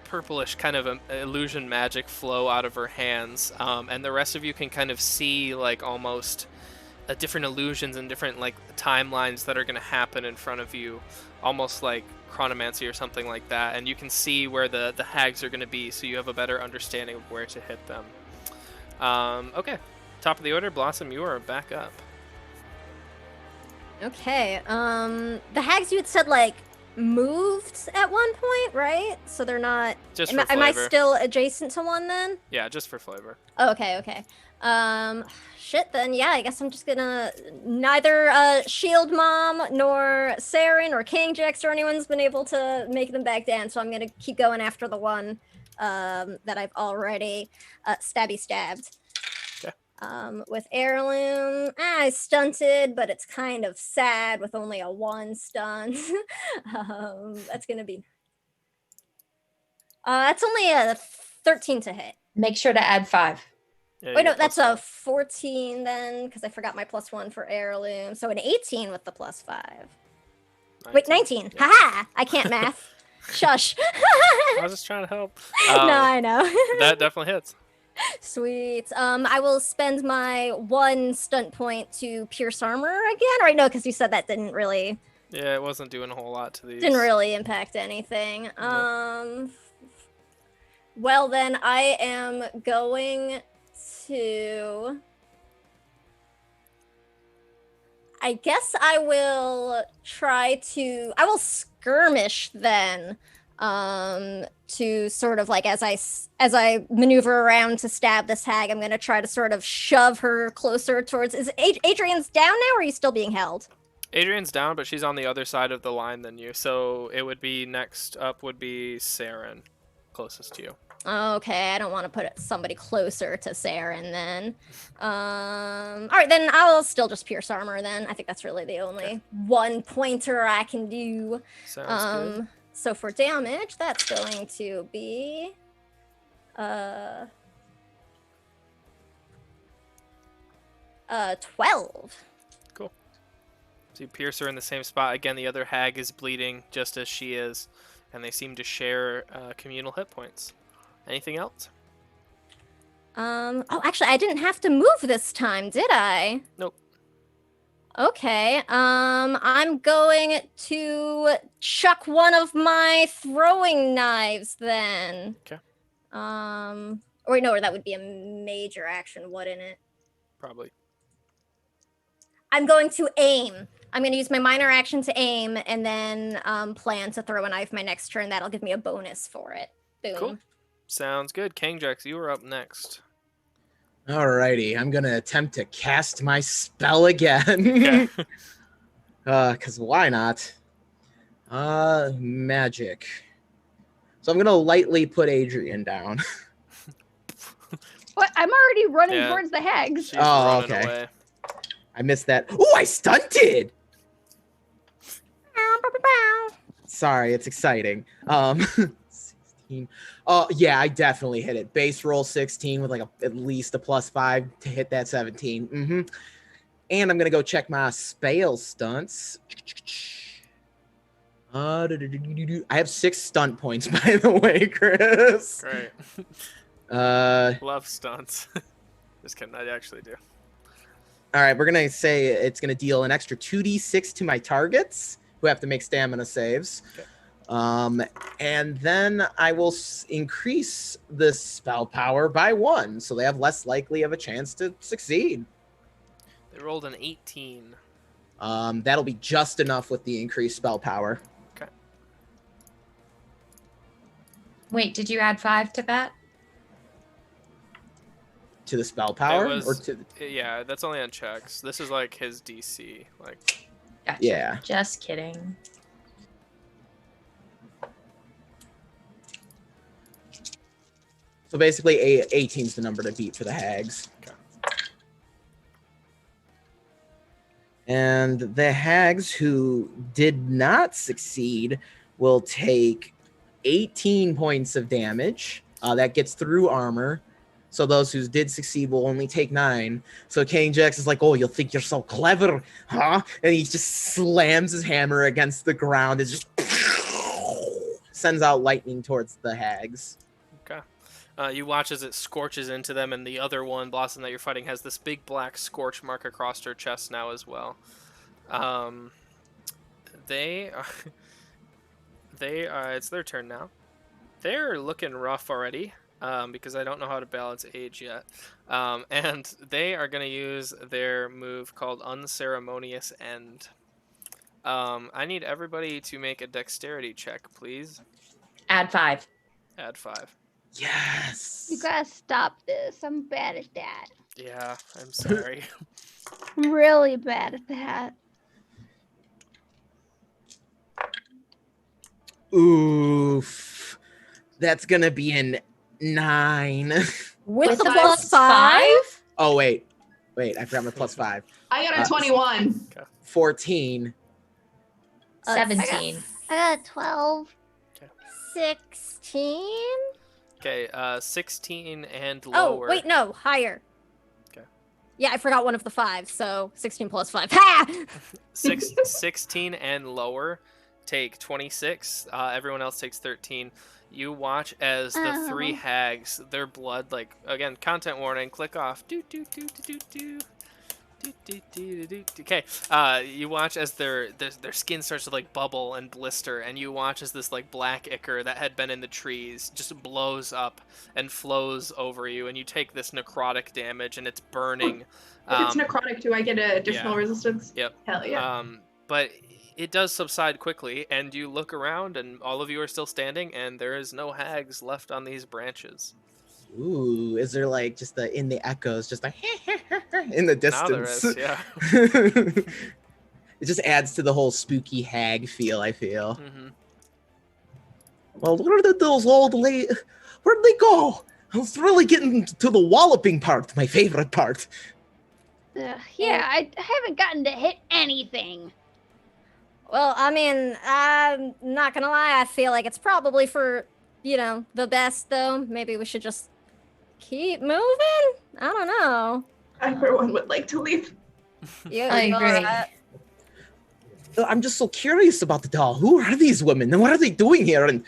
purplish kind of illusion magic flow out of her hands, and the rest of you can kind of see like almost different illusions and different like timelines that are going to happen in front of you, almost like chronomancy or something like that, and you can see where the hags are going to be, so you have a better understanding of where to hit them. Okay, top of the order, Blossom, you are back up. Okay. The hags you had said like moved at one point, right? So they're not. Just Am, for am I flavor. still adjacent to one then? Yeah, just for flavor. Oh, okay. Shit. Then yeah, I guess I'm just gonna neither Shield Mom nor Saren or Kangjax or anyone's been able to make them back down, so I'm gonna keep going after the one that I've already stabbed. Okay. With heirloom, I stunted, but it's kind of sad with only a 1 stun. That's gonna be. That's only a 13 to hit. Make sure to add 5. Yeah, Wait, you no, get that's plus a 14 then, because I forgot my +1 for heirloom. So an 18 with the +5. one. Wait, 19. Yeah. Haha! I can't math. Shush. I was just trying to help. No, I know. That definitely hits. Sweet. I will spend my 1 stunt point to pierce armor again. Right? No, because you said that didn't really Yeah, it wasn't doing a whole lot to these. impact anything. Well then, I am going to. I guess I will I will skirmish then, to sort of like as I maneuver around to stab this hag, I'm gonna try to sort of shove her closer towards. Is Adrian's down now, or are you still being held? Adrian's down, but she's on the other side of the line than you. So it would be next up would be Saren, closest to you. Okay, I don't want to put somebody closer to Saren then. All right, then I'll still just pierce armor then. I think that's really the only 1 pointer I can do. Sounds good. So for damage, that's going to be 12. Cool. So you pierce her in the same spot. Again, the other hag is bleeding just as she is, and they seem to share communal hit points. Anything else? Oh, actually, I didn't have to move this time, did I? Nope. Okay, I'm going to chuck one of my throwing knives then. Okay. Or no, that would be a major action, wouldn't it? Probably. I'm going to aim. I'm going to use my minor action to aim, and then plan to throw a knife my next turn. That'll give me a bonus for it. Boom. Cool. Sounds good. Kangjax, you are up next. Alrighty, I'm gonna attempt to cast my spell again. Okay. Cause why not? Magic. So I'm gonna lightly put Adrian down. What? I'm already running Yeah. towards the hags. She's Oh, running okay. away. I missed that. Oh, I stunted! Sorry, it's exciting. 16. Yeah, I definitely hit it. Base roll 16 with like at least a +5 to hit that 17. And I'm gonna go check my spell stunts. I have 6 stunt points, by the way, Chris. Great. Love stunts. Just kidding. I actually do. All right, we're gonna say it's gonna deal an extra 2d6 to my targets who have to make stamina saves. Okay. And then I will increase the spell power by 1, so they have less likely of a chance to succeed. They rolled an 18. That'll be just enough with the increased spell power. Okay. Wait, did you add 5 to that? To the spell power? It was- Or to Yeah, that's only on checks. This is like his DC. Like, Gotcha. Yeah. Just kidding. So basically 18 is the number to beat for the hags. Okay. And the hags who did not succeed will take 18 points of damage. That gets through armor. So those who did succeed will only take 9. So King Jax is like, oh, you'll think you're so clever, huh? And he just slams his hammer against the ground. It just sends out lightning towards the hags. okay. You watch as it scorches into them, and the other one, Blossom, that you're fighting, has this big black scorch mark across her chest now as well. They are, it's their turn now. They're looking rough already, because I don't know how to balance age yet. And they are going to use their move called Unceremonious End. I need everybody to make a dexterity check, please. Add 5. Add 5. Yes. You gotta stop this. I'm bad at that. Yeah, I'm sorry. I'm really bad at that. Oof. That's going to be an 9. With the plus +5? Oh, wait. I forgot my +5. I got a 21. 14. 17. I got a 12. 16? Okay, 16 and Oh, lower. wait, no, higher. Okay. Yeah, I forgot one of the 5, so 16 plus 5. Ha! 16 and lower take 26. Everyone else takes 13. You watch as the three Oh. hags, their blood, like, again, content warning, click off. Do, do, do, do, do, do. Okay, you watch as their skin starts to like bubble and blister, and you watch as this like black ichor that had been in the trees just blows up and flows over you, and you take this necrotic damage, and it's burning. If it's necrotic, do I get an additional yeah. resistance? Yep. Hell yeah. But it does subside quickly, and you look around, and all of you are still standing, and there is no hags left on these branches. Ooh, is there like just in the echoes, just like in the distance? Now there is, yeah. It just adds to the whole spooky hag feel, I feel. Mm-hmm. Well, where did those old ladies, where'd they go? I was really getting to the walloping part, my favorite part. Yeah, I haven't gotten to hit anything. Well, I mean, I'm not gonna lie, I feel like it's probably for, the best, though. Maybe we should just keep moving? I don't know. I, for one, would like to leave. I agree. I'm just so curious about the doll. Who are these women? And what are they doing here? And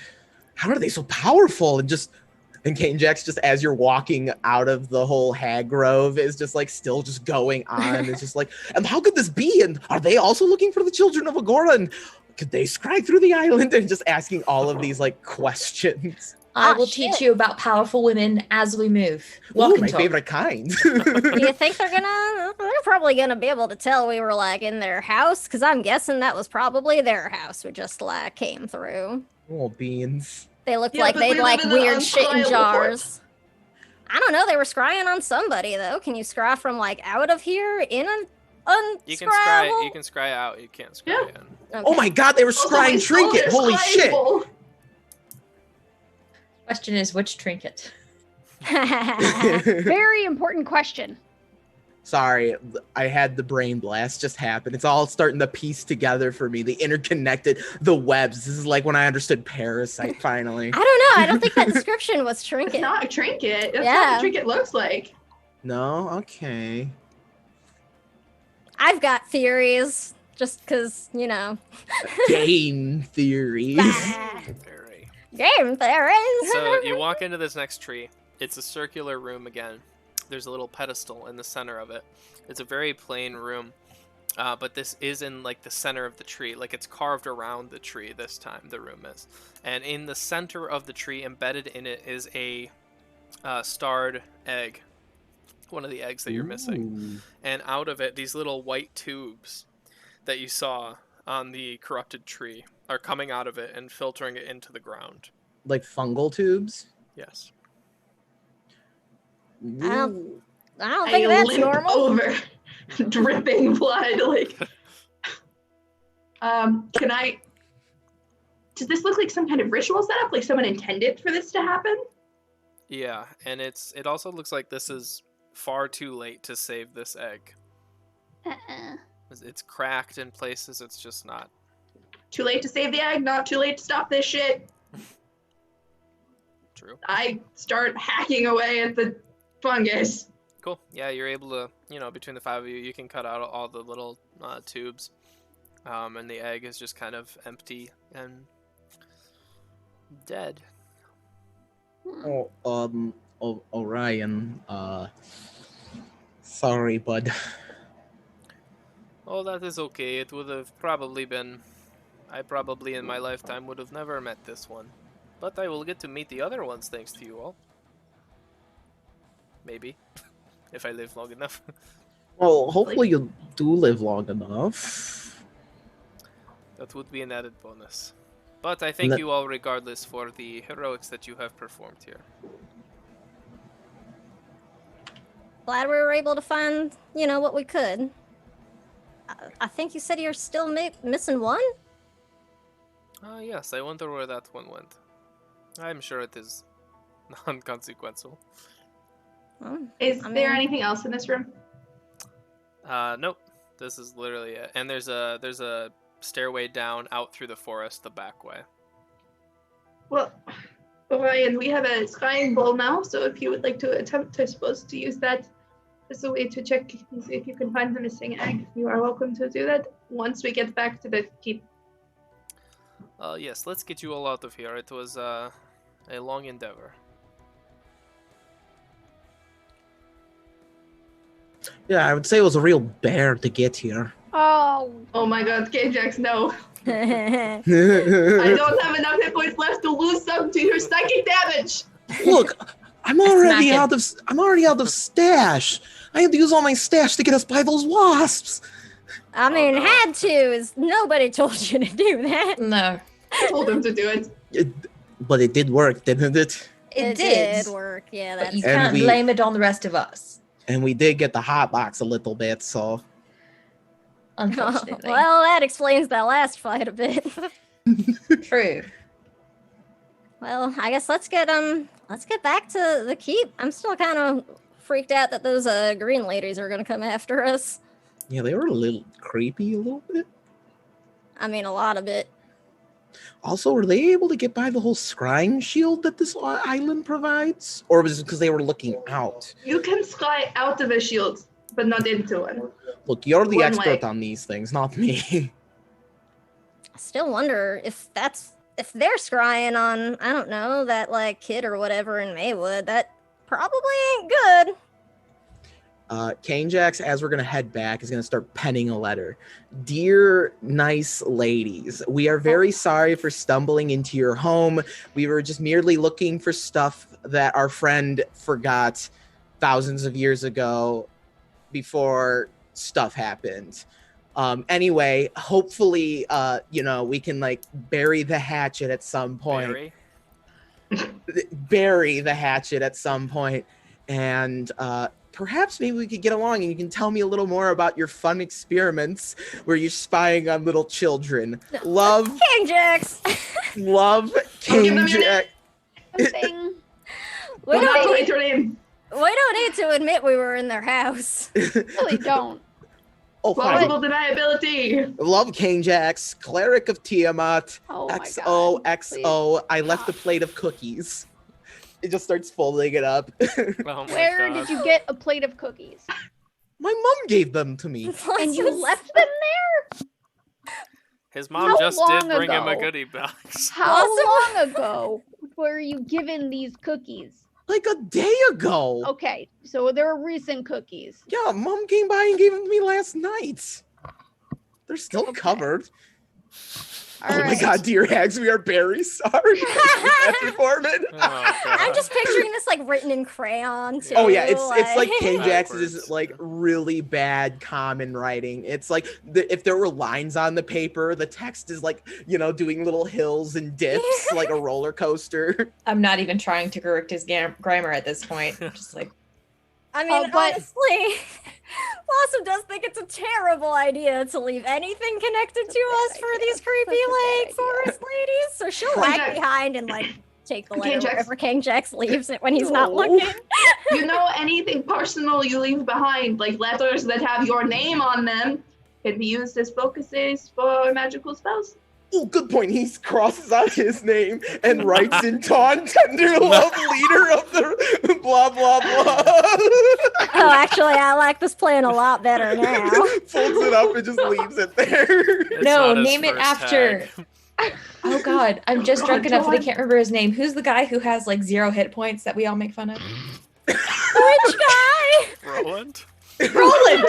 how are they so powerful? And Kane Jax, just as you're walking out of the whole hag grove, is just like still just going on. It's just like, and how could this be? And are they also looking for the children of Agora? And could they scry through the island? And just asking all of these like questions. I will teach you about powerful women as we move. Walk Ooh, and my talk. favorite kind. Do you think they're probably gonna be able to tell we were like in their house? Because I'm guessing that was probably their house we just like came through. Oh, beans. They looked Yeah, like but they'd we like live in an weird shit in unscryable jars. I don't know, they were scrying on somebody though. Can you scry from like out of here in an You unscryable? can scry out, you can't scry Yeah. in. Okay. Oh my god, they were Also, my scrying soul Trinket. is Holy shit. scryable. Question is, which trinket? Very important question. Sorry, I had the brain blast just happen. It's all starting to piece together for me. The interconnected, the webs. This is like when I understood Parasite finally. I don't know. I don't think that description was It's trinket. not a trinket. That's Yeah. not what a trinket looks like. No? Okay. I've got theories, just because, Game theories. Very. Game theories. So you walk into this next tree. It's a circular room again. There's a little pedestal in the center of it. It's a very plain room, but this is in like the center of the tree. Like it's carved around the tree this time, the room is. And in the center of the tree, embedded in it, is a starred egg. One of the eggs that you're missing. And out of it, these little white tubes that you saw on the corrupted tree are coming out of it and filtering it into the ground. Like fungal tubes? Yes. I don't I think that's limp normal. over, dripping blood. Like, can I? Does this look like some kind of ritual setup? Like someone intended for this to happen? Yeah, and it also looks like this is far too late to save this egg. Uh-uh. It's cracked in places. It's just not. Too late to save the egg. Not too late to stop this shit. True. I start hacking away at the fungus. Cool. Yeah, you're able to, between the five of you, you can cut out all the little tubes. And the egg is just kind of empty and dead. Orion, sorry, bud. Oh, that is okay. It would have probably been... I probably in my lifetime would have never met this one. But I will get to meet the other ones thanks to you all. Maybe. If I live long enough. Well, hopefully you do live long enough. That would be an added bonus. But I thank Let- you all regardless for the heroics that you have performed here. Glad we were able to find, what we could. I think you said you're still missing one? Yes, I wonder where that one went. I'm sure it is non-consequential. Is I there mean- anything else in this room? Nope. This is literally it. And there's a stairway down out through the forest the back way. Well, Orion, we have a scrying bowl now, so if you would like to attempt, I suppose, to use that as a way to check and see if you can find the missing egg, you are welcome to do that once we get back to the keep. Yes, let's get you all out of here. It was A long endeavor. Yeah, I would say it was a real bear to get here. Oh, Oh my god, K-Jax, no. I Look, don't have enough hit points left to lose some to your psychic damage. I'm already Smack out of stash. I had to use all my stash to get us by those wasps. I mean, no. had to. Nobody told you to do that. No. I told him to do it. But it did work, didn't it? It did did. work. Yeah, But that's you And can't we- blame it on the rest of us. And we did get the hot box a little bit, so Unfortunately. well, that explains that last fight a bit. True. Well, I guess let's get back to the keep. I'm still kind of freaked out that those green ladies are gonna come after us. yeah, they were a little creepy, a little bit. I mean, a lot of it. Also, were they able to get by the whole scrying shield that this island provides? Or was it because they were looking out? You can scry out of a shield, but not into one. Look, you're the One expert way. on these things, not me. I still wonder if they're scrying on, I don't know, that like kid or whatever in Maywood. That probably ain't good. Kane-Jax, as we're going to head back, is going to start penning a letter. Dear nice ladies, we are very sorry for stumbling into your home. We were just merely looking for stuff that our friend forgot thousands of years ago before stuff happened. Anyway, hopefully, we can like bury the hatchet at some point. Bury the hatchet at some point, and perhaps maybe we could get along and you can tell me a little more about your fun experiments where you're spying on little children. Love, King-Jax! love, I'll give them your King-Jax. thing. we, Well, not don't write need, your name. we don't need to admit we were in their house. Really don't. Oh, fine. Plausible deniability. Love King-Jax, cleric of Tiamat, Oh my XOXO. god. please. I left a plate of cookies. It just starts folding it up. Oh my Where God. did you get a plate of cookies? My mom gave them to me. And you left them there? His mom How just did long bring him a ago? goodie box. How Awesome. long ago were you given these cookies? Like a day ago. Okay, so they're recent cookies. Yeah, mom came by and gave them to me last night. They're still Okay. covered. All Oh my right. god, dear Hags, we are very sorry. That's informant. Oh, God. I'm just picturing this like written in crayon too. Oh yeah, it's like King-Jax Backwards. is like really bad common writing. It's like if there were lines on the paper, the text is like doing little hills and dips like a roller coaster. I'm not even trying to correct his grammar at this point. I'm just like, I mean, but- honestly, Blossom does think it's a terrible idea to leave anything connected to us for these creepy, like, forest ladies. So she'll lag King-Jax. behind and, like, take the letter King-Jax. wherever King-Jax leaves it when he's not No. looking. You know, anything personal you leave behind, like letters that have your name on them, can be used as focuses for magical spells. Oh, good point. He crosses out his name and writes in Tawn, tender love, leader of the blah blah blah. Oh, actually, I like this plan a lot better now. Folds it up and just leaves it there. It's no, not his name it first after. tag. Oh god, I'm just drunk enough that I Dawn. can't remember his name. Who's the guy who has like 0 hit points that we all make fun of? Which guy? Roland? Roland!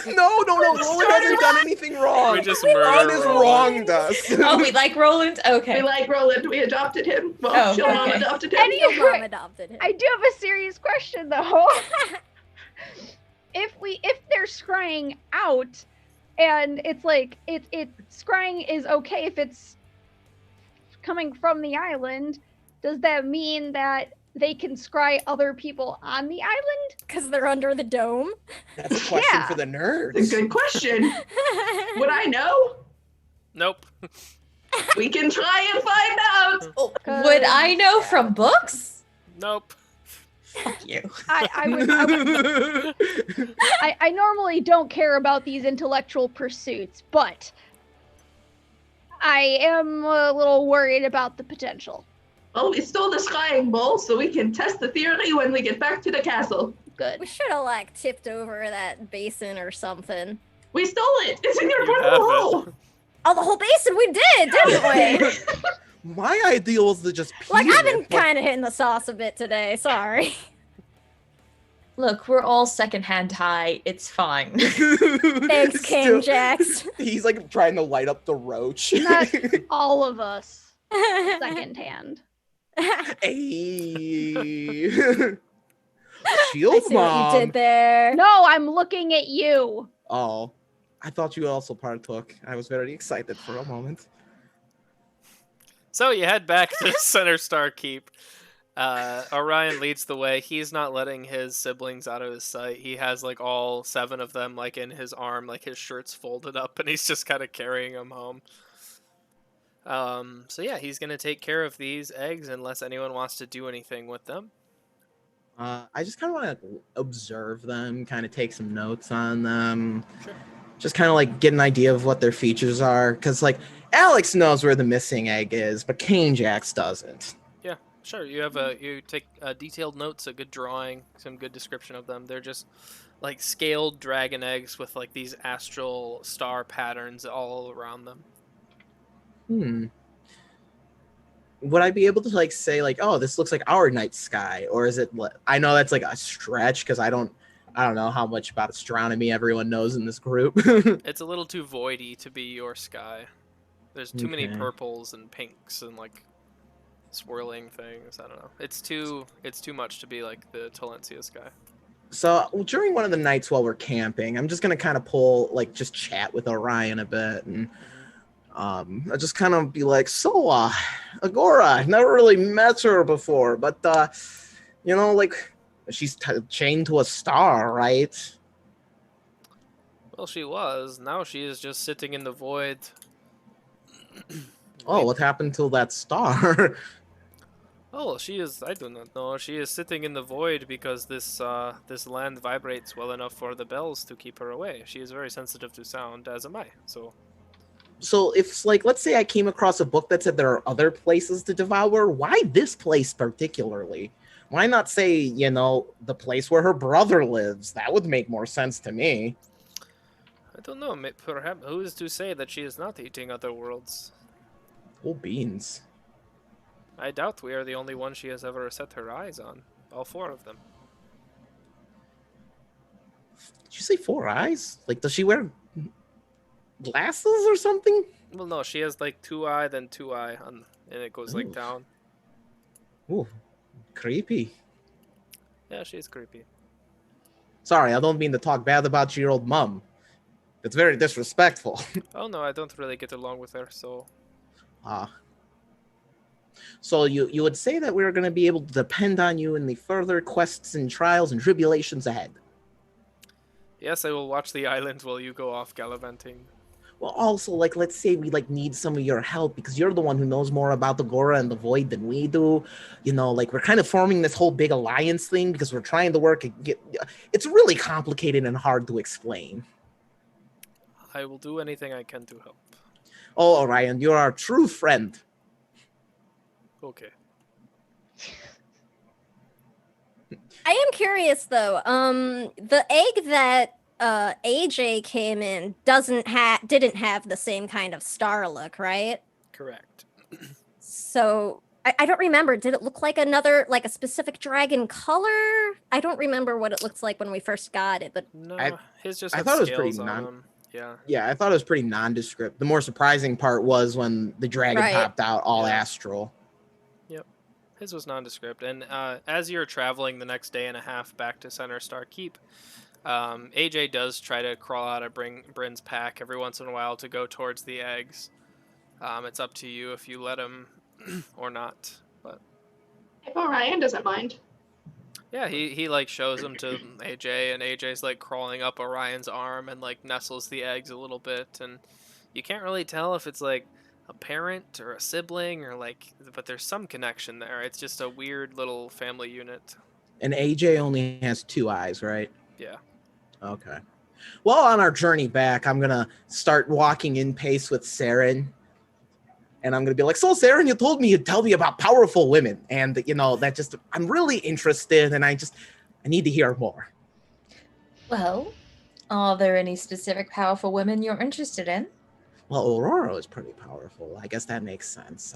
No, Roland hasn't done anything wrong. We just Roland murdered has Roland. wronged us. Oh, we like Roland? Okay. We like Roland. We adopted him. Well, Oh, Shield Mom okay. adopted him. Any- Your mom adopted him. I do have a serious question though. if they're scrying out and it's like it scrying is okay if it's coming from the island, does that mean that they can scry other people on the island? Because they're under the dome. That's a question Yeah. for the It's a nerds. good question. Would I know? Nope. We can try and find out. Oh, would I know from books? Nope. Fuck you. I normally don't care about these intellectual pursuits, but I am a little worried about the potential. Well, we stole the scrying bowl, so we can test the theory when we get back to the castle. Good. We should have like tipped over that basin or something. We stole it. It's in your You portable have hole. it. Oh, the whole basin we did, didn't we? My ideal was to just pee Like, I've in been it, but- kind of hitting the sauce a bit today. Sorry. Look, we're all secondhand high. It's fine. Thanks, King Still- Jax. He's like trying to light up the roach. Not all of us secondhand. Hey. I Shield see what you mom. did there. No, I'm looking at you. Oh, I thought you also partook. I was very excited for a moment. So you head back to Center Star Keep. Orion leads the way. He's not letting his siblings out of his sight. He has like all 7 of them like in his arm, like his shirt's folded up, and he's just kind of carrying them home. So yeah, he's gonna take care of these eggs unless anyone wants to do anything with them. I just kind of want to observe them, kind of take some notes on them. Sure. Just kind of like get an idea of what their features are. Because like Alex knows where the missing egg is, but Cane Jax doesn't. Yeah, sure. You take detailed notes, a good drawing, some good description of them. They're just like scaled dragon eggs with like these astral star patterns all around them. Would I be able to like say like, oh, this looks like our night sky, or is it? I know that's like a stretch because I don't know how much about astronomy everyone knows in this group. It's a little too voidy to be your sky. There's too many Okay. purples and pinks and like swirling things. I don't know. It's too much to be like the Talencia sky. So during one of the nights while we're camping, I'm just gonna kind of just chat with Orion a bit, and I just kind of be like, so Agora, I've never really met her before, but like she's chained to a star, right? Well, she was. Now she is just sitting in the void. Oh, what happened to that star? Oh, she is. I do not know. She is sitting in the void because this land vibrates well enough for the bells to keep her away. She is very sensitive to sound, as am I. So if like, let's say I came across a book that said there are other places to devour, why this place particularly? Why not say, the place where her brother lives? That would make more sense to me. I don't know. Perhaps who is to say that she is not eating other worlds? Oh, beans. I doubt we are the only one she has ever set her eyes on. All 4 of them. Did you say 4 eyes? Like, does she wear glasses or something? Well, no, she has like 2 eye, then 2 eye, and it goes like Oof. down. Ooh, creepy. Yeah, she's creepy. Sorry, I don't mean to talk bad about your old mom. That's very disrespectful. Oh no, I don't really get along with her, so So you would say that we're going to be able to depend on you in the further quests and trials and tribulations ahead. yes, I will watch the island while you go off gallivanting. Well, also, like, let's say we need some of your help because you're the one who knows more about the Agora and the Void than we do. Like, we're kind of forming this whole big alliance thing because we're trying to work and it's really complicated and hard to explain. I will do anything I can to help. Oh, Orion, you're our true friend. Okay. I am curious though. The egg that AJ came in didn't have the same kind of star look, right? Correct. So I don't remember. Did it look like a specific dragon color? I don't remember what it looks like when we first got it, but No, his just I had thought it was pretty scales on him. Yeah. Yeah, I thought it was pretty nondescript. The more surprising part was when the dragon Right. popped out all Yeah. astral. His was nondescript. And as you're traveling the next day and a half back to Center Star Keep, AJ does try to crawl out of Bryn's pack every once in a while to go towards the eggs. It's up to you if you let him or not. But If Orion doesn't mind. yeah, he like shows them to AJ, and AJ's like crawling up Orion's arm and like nestles the eggs a little bit, and you can't really tell if it's like a parent or a sibling or like, but there's some connection there. It's just a weird little family unit. And AJ only has 2 eyes, right? Yeah. Okay. Well, on our journey back, I'm going to start walking in pace with Saren. And I'm going to be like, so Saren, you told me you'd tell me about powerful women. And, I'm really interested and I need to hear more. Well, are there any specific powerful women you're interested in? Well, Aurora is pretty powerful. I guess that makes sense.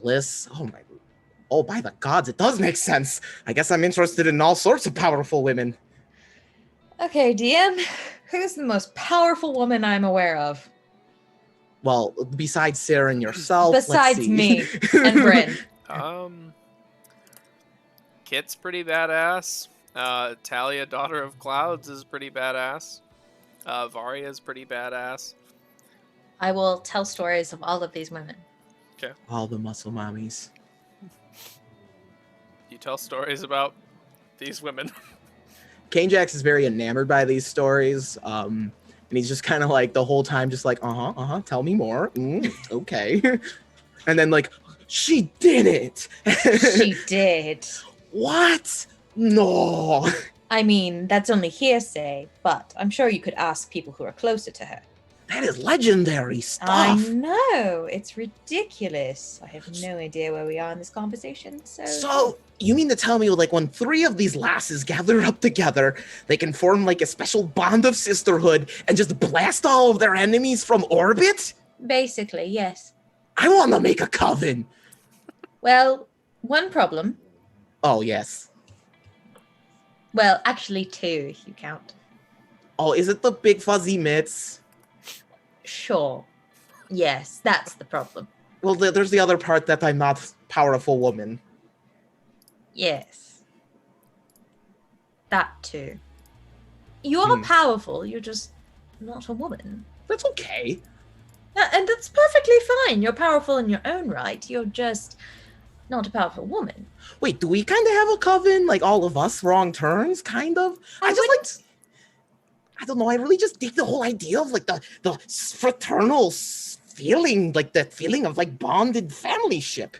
Bliss. Oh my. Oh, by the gods, it does make sense. I guess I'm interested in all sorts of powerful women. Okay, DM, who's the most powerful woman I'm aware of? Well, besides Sarah and yourself, let's Besides see. me and Bryn. Kit's pretty badass. Talia, Daughter of Clouds, is pretty badass. Varia's pretty badass. I will tell stories of all of these women. Okay. All the muscle mommies. You tell stories about these women. Kane Jax is very enamored by these stories. And he's just kind of like the whole time, just like, tell me more. Okay. And then like, she did it. She did. What? No. I mean, that's only hearsay, but I'm sure you could ask people who are closer to her. That is legendary stuff. I know. It's ridiculous. I have no idea where we are in this conversation, So, you mean to tell me, like, when 3 of these lasses gather up together, they can form, like, a special bond of sisterhood and just blast all of their enemies from orbit? Basically, yes. I want to make a coven. Well, one problem. Oh, yes. Well, actually 2, if you count. Oh, is it the big fuzzy mitts? Sure. Yes, that's the problem. Well, there's the other part that I'm not a powerful woman. Yes. That too. You're powerful, you're just not a woman. That's okay. And that's perfectly fine. You're powerful in your own right. You're just not a powerful woman. Wait, do we kind of have a coven? Like, all of us wrong turns, kind of? I don't know, I really just dig the whole idea of, like, the fraternal feeling, like, the feeling of, like, bonded family ship.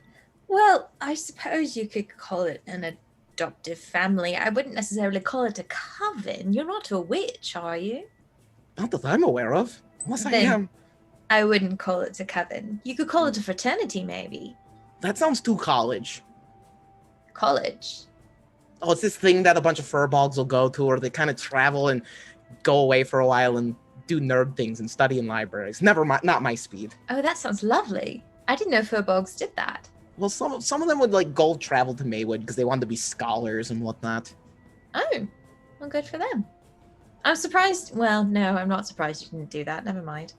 Well, I suppose you could call it an adoptive family. I wouldn't necessarily call it a coven. You're not a witch, are you? Not that I'm aware of. Unless I Then am. I wouldn't call it a coven. You could call it a fraternity, maybe. That sounds too college. College. Oh, it's this thing that a bunch of furbolgs will go to, or they kind of travel and go away for a while and do nerd things and study in libraries. Never mind, not my speed. Oh, that sounds lovely. I didn't know furbolgs did that. Well, some of them would like go travel to Maywood because they wanted to be scholars and whatnot. Oh, well, good for them. I'm surprised. Well, no, I'm not surprised you didn't do that. Never mind.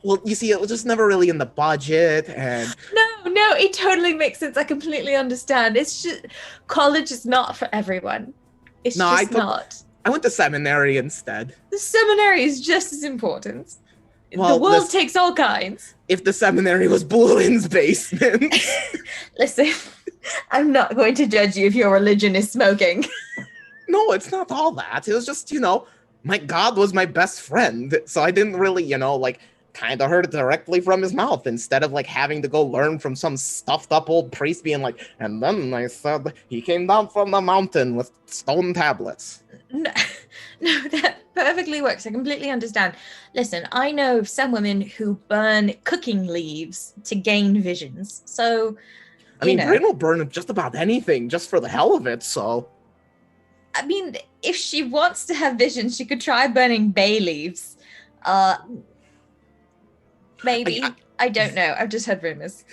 Well, you see, it was just never really in the budget, and No, it totally makes sense. I completely understand. It's just college is not for everyone. It's just not. I went to seminary instead. The seminary is just as important. Well, the world takes all kinds. If the seminary was Boolin's basement. Listen, I'm not going to judge you if your religion is smoking. No, it's not all that. It was just, my God was my best friend. So I didn't really, kind of heard it directly from his mouth instead of like having to go learn from some stuffed up old priest being like, and then I said he came down from the mountain with stone tablets. No, that perfectly works. I completely understand. Listen, I know of some women who burn cooking leaves to gain visions. So, I mean, Bryn will burn just about anything just for the hell of it, so. I mean, if she wants to have visions, she could try burning bay leaves. Maybe. I don't know. I've just heard rumors.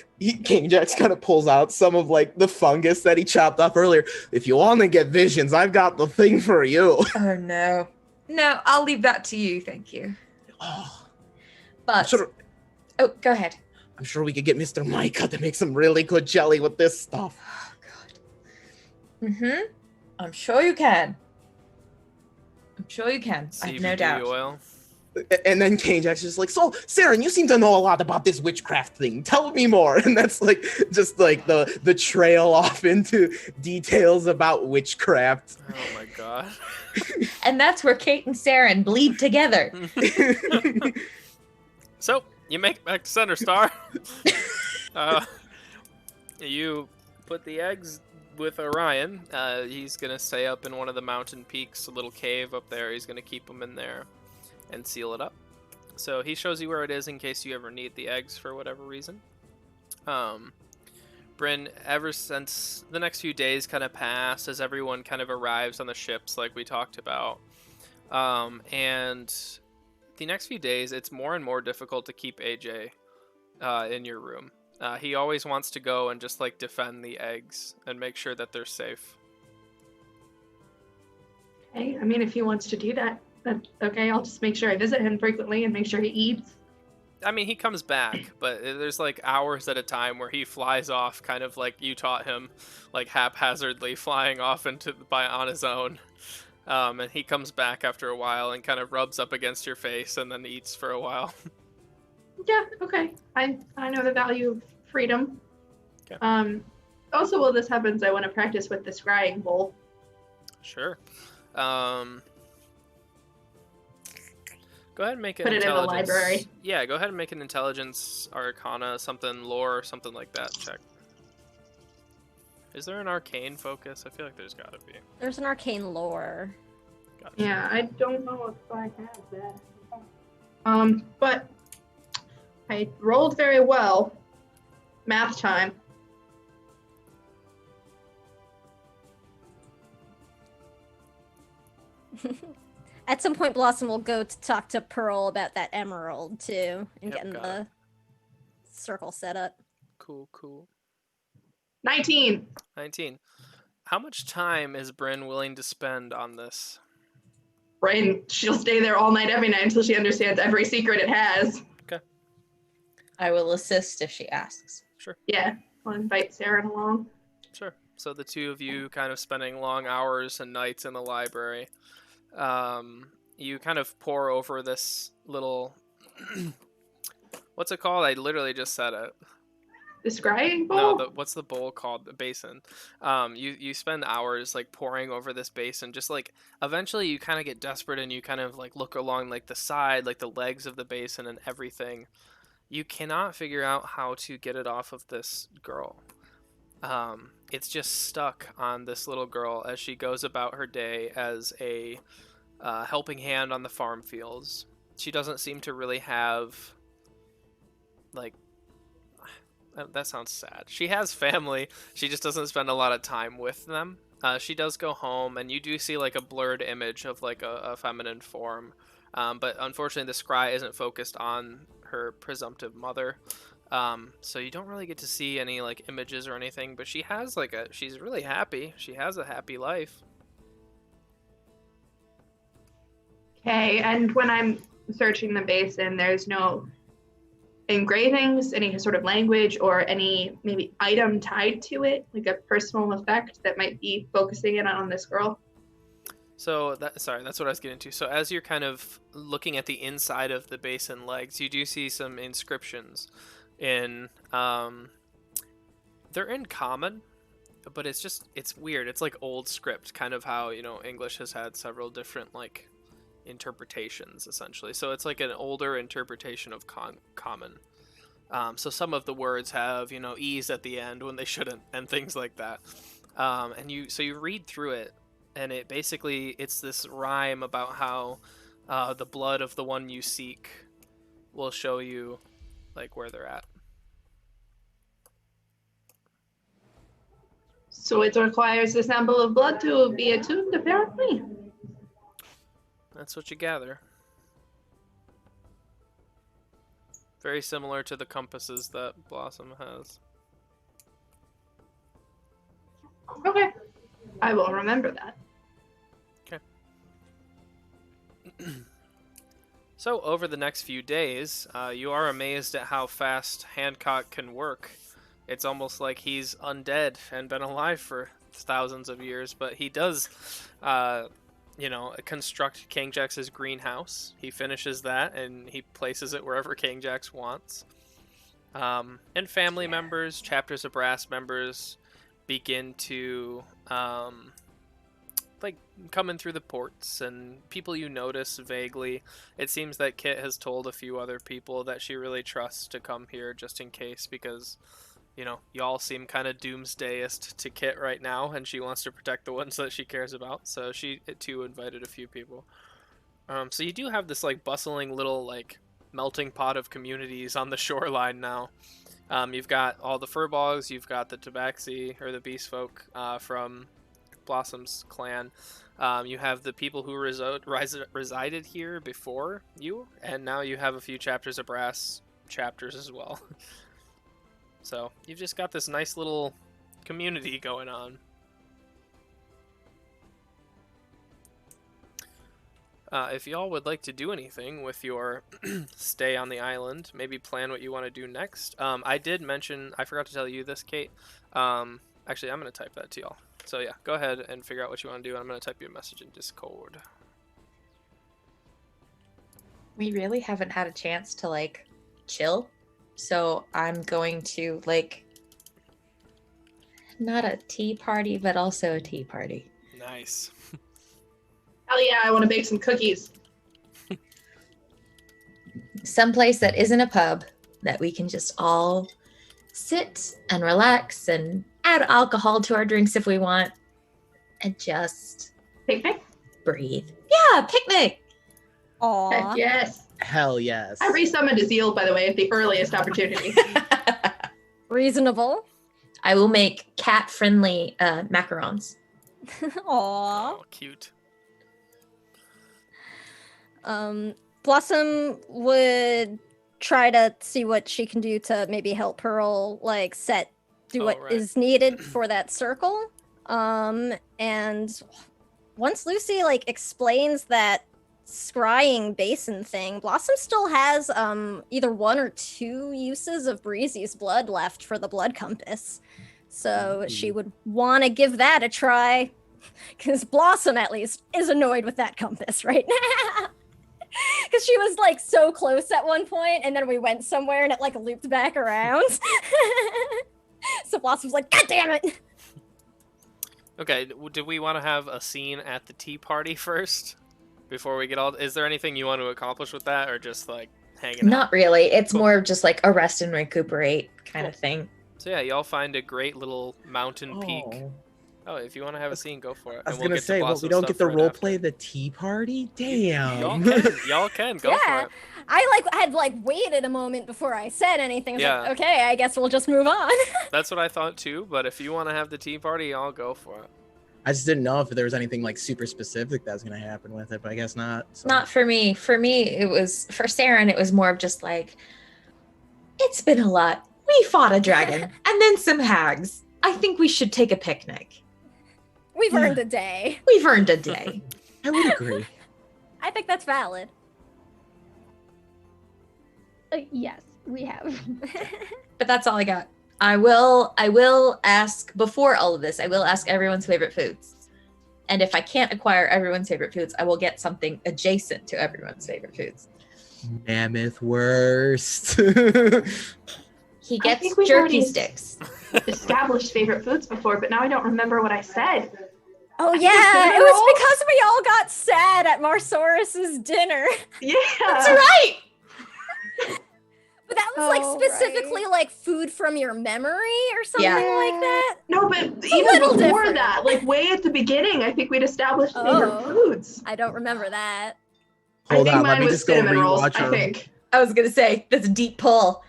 King Jax kind of pulls out some of like the fungus that he chopped up earlier. If you want to get visions, I've got the thing for you. Oh no. No, I'll leave that to you, thank you. Oh, but oh, go ahead. I'm sure we could get Mr. Micah to make some really good jelly with this stuff. Oh god. Mm-hmm. I'm sure you can. I have no doubt. Oil. And then Kane Jack's just like, so, Saren, you seem to know a lot about this witchcraft thing. Tell me more. And that's like, just like the trail off into details about witchcraft. Oh my god. And that's where Kate and Saren bleed together. So, you make it back to Center Star. You put the eggs with Orion. He's going to stay up in one of the mountain peaks, a little cave up there. He's going to keep them in there and seal it up. So he shows you where it is in case you ever need the eggs for whatever reason. Bryn, ever since the next few days kind of pass as everyone kind of arrives on the ships like we talked about, and The next few days, it's more and more difficult to keep AJ in your room. He always wants to go and just like defend the eggs and make sure that they're safe. Hey, I mean, if he wants to do that, that's okay. I'll just make sure I visit him frequently and make sure he eats. I mean, he comes back, but there's like hours at a time where he flies off, kind of like you taught him, like haphazardly flying off on his own. And he comes back after a while and kind of rubs up against your face and then eats for a while. Yeah, okay. I know the value of freedom. Okay. Also, while this happens, I want to practice with the scrying bowl. Sure. Go ahead and make an Put it in the intelligence. library. Yeah, go ahead and make an intelligence, arcana, something, lore, or something like that check. Is there an arcane focus? I feel like there's gotta be. There's an arcane lore. Gotcha. Yeah, I don't know if I have that. But I rolled very well. Math time. At some point, Blossom will go to talk to Pearl about that emerald too, and Yep, getting got the circle set up. Cool. 19. 19. How much time is Bryn willing to spend on this? Brain, she'll stay there all night, every night until she understands every secret it has. I will assist if she asks. Sure. Yeah, I'll invite Saren along. Sure. So the two of you kind of spending long hours and nights in the library. You kind of pour over this little... What's it called? I literally just said it. The scrying bowl? No, what's the bowl called? The basin. You spend hours like pouring over this basin. Just like eventually you kind of get desperate and you kind of like look along like the side, like the legs of the basin and everything. You cannot figure out how to get it off of this girl. It's just stuck on this little girl as she goes about her day as a helping hand on the farm fields. She doesn't seem to really have, like, that sounds sad. She has family. She just doesn't spend a lot of time with them. She does go home, and you do see like a blurred image of like a feminine form. But unfortunately, the scry isn't focused on her presumptive mother. So you don't really get to see any like images or anything, but she has like she's really happy. She has a happy life. Okay, and when I'm searching the basin, there's no engravings, any sort of language, or any maybe item tied to it, like a personal effect that might be focusing in on this girl. So that's what I was getting to. So as you're kind of looking at the inside of the basin legs, you do see some inscriptions in they're in common, but it's weird. It's like old script, kind of how, English has had several different like interpretations essentially. So it's like an older interpretation of common. So some of the words have, e's at the end when they shouldn't, and things like that. And you read through it, and it's this rhyme about how the blood of the one you seek will show you like where they're at. So it requires a sample of blood to be attuned, apparently. That's what you gather. Very similar to the compasses that Blossom has. Okay. I will remember that. So over the next few days, you are amazed at how fast Hancock can work. It's almost like he's undead and been alive for thousands of years, but he does, construct King Jax's greenhouse. He finishes that and he places it wherever King Jax wants. And family members, chapters of brass members begin to come in through the ports, and people you notice vaguely. It seems that Kit has told a few other people that she really trusts to come here just in case, because y'all seem kind of doomsdayist to Kit right now, and she wants to protect the ones that she cares about. So she too invited a few people. So you do have this like bustling little like melting pot of communities on the shoreline now. You've got all the Furbolgs, you've got the Tabaxi or the Beast folk from Blossom's clan, You have the people who resided here before you, and now you have a few chapters of brass chapters as well. So you've just got this nice little community going on. If y'all would like to do anything with your stay on the island, maybe plan what you want to do next. I did mention, I forgot to tell you this, Kate. Actually, I'm going to type that to y'all. So yeah, go ahead and figure out what you want to do. I'm going to type you a message in Discord. We really haven't had a chance to like chill. So I'm going to like not a tea party, but also a tea party. Nice. Hell yeah, I want to bake some cookies. Someplace that isn't a pub that we can just all sit and relax and add alcohol to our drinks if we want and just Picnic? breathe. Yeah, picnic. Aw. Heck yes. Hell yes. I resummoned Azeel, by the way, at the earliest opportunity. Reasonable. I will make cat-friendly macarons. Aw. Oh, cute. Blossom would try to see what she can do to maybe help Pearl, like, do what is needed for that circle. And once Lucy, like, explains that scrying basin thing, Blossom still has, either 1 or 2 uses of Breezy's blood left for the blood compass. So she would want to give that a try, because Blossom, at least, is annoyed with that compass right now. Because she was, like, so close at one point, and then we went somewhere, and it, like, looped back around. So Blossom's like, God damn it! Okay, do we want to have a scene at the tea party first? Before we get all... Is there anything you want to accomplish with that, or just, like, hanging out? Not really. It's Cool. more of just like a rest and recuperate kind of thing. So yeah, y'all find a great little mountain peak. Oh. Oh, if you want to have a scene, go for it. I was And we'll gonna get to say, well, Blossom we don't stuff get to right role after. play the tea party. Y'all Damn. can. Y'all can. Go Yeah. for it. I had, like, waited a moment before I said anything. I was Yeah. like, okay, I guess we'll just move on. That's what I thought too, but if you want to have the tea party, I'll go for it. I just didn't know if there was anything like super specific that was gonna happen with it, but I guess not. So. Not for me. For me, it was for Saren. It was more of just like, it's been a lot. We fought a dragon and then some hags. I think we should take a picnic. We've earned a day. We've earned a day. I would agree. I think that's valid. Yes, we have. But that's all I got. I will ask before all of this. I will ask everyone's favorite foods. And if I can't acquire everyone's favorite foods, I will get something adjacent to everyone's favorite foods. Mammoth worst. He I gets think we've jerky already- sticks. Established favorite foods before, but now I don't remember what I said. Oh I think yeah, dinner it was rolls? because we all got sad at Marsaurus's dinner. Yeah. That's right. But that was like Oh, specifically like food from your memory or something Yeah. like that. No, but a even little before different. that, like way at the beginning, I think we'd established favorite Oh. foods. I don't remember that. Hold I think on, let mine me was just go cinnamon rolls. rewatch I her. think. I was gonna say that's a deep pull.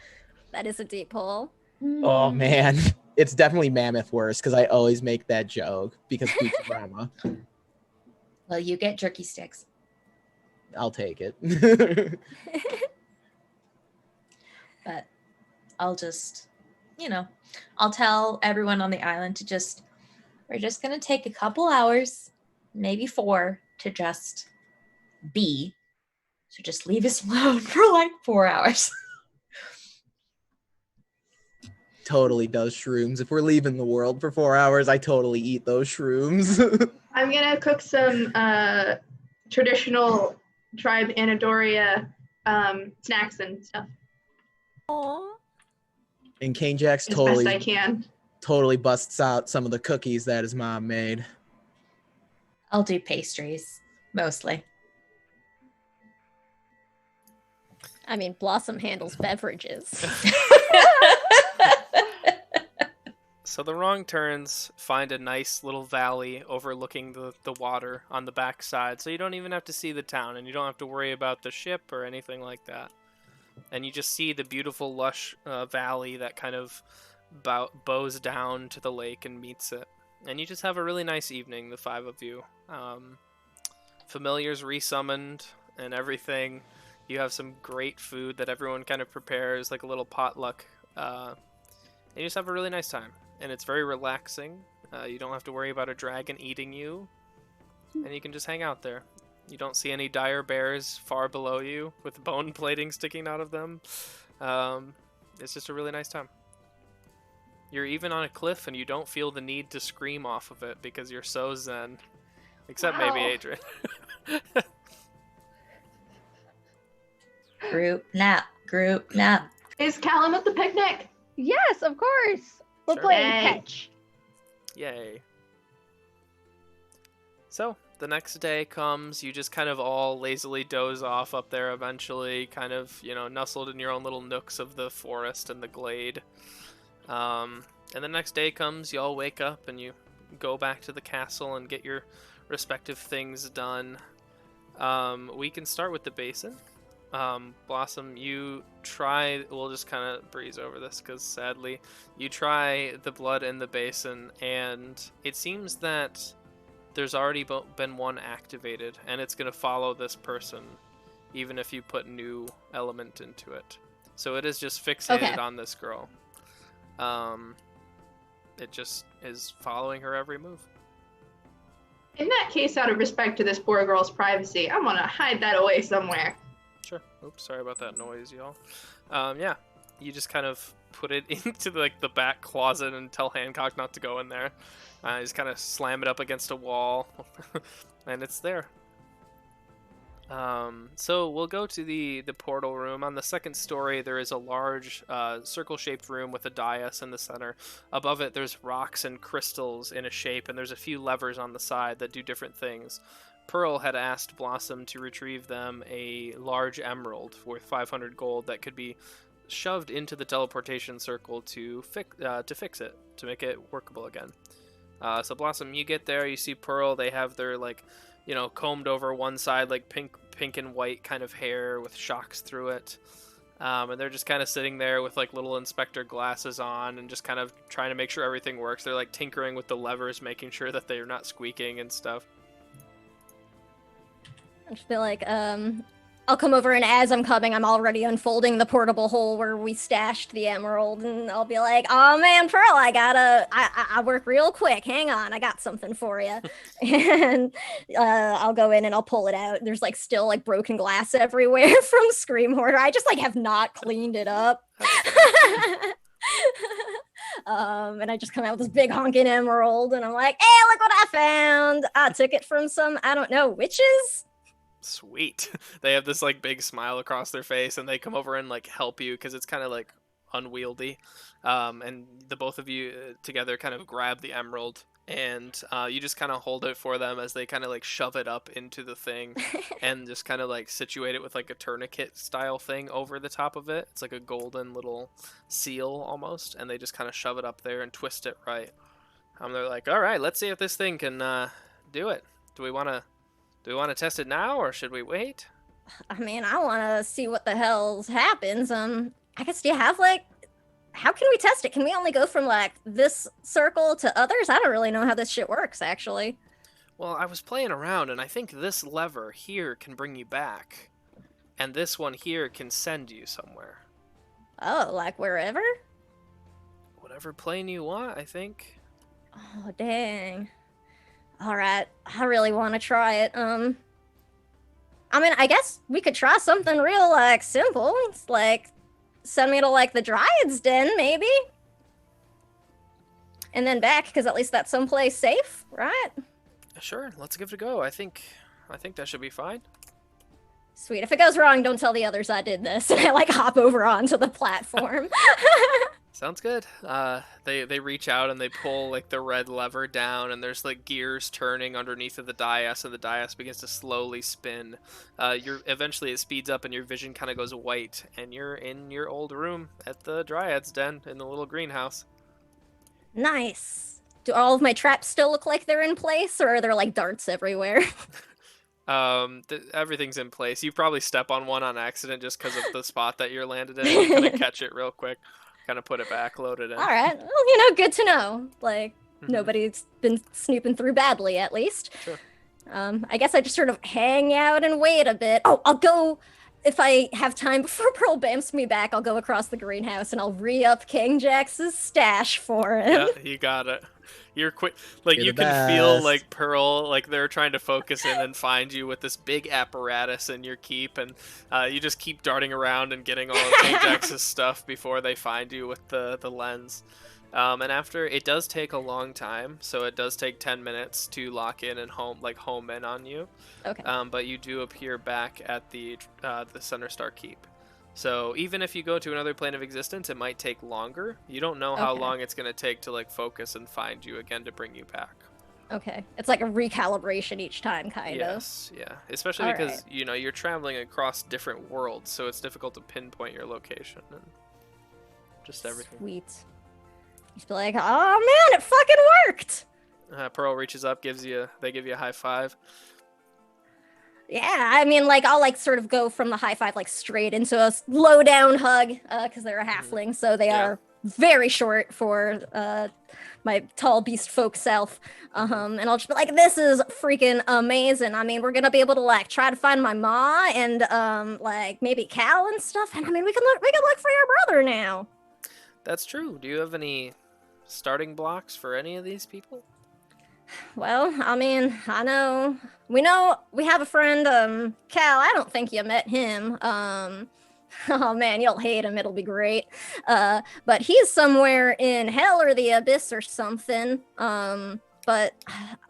That is a deep pull. Oh man, it's definitely mammoth worst because I always make that joke because pizza grandma. Well, you get jerky sticks. I'll take it. But I'll just, I'll tell everyone on the island to we're just going to take a couple hours, maybe 4, to just be. So just leave us alone for like 4 hours. Totally does shrooms. If we're leaving the world for 4 hours, I totally eat those shrooms. I'm gonna cook some traditional tribe Anadoria snacks and stuff Aww. And Kane Jax as best I totally can. busts out some of the cookies that his mom made. I'll do pastries, mostly. I mean, Blossom handles beverages. So the Wrong Turns find a nice little valley overlooking the water on the backside, so you don't even have to see the town, and you don't have to worry about the ship or anything like that. And you just see the beautiful, lush valley that kind of bows down to the lake and meets it. and you just have a really nice evening, the 5 of you. Familiars resummoned and everything. You have some great food that everyone kind of prepares, like a little potluck. And you just have a really nice time. And it's very relaxing. You don't have to worry about a dragon eating you. And you can just hang out there. You don't see any dire bears far below you with bone plating sticking out of them. It's just a really nice time. You're even on a cliff and you don't feel the need to scream off of it because you're so zen. Except maybe Wow. Adrian. Group nap. Group nap. Is Callum at the picnic? Yes, of course. We're Sure. playing Yay. catch. Yay. So, the next day comes, you just kind of all lazily doze off up there eventually, kind of, nestled in your own little nooks of the forest and the glade. And the next day comes, you all wake up and you go back to the castle and get your respective things done. We can start with the basin. Blossom, you try, we'll just kind of breeze over this because sadly, you try the blood in the basin and it seems that there's already been one activated and it's going to follow this person even if you put new element into it. So it is just fixated on this girl. It just is following her every move. In that case, out of respect to this poor girl's privacy, I'm gonna hide that away somewhere. Sure. Oops, sorry about that noise, y'all. Yeah, you just kind of put it into the back closet and tell Hancock not to go in there. Just kind of slam it up against a wall, and it's there. So we'll go to the portal room. On the second story, there is a large circle-shaped room with a dais in the center. Above it, there's rocks and crystals in a shape, and there's a few levers on the side that do different things. Pearl had asked Blossom to retrieve them a large emerald worth 500 gold that could be shoved into the teleportation circle to fix it, to make it workable again. So Blossom, you get there, you see Pearl, they have their combed over one side, like pink and white kind of hair with shocks through it. And they're just kind of sitting there with like little inspector glasses on and just kind of trying to make sure everything works. They're like tinkering with the levers, making sure that they're not squeaking and stuff. I just feel like, I'll come over, and as I'm coming, I'm already unfolding the portable hole where we stashed the emerald, and I'll be like, "Oh man, Pearl, I work real quick. Hang on, I got something for you." And I'll go in and I'll pull it out. There's like still like broken glass everywhere from Scream Hoarder. I just like have not cleaned it up. And I just come out with this big honking emerald, and I'm like, "Hey, look what I found! I took it from some, I don't know, witches." Sweet. They have this like big smile across their face and they come over and like help you because it's kind of like unwieldy. And the both of you together kind of grab the emerald and you just kind of hold it for them as they kind of like shove it up into the thing and just kind of like situate it with like a tourniquet style thing over the top of it. It's like a golden little seal almost, and they just kind of shove it up there and twist it right. They're like, all right, let's see if this thing can do it. Do we want to test it now, or should we wait? I mean, I want to see what the hell happens. I guess, do you have like, how can we test it? Can we only go from like this circle to others? I don't really know how this shit works, actually. Well, I was playing around, and I think this lever here can bring you back, and this one here can send you somewhere. Oh, like wherever? Whatever plane you want, I think. Oh, dang. All right, I really want to try it. I mean, I guess we could try something real, like, simple. It's like, send me to, like, the Dryad's Den, maybe? And then back, because at least that's someplace safe, right? Sure, let's give it a go. I think that should be fine. Sweet. If it goes wrong, don't tell the others I did this. And I, like, hop over onto the platform. Sounds good. They reach out and they pull like the red lever down, and there's like gears turning underneath of the dais, and the dais begins to slowly spin. Eventually it speeds up, and your vision kind of goes white, and you're in your old room at the Dryad's Den in the little greenhouse. Nice. Do all of my traps still look like they're in place, or are there like darts everywhere? Everything's in place. You probably step on one on accident just because of the spot that you're landed in. You kind of catch it real quick. Kind of put it back, load it in. All right. Well, good to know. Like, Nobody's been snooping through badly, at least. Sure. I guess I just sort of hang out and wait a bit. Oh, I'll go. If I have time before Pearl bamps me back, I'll go across the greenhouse and I'll re-up King Jax's stash for him. Yeah, you got it. You're quick. Like, You're you the can feel best. like Pearl, like they're trying to focus in and find you with this big apparatus in your keep, and you just keep darting around and getting all of King Jax's stuff before they find you with the lens. And after, it does take a long time, so it does take 10 minutes to lock in and home in on you. Okay. But you do appear back at the Center Star Keep. So even if you go to another plane of existence, it might take longer. You don't know how Okay. long it's going to take to like focus and find you again to bring you back. Okay. It's like a recalibration each time, kind of. Yes, yeah. Especially All because, you know, you're traveling across different worlds, so it's difficult to pinpoint your location and just everything. Sweet. Just be like, oh man, it fucking worked! Pearl reaches up, they give you a high five. Yeah, I mean, like, I'll, like, sort of go from the high five, like, straight into a low down hug, because they're a halfling, so they Yeah. are very short for my tall beast folk self. And I'll just be like, this is freaking amazing. I mean, we're gonna be able to, like, try to find my ma and, like, maybe Cal and stuff, and I mean, we can look for your brother now. That's true. Do you have any starting blocks for any of these people? Well, I mean, we have a friend, Cal. I don't think you met him. Oh man, you'll hate him. It'll be great. But he's somewhere in hell or the abyss or something. But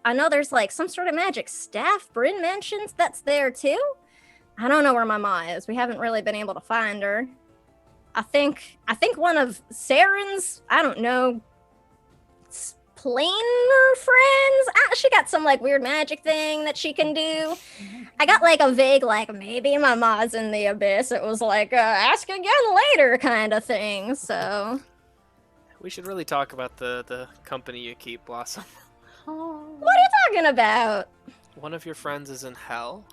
I know there's like some sort of magic staff Bryn mentions that's there too. I don't know where my ma is. We haven't really been able to find her. I think one of Saren's, I don't know, planar friends. She got some like weird magic thing that she can do. I got like a vague like maybe my ma's in the abyss. It was like ask again later kind of thing. So We should really talk about the company you keep, Blossom. what are you talking about? One of your friends is in hell.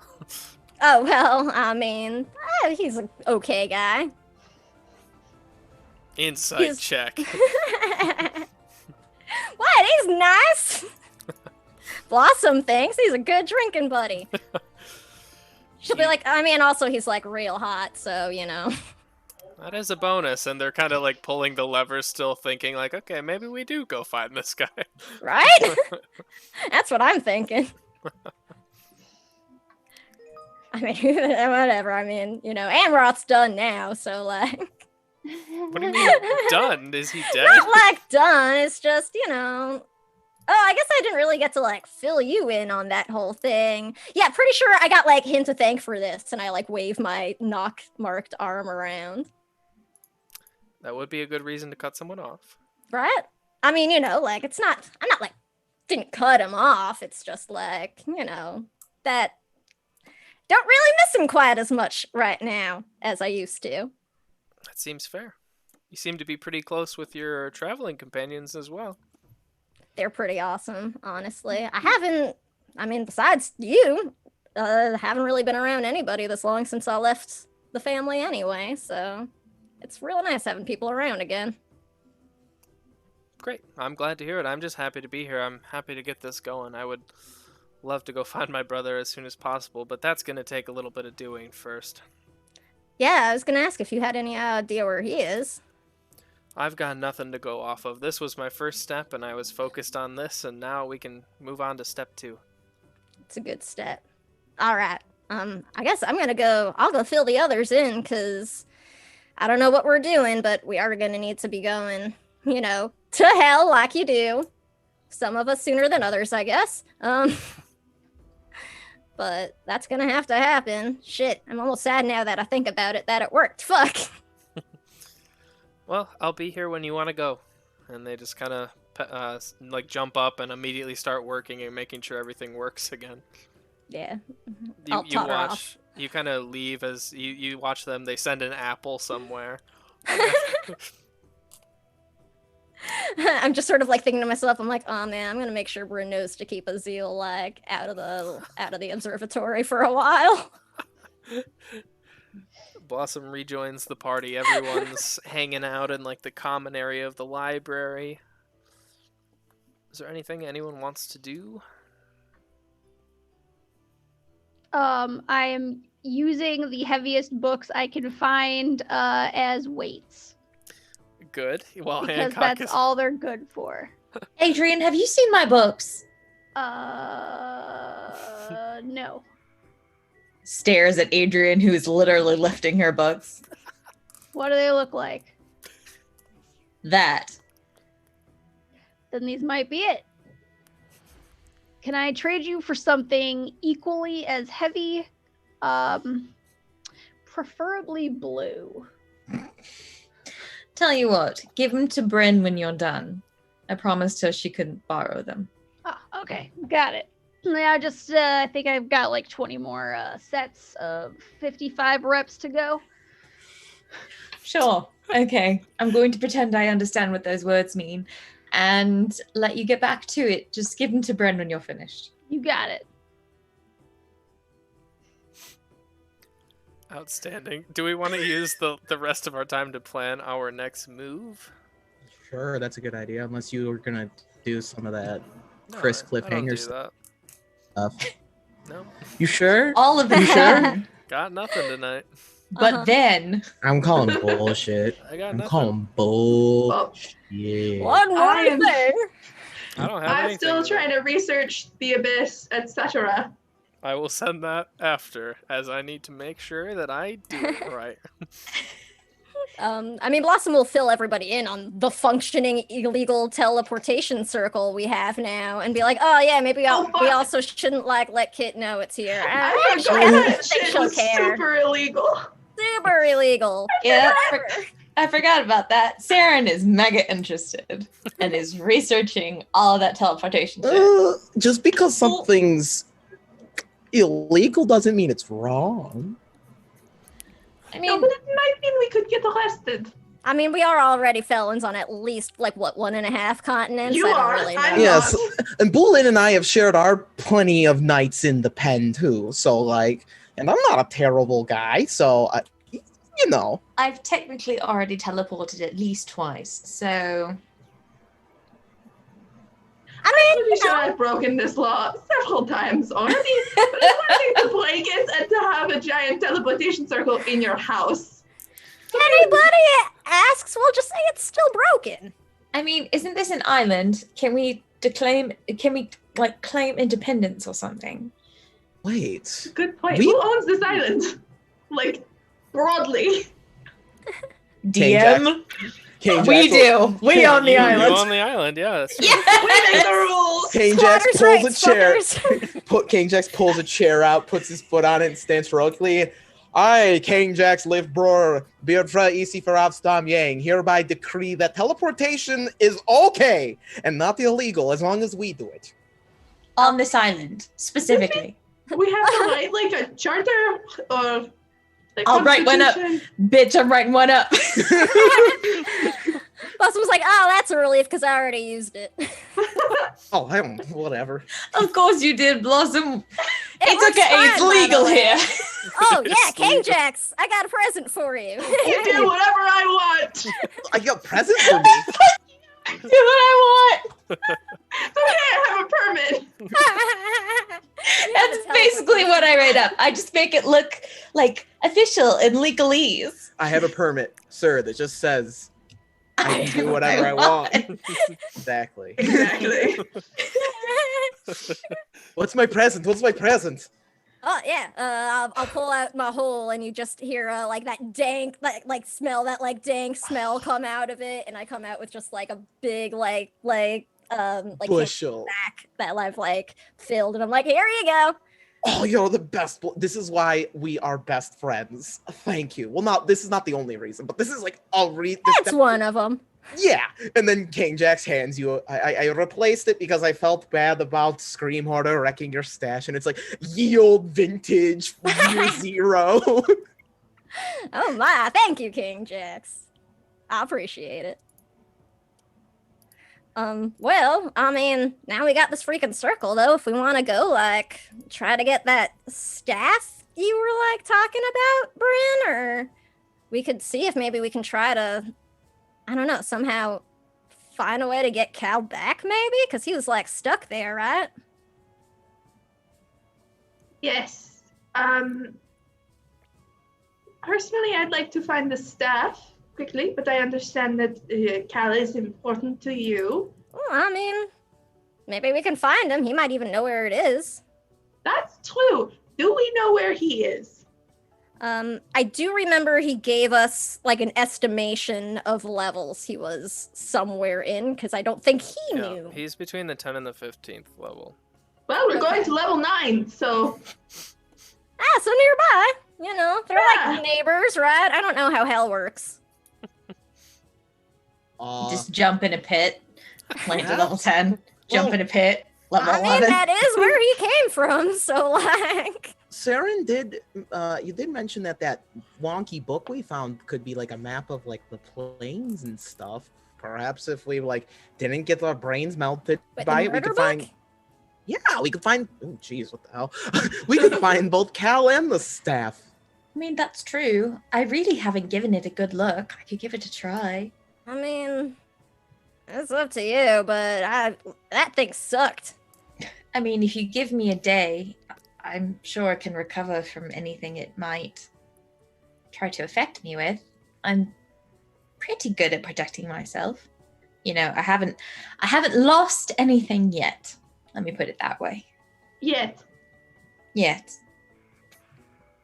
Oh well, I mean, he's an okay guy. Insight He's- check. What? He's nice. Blossom thinks he's a good drinking buddy. She'll be Cute. like, I mean, also he's like real hot, so you know. That is a bonus, and they're kind of like pulling the levers, still thinking like, okay, maybe we do go find this guy. Right? That's what I'm thinking. I mean, whatever. I mean, you know, Amroth's done now, so like. What do you mean done? Is he dead? Not like done. It's just, you know. Oh, I guess I didn't really get to like fill you in on that whole thing. Yeah, pretty sure I got like him to thank for this, and I like wave my knock marked arm around. That would be a good reason to cut someone off. Right? I mean, you know, like I'm not like didn't cut him off. It's just like, you know, that don't really miss him quite as much right now as I used to. That seems fair. You seem to be pretty close with your traveling companions as well. They're pretty awesome, honestly. I mean, besides you, haven't really been around anybody this long since I left the family anyway, so it's real nice having people around again. Great. I'm glad to hear it. I'm just happy to be here. I'm happy to get this going. I would love to go find my brother as soon as possible, but that's going to take a little bit of doing first. Yeah, I was gonna ask if you had any idea where he is. I've got nothing to go off of. This was my first step, and I was focused on this, and now we can move on to step 2. It's a good step. All right. I guess I'll go fill the others in, because I don't know what we're doing, but we are gonna need to be going, you know, to hell like you do. Some of us sooner than others, I guess. But that's gonna have to happen. Shit, I'm almost sad now that I think about it, that it worked. Fuck. Well, I'll be here when you want to go. And they just kind of like jump up and immediately start working and making sure everything works again. Yeah. You I'll totter watch. off. You kind of leave as you watch them. They send an apple somewhere. I'm just sort of like thinking to myself, I'm like, oh man, I'm gonna make sure Bryn knows to keep Azil like out of the observatory for a while. Blossom rejoins the party. Everyone's hanging out in like the common area of the library. Is there anything anyone wants to do? I am using the heaviest books I can find as weights Good. While because Hancock that's is all they're good for. Adrian, have you seen my books? No. Stares at Adrian, who is literally lifting her books. What do they look like? That. Then these might be it. Can I trade you for something equally as heavy? Preferably blue. Tell you what, give them to Bryn when you're done. I promised her she couldn't borrow them. Oh, okay. Got it. Yeah, I think I've got like 20 more sets of 55 reps to go. Sure. Okay. I'm going to pretend I understand what those words mean and let you get back to it. Just give them to Bryn when you're finished. You got it. outstanding. Do we want to use the rest of our time to plan our next move? Sure, that's a good idea. Unless you were gonna do some of that No, Chris I don't cliffhanger do stuff. that. No, You sure? All of You it. sure? got nothing tonight. But Uh-huh. then, I'm calling bullshit. I got I'm nothing. calling bullshit. One more I am- thing. I don't have I'm anything. still tonight. trying to research the abyss, etc. I will send that after, as I need to make sure that I do it right. I mean, Blossom will fill everybody in on the functioning illegal teleportation circle we have now, and be like, "Oh yeah, maybe Oh, we fuck. also shouldn't let Kit know it's here." I Actually, forgot I that don't think shit she'll was care. super illegal. Super illegal. yeah, Whatever. I forgot about that. Saren is mega interested and is researching all of that teleportation shit. Just because something's illegal doesn't mean it's wrong. I No, mean, but it might mean we could get arrested. I mean, we are already felons on at least like what 1.5 continents. You I don't are. really know. I'm Yes, not. and Bullet and I have shared our plenty of nights in the pen too. So like, and I'm not a terrible guy, so you know. I've technically already teleported at least twice, so I mean, Pretty sure I've broken this law several times already. But it's one thing to break it and to have a giant teleportation circle in your house. anybody asks, we'll just say it's still broken. I mean, isn't this an island? Can we claim independence or something? Wait, Good point. We- Who owns this island? Like, broadly. DM? Kane We Jack, do. We own the You island. on the island, yeah. That's true. We make the rules. Kane Jax Squatters' pulls a rights, chair. fuckers. King Jax pulls a chair out, puts his foot on it, and stands heroically. I, King Jax, live bror, Beardra easy for Avstam Yang, hereby decree that teleportation is okay and not illegal as long as we do it. On this island, specifically. We have to write like a charter or like I'll write one up. constitution. Bitch, I'm writing one up. Blossom was like, "Oh, that's a relief because I already used it." Oh, I don't, whatever. Of course you did, Blossom. It's looks okay, fine, it's by the legal way. here. Oh yeah, It's King legal. Jax, I got a present for you. I do whatever I want. I got a present for me. Do what I want. It's okay, I have a permit. That's basically what I write up. I just make it look like official and legalese. I have a permit, sir, that just says I can do whatever I want. Exactly. Exactly. What's my present? What's my present? Oh yeah, I'll pull out my hole and you just hear like that dank, like smell, that like dank smell come out of it, and I come out with just like a big like Bushel. sack that I've like filled, and I'm like, here you go. Oh, you're the best. This is why we are best friends. Thank you. Well, this is not the only reason, but this is like That's one of them. Yeah. And then King Jax hands you. I replaced it because I felt bad about Scream Hoarder wrecking your stash, and it's like ye old vintage year zero. Oh my, thank you, King Jax. I appreciate it. Well, I mean, now we got this freaking circle, though. If we want to go, like, try to get that staff you were, like, talking about, Bryn, or we could see if maybe we can try to, I don't know, somehow find a way to get Cal back, maybe? Because he was, like, stuck there, right? Yes. Personally, I'd like to find the staff quickly, but I understand that Cal is important to you. Well, I mean, maybe we can find him. He might even know where it is. That's true. Do we know where he is? I do remember he gave us, like, an estimation of levels he was somewhere in, because I don't think he knew. He's between the 10 and the 15th level. Well, we're going to level 9, so... So nearby. You know, they're Yeah. like neighbors, right? I don't know how hell works. Just jump in a pit, land to level Perhaps. 10, jump Well, in a pit, level I mean, 11. that is where he came from, so, like... Saren did, you did mention that wonky book we found could be like a map of like the plains and stuff. Perhaps if we like didn't get our brains melted Wait, by the it, we murder could book? find. Yeah, we could find. Oh, jeez, what the hell? We could find both Cal and the staff. I mean, that's true. I really haven't given it a good look. I could give it a try. I mean, it's up to you, but that thing sucked. I mean, if you give me a day, I'm sure I can recover from anything it might try to affect me with. I'm pretty good at protecting myself. You know, I haven't lost anything yet. Let me put it that way. Yet. Yet.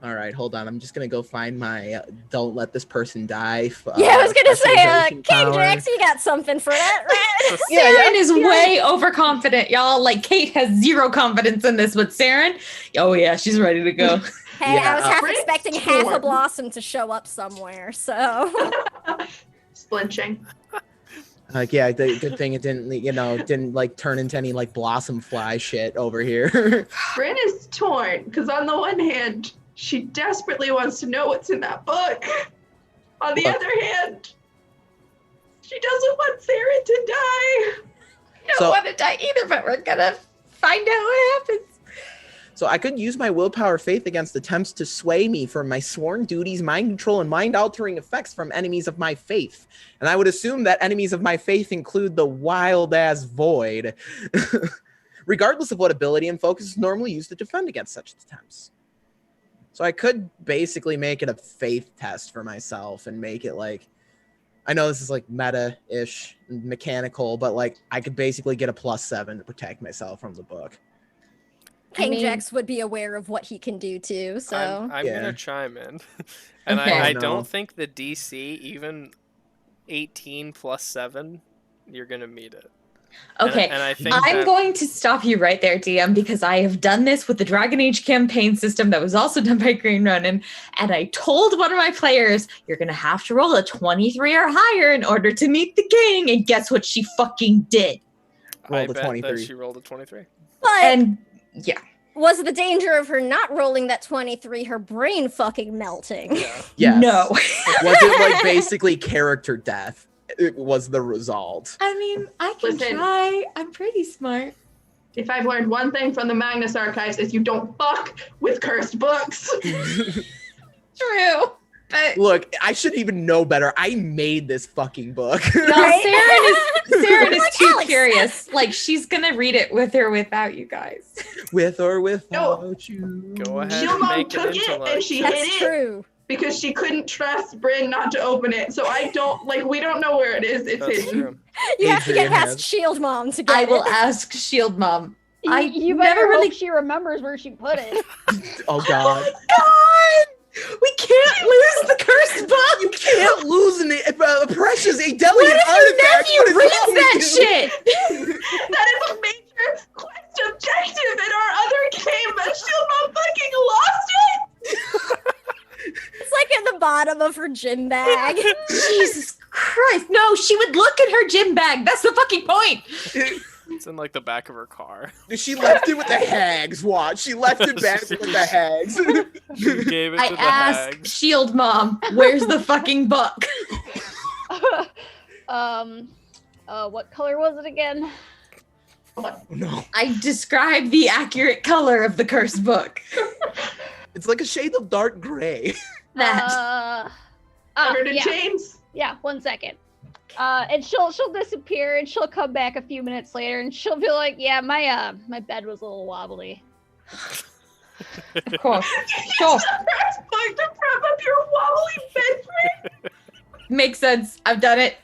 All right, hold on. I'm just gonna go find my "Don't Let This Person Die." Yeah, I was gonna say, specialization King power. Jax, you got something for that, right? Saren is way overconfident, y'all. Like, Kate has zero confidence in this, but Saren, oh yeah, she's ready to go. Hey, I was Yeah. half Brainstorm. expecting half a blossom to show up somewhere, so... Splinching. Yeah, the good thing it didn't like turn into any like blossom fly shit over here. Bryn is torn, because on the one hand, she desperately wants to know what's in that book. On the Look. other hand, she doesn't want Sarah to die. I don't So- want to die either, but we're gonna find out what happens. So I could use my willpower faith against attempts to sway me from my sworn duties, mind control, and mind-altering effects from enemies of my faith. And I would assume that enemies of my faith include the wild-ass void. Regardless of what ability and focus is normally used to defend against such attempts. So I could basically make it a faith test for myself and make it like... I know this is like meta-ish, mechanical, but like I could basically get a +7 to protect myself from the book. King I mean- Jax would be aware of what he can do, too, so... I'm Yeah. gonna chime in. And Okay. I Oh, no. don't think the DC, even 18 plus 7, you're gonna meet it. Okay, And I think I'm that- going to stop you right there, DM, because I have done this with the Dragon Age campaign system that was also done by Green Ronin, and I told one of my players, you're going to have to roll a 23 or higher in order to meet the king, and guess what she fucking did? Roll I the bet 23. that she rolled a 23. But And yeah, was the danger of her not rolling that 23 her brain fucking melting? Yeah. Yes. no. Was it like basically character death? It was the result. I mean, I can Listen. try. I'm pretty smart. If I've learned one thing from the Magnus Archives, is you don't fuck with cursed books. True. But Look, I should even know better. I made this fucking book. no, Right? Saren is Like too Alex. curious. Like, she's gonna read it with or without you guys. With or without you. Go ahead. Shield Mom make it took it intellect. and she That's hid it true. because she couldn't trust Bryn not to open it. So I don't, like, we don't know where it is. It's That's hidden. true. You have to get Adrian past has- Shield Mom to get I will it. ask Shield Mom. I You never better really- hope she remembers where she put it. Oh god. God! We can't lose the cursed book! You can't lose a precious, a What delicate if artifact. your What is nephew reads wrong with that you? shit? That is a major quest objective in our other game, but Shield Mom fucking lost it! It's like at the bottom of her gym bag. Jesus Christ. No, she would look at her gym bag. That's the fucking point. It's in like the back of her car. She left it with the hags. Watch. She left it back with the hags. She gave it I to the asked hags. Shield Mom, where's the fucking book? What color was it again? No. I described the accurate color of the cursed book. It's like a shade of dark gray. That. Covered in yeah. chains. Yeah, 1 second. And she'll disappear and she'll come back a few minutes later and she'll be like, yeah, my bed was a little wobbly. Of course. It's Sure. the first book to prop up your wobbly bed frame. Makes sense. I've done it.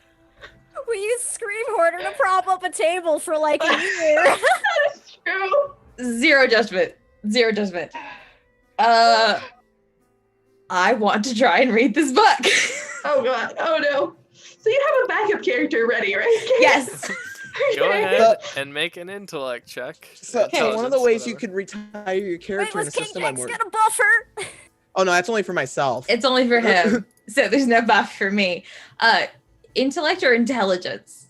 We used Scream Hoarder to prop up a table for like a year. That is true. Zero judgment. Zero judgment. I want to try and read this book. Oh god. Oh no. So you have a backup character ready, right? Yes. Go ahead and make an intellect check. So, Intelligence, one of the ways you whatever. could retire your Wait, character in was a King system I'm X working. gonna buff her? Oh no, that's only for myself. It's only for him. So there's no buff for me. Intellect or intelligence?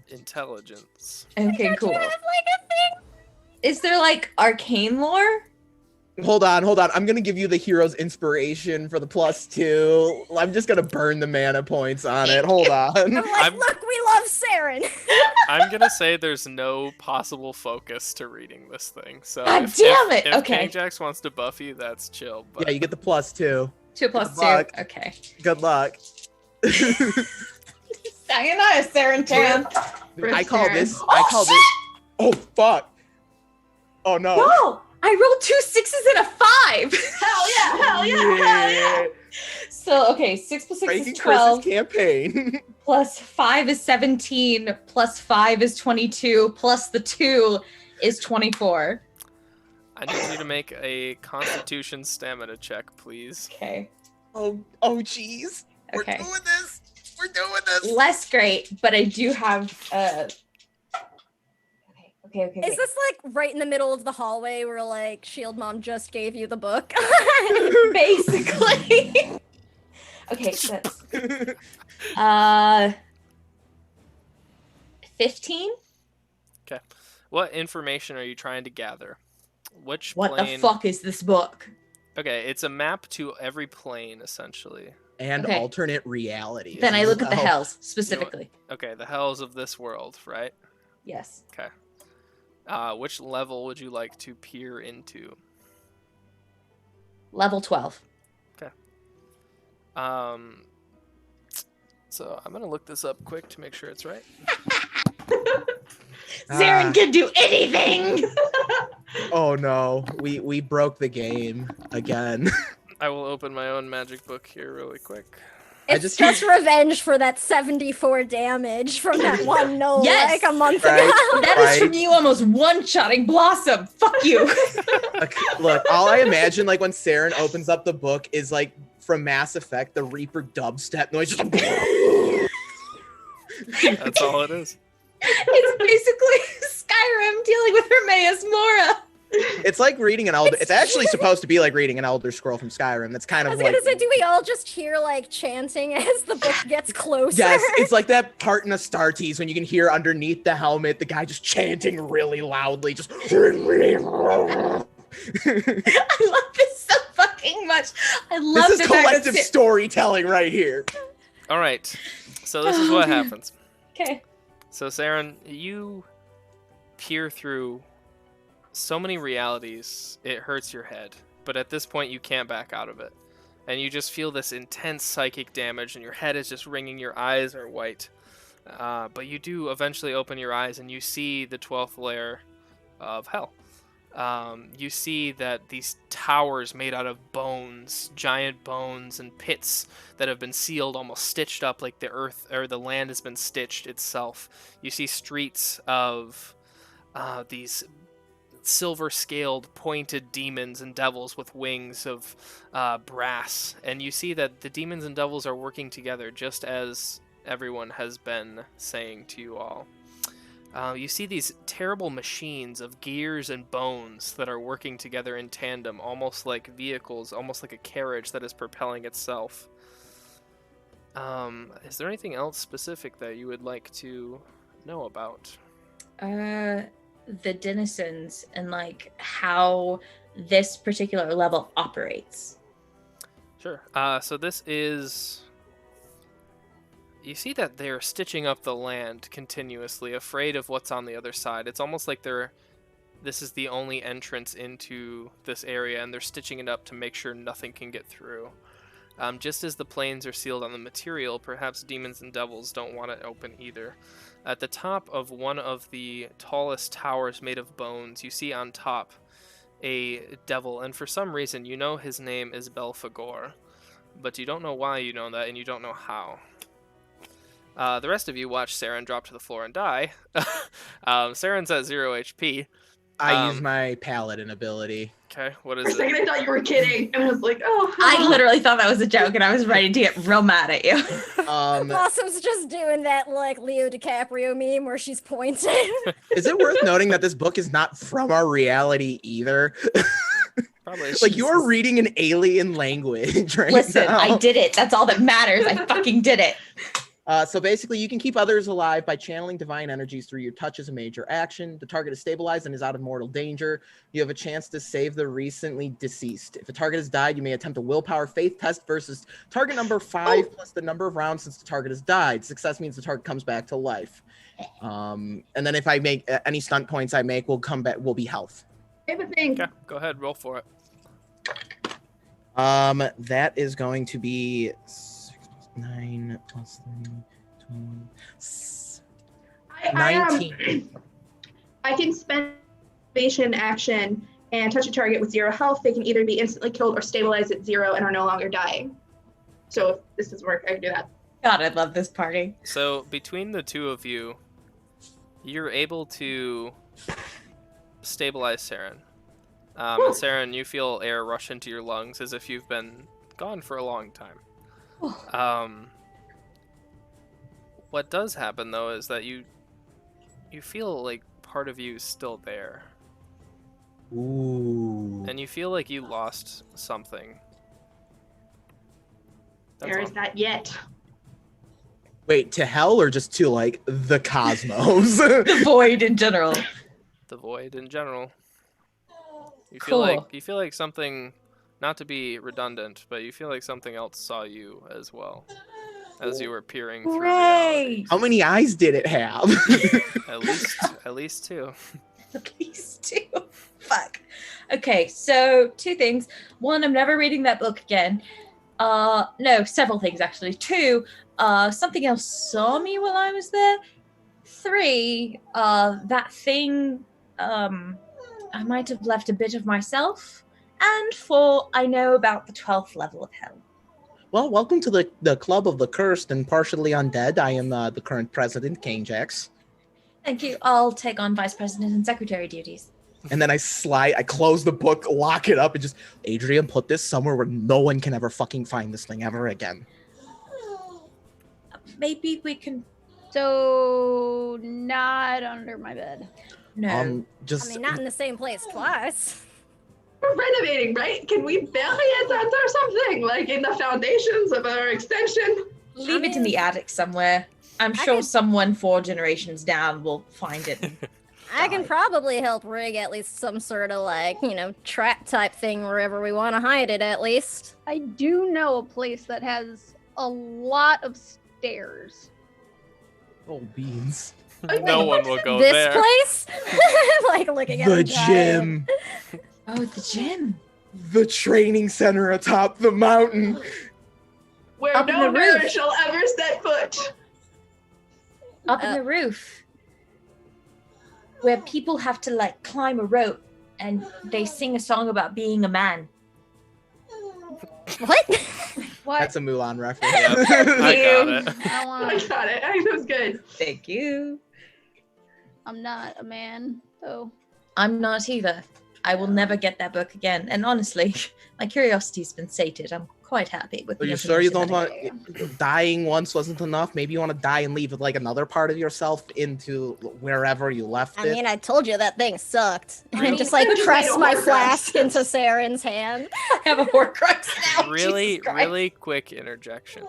Intelligence. Okay, cool. Have like a thing. Is there like arcane lore? Hold on. I'm gonna give you the hero's inspiration for the +2. I'm just gonna burn the mana points on it. Hold on. I'm like, I'm- look, we love Saren. I'm gonna say there's no possible focus to reading this thing. So God if, damn if, it! If Okay. King Jax wants to buff you, that's chill. But Yeah, you get the +2. 2 plus 2. luck. Okay. Good luck. Sayonara, Saren Chan. I call this. Oh fuck. Oh no. Whoa! I rolled 2 6s and a 5. Hell yeah, hell yeah, hell yeah. So okay, 6 plus 6 Breaking is 12. Chris's campaign. Plus 5 is 17. Plus 5 is 22. Plus the 2 is 24. I need you to make a Constitution stamina check, please. Okay. Oh jeez. Okay. We're doing this. We're doing this. Less great, but I do have Okay. Is this like right in the middle of the hallway where like Shield Mom just gave you the book? basically? Okay, so that's 15? What information are you trying to gather? Which What plane? the fuck is this book? Okay, it's a map to every plane, essentially. And Okay. alternate reality. Then I look at the Oh, hells specifically. Okay, the hells of this world, right? Yes. Okay. Which level would you like to peer into? Level 12. So I'm gonna look this up quick to make sure it's right. Zarin can do anything! Oh no. We broke the game again. I will open my own magic book here really quick. I It's just just revenge for that 74 damage from that one no Yes! like a month Right. ago. That is from you almost one-shotting Blossom. Fuck you. Look, all I imagine like when Saren opens up the book is like from Mass Effect, the Reaper dubstep noise. Just That's all it is. It's basically Skyrim dealing with Hermaeus Mora. It's like reading an Elder. It's actually supposed to be like reading an Elder Scroll from Skyrim. That's kind I of was like. gonna say, do we all just hear like chanting as the book gets closer? Yes, it's like that part in Astartes when you can hear underneath the helmet the guy just chanting really loudly, just. I love this so fucking much. I love This is the fact that collective storytelling right here. All right. So this is Oh, what dear. happens. Okay. So Saren, you peer through so many realities, it hurts your head. But at this point, you can't back out of it. And you just feel this intense psychic damage, and your head is just ringing, your eyes are white. But you do eventually open your eyes, and you see the 12th layer of hell. You see that these towers made out of bones, giant bones, and pits that have been sealed, almost stitched up like the earth or the land has been stitched itself. You see streets of these silver-scaled, pointed demons and devils with wings of brass, and you see that the demons and devils are working together, just as everyone has been saying to you all. You see these terrible machines of gears and bones that are working together in tandem, almost like vehicles, almost like a carriage that is propelling itself. Is there anything else specific that you would like to know about? The denizens and like how this particular level operates. Sure. So this is... You see that they're stitching up the land continuously, afraid of what's on the other side. It's almost like this is the only entrance into this area, and they're stitching it up to make sure nothing can get through. Just as the planes are sealed on the material, perhaps demons and devils don't want it open either. At the top of one of the tallest towers made of bones, you see on top a devil, and for some reason you know his name is Belphegor, but you don't know why you know that, and you don't know how. The rest of you watch Saren drop to the floor and die. Saren's at 0 HP. I use my paladin ability. Okay, what For a is second, it? I thought you were kidding, and I was like, oh. I literally thought that was a joke, and I was ready to get real mad at you. Blossom's just doing that like Leo DiCaprio meme where she's pointing. Is it worth noting that this book is not from our reality either? Probably. Like you're reading an alien language right Listen, now. I did it. That's all that matters. I fucking did it. So basically, you can keep others alive by channeling divine energies through your touch as a major action. The target is stabilized and is out of mortal danger. You have a chance to save the recently deceased. If a target has died, you may attempt a willpower faith test versus target number 5 plus the number of rounds since the target has died. Success means the target comes back to life. And then if I make any stunt points I make will come back, will be health. I have a thing. Okay, go ahead, roll for it. That is going to be 9 plus 3, 12, 19. I can spend salvation action and touch a target with 0 health. They can either be instantly killed or stabilized at 0 and are no longer dying. So if this doesn't work, I can do that. God, I love this party. So between the two of you, you're able to stabilize Saren. And Saren, you feel air rush into your lungs as if you've been gone for a long time. What does happen though is that you feel like part of you is still there. Ooh. And you feel like you lost something. There is that yet. Wait, to hell or just to like the cosmos? The void in general. The void in general. You Cool. feel like something, not to be redundant, but you feel like something else saw you as well, as you were peering through reality. How many eyes did it have? At least 2. At least 2. Fuck. Okay, so 2 things. 1, I'm never reading that book again. No, several things actually. 2, something else saw me while I was there. 3, that thing, I might have left a bit of myself. And 4, I know about the 12th level of hell. Well, welcome to the Club of the Cursed and Partially Undead. I am the current president, King Jax. Thank you. I'll take on vice president and secretary duties. And then I close the book, lock it up, and just, Adrian, put this somewhere where no one can ever fucking find this thing ever again. Maybe we can... So, not under my bed. No. Just I mean, not in the same place twice. We're renovating, right? Can we bury it or something? Like in the foundations of our extension? Leave it in the attic somewhere. I'm sure can- someone 4 generations down will find it. I can probably help rig at least some sort of like, trap type thing wherever we want to hide it at least. I do know a place that has a lot of stairs. oh beans. No one will go This there. place? Like looking at The a giant- gym, Oh, the gym. the training center atop the mountain. Where Up in no the roof. nerd shall ever set foot. Up in the roof. Where people have to like climb a rope and they sing a song about being a man. What? What? That's a Mulan reference. Yep, I got it. I I want. got it. That was good. Thank you. I'm not a man, though. I'm not either. I will never get that book again. And honestly, my curiosity's been sated. I'm quite happy with Are the you sure you information don't that I want dying once wasn't enough? Maybe you want to die and leave like another part of yourself into wherever you left I it. mean, I told you that thing sucked. And I mean, just like it's press like a my Horcrux. flask into Saren's hand. have a Horcrux now. Really, Jesus Christ. really quick interjection.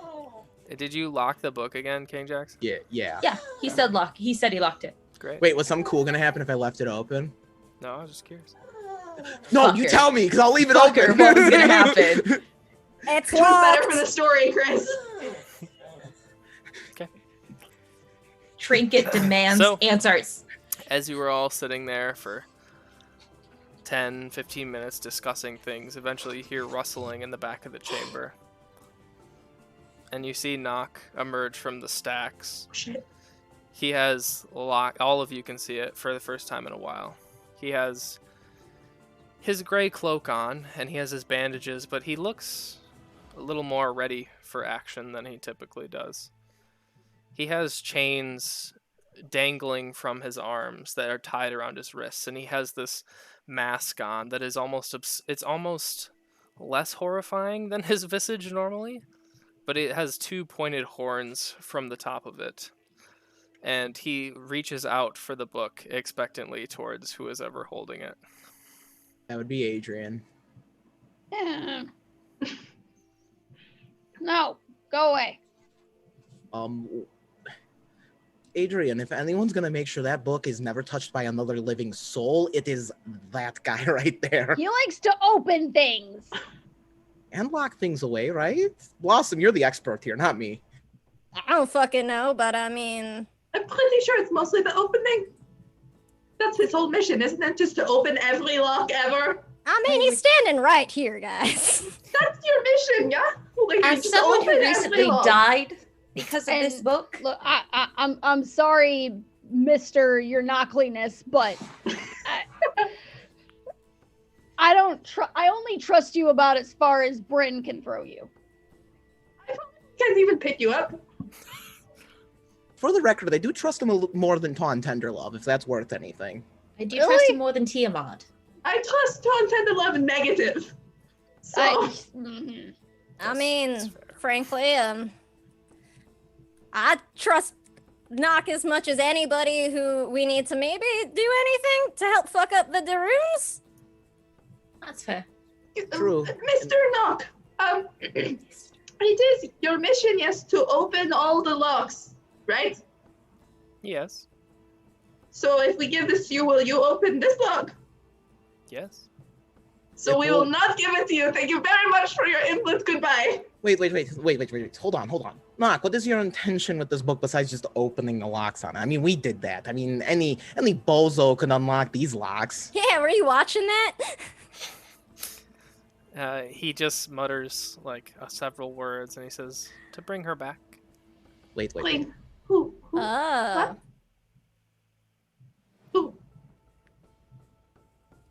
Did you lock the book again, King Jax? Yeah. Yeah, he said lock. He said he locked it. Great. Wait, was something cool gonna happen if I left it open? No, I was just curious. No, you Fucker. tell me, because I'll leave it Fucker, open. what was gonna happen? It's Which was better locked. for the story, Chris? Trinket demands So- answers. As you were all sitting there for 10, 15 minutes discussing things, eventually you hear rustling in the back of the chamber. and you see Nock emerge from the stacks. Shit. He has all of you can see it for the first time in a while. He has his gray cloak on, and he has his bandages, but he looks a little more ready for action than he typically does. He has chains dangling from his arms that are tied around his wrists, and he has this mask on that is almost it's almost less horrifying than his visage normally, but it has two pointed horns from the top of it. And he reaches out for the book expectantly towards who is ever holding it. That would be Adrian. No, go away. Adrian, if anyone's gonna make sure that book is never touched by another living soul, it is that guy right there. He likes to open things. And lock things away, right? Blossom, you're the expert here, not me. I don't fucking know, but I mean, I'm pretty sure it's mostly the opening. That's his whole mission, isn't it? Just to open every lock ever. he's standing right here, guys. That's your mission, yeah? Like, As just someone who open every recently lock. died because of And this book, Look, I'm sorry, Mister Your Knockliness, but I only trust you about as far as Bryn can throw you. Can't even pick you up. For the record, I do trust him more than Tawn Tenderlove, if that's worth anything. I do Really? trust him more than Tiamat. I trust Tawn Tenderlove negative. So Mhm. I mean, That's fair. frankly, I trust Nock as much as anybody who we need to maybe do anything to help fuck up the Daroons. That's fair. True. Mr. Nock, it is your mission, yes, to open all the locks, right? Yes. So if we give this to you, will you open this lock? Yes. So we will not give it to you. Thank you very much for your input. Goodbye. Wait. Hold on. Nock, what is your intention with this book besides just opening the locks on it? I mean, we did that. I mean, any bozo can unlock these locks. Yeah, were you watching that? He just mutters like several words, and he says, "To bring her back." Wait. Wait, who? Oh. Who?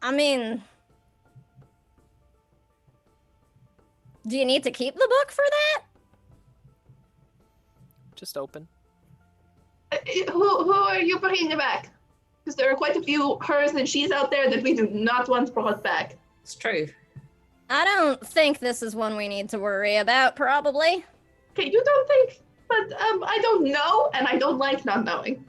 I mean, do you need to keep the book for that? Just open. Who are you bringing back? Because there are quite a few hers and she's out there that we do not want brought back. It's true. I don't think this is one we need to worry about, probably. Okay, you don't think? But I don't know, and I don't like not knowing.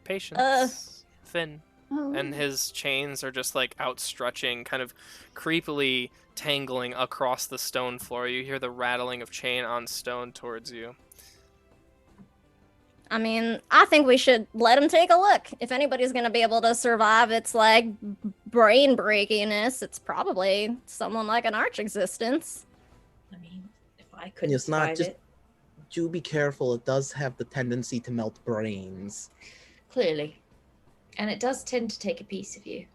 Patience. Finn. Oh. And his chains are just like outstretching, kind of creepily tangling across the stone floor. You hear the rattling of chain on stone towards you. I mean, I think we should let him take a look. If anybody's gonna be able to survive its, like, brain breakiness, it's probably someone like an arch existence. I mean, if I couldn't it's not survive just- it, Do be careful, it does have the tendency to melt brains. clearly. And it does tend to take a piece of you.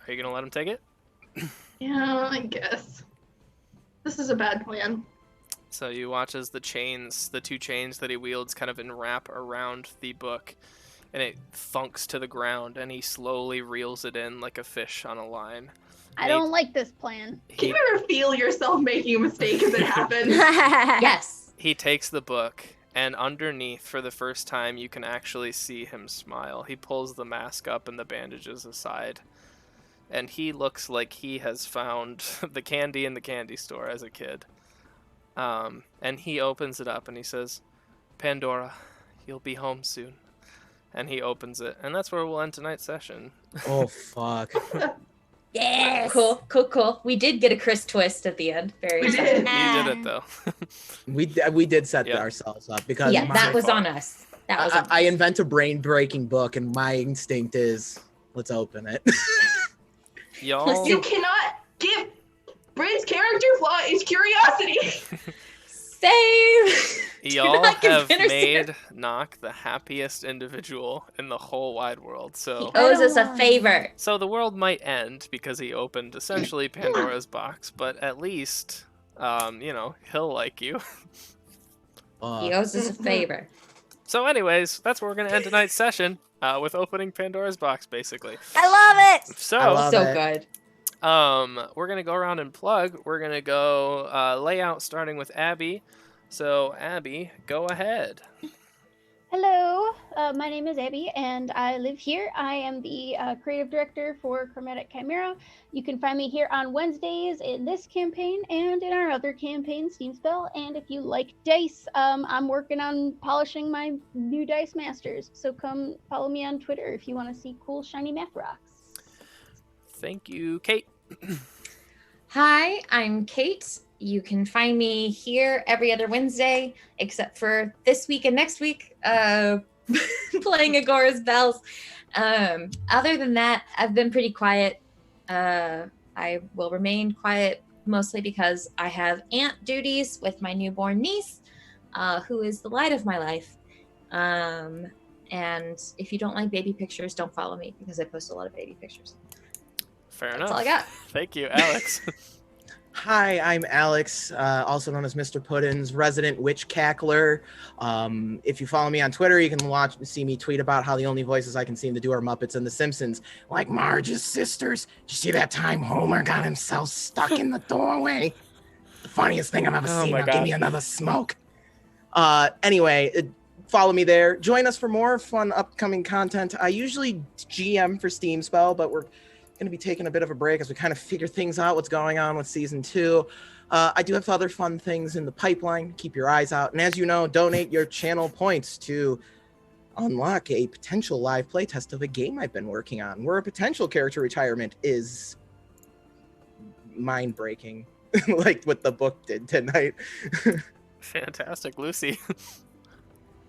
Are you gonna let him take it? Yeah, I guess. This is a bad plan. So you watch as the two chains that he wields kind of enwrap around the book, and it thunks to the ground, and he slowly reels it in like a fish on a line. I don't like this plan. Can you ever feel yourself making a mistake as it happens? Yes. He takes the book, and underneath, for the first time, you can actually see him smile. He pulls the mask up and the bandages aside, and he looks like he has found the candy in the candy store as a kid. And he opens it up and he says, "Pandora, you'll be home soon." And he opens it, and that's where we'll end tonight's session. Oh, fuck. Yes! Cool. We did get a Chris twist at the end. Very We exciting. did. You did it, though. we did set Yeah. ourselves up because Yeah, my- that was on us. That was on I us. invent a brain-breaking book, and my instinct is, let's open it. Y'all, You cannot give Bryn's character flaw is curiosity. Save. y'all not have consider made Nock the happiest individual in the whole wide world. So, He owes us a favor. so the world might end because he opened essentially Pandora's box, but at least he'll like you. He owes us a favor. So anyways, that's where we're going to end tonight's session with opening Pandora's box, basically. I love it. So, I love So it. good. we're going to go around and plug. We're going to go layout starting with Abby. So, Abby, go ahead. Hello, my name is Abby, and I live here. I am the creative director for Chromatic Chimera. You can find me here on Wednesdays in this campaign and in our other campaign, Steam Spell. And if you like dice, I'm working on polishing my new dice masters. So come follow me on Twitter if you want to see cool shiny math rocks. Thank you, Kate. Hi, I'm Kate. You can find me here every other Wednesday, except for this week and next week, playing Agora's Bells. Other than that, I've been pretty quiet. I will remain quiet mostly because I have aunt duties with my newborn niece, who is the light of my life. And if you don't like baby pictures, don't follow me because I post a lot of baby pictures. Fair That's enough. all I got. Thank you, Alex. Hi, I'm Alex, also known as Mr. Puddin's resident witch cackler. If you follow me on Twitter, you can see me tweet about how the only voices I can seem to do are Muppets and The Simpsons, like Marge's sisters. Did you see that time Homer got himself stuck in the doorway? The funniest thing I've ever Oh seen. my Now give God. me another smoke. Anyway, follow me there. Join us for more fun upcoming content. I usually GM for Steam Spell, but we're going to be taking a bit of a break as we kind of figure things out, what's going on with season 2. I do have other fun things in the pipeline. Keep your eyes out. And as you know, donate your channel points to unlock a potential live playtest of a game I've been working on, where a potential character retirement is mind-breaking, like what the book did tonight. Fantastic, Lucy.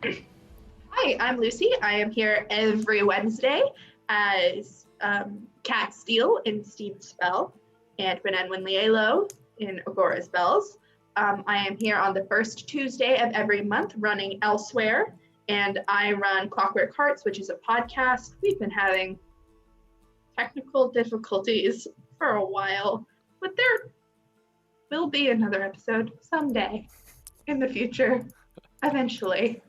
Hi, I'm Lucy. I am here every Wednesday as Cat Steele in Steam Spell and Benan Winlielo in Agora Spells. I am here on the first Tuesday of every month running Elsewhere, and I run Clockwork Hearts, which is a podcast. We've been having technical difficulties for a while, but there will be another episode someday in the future, eventually.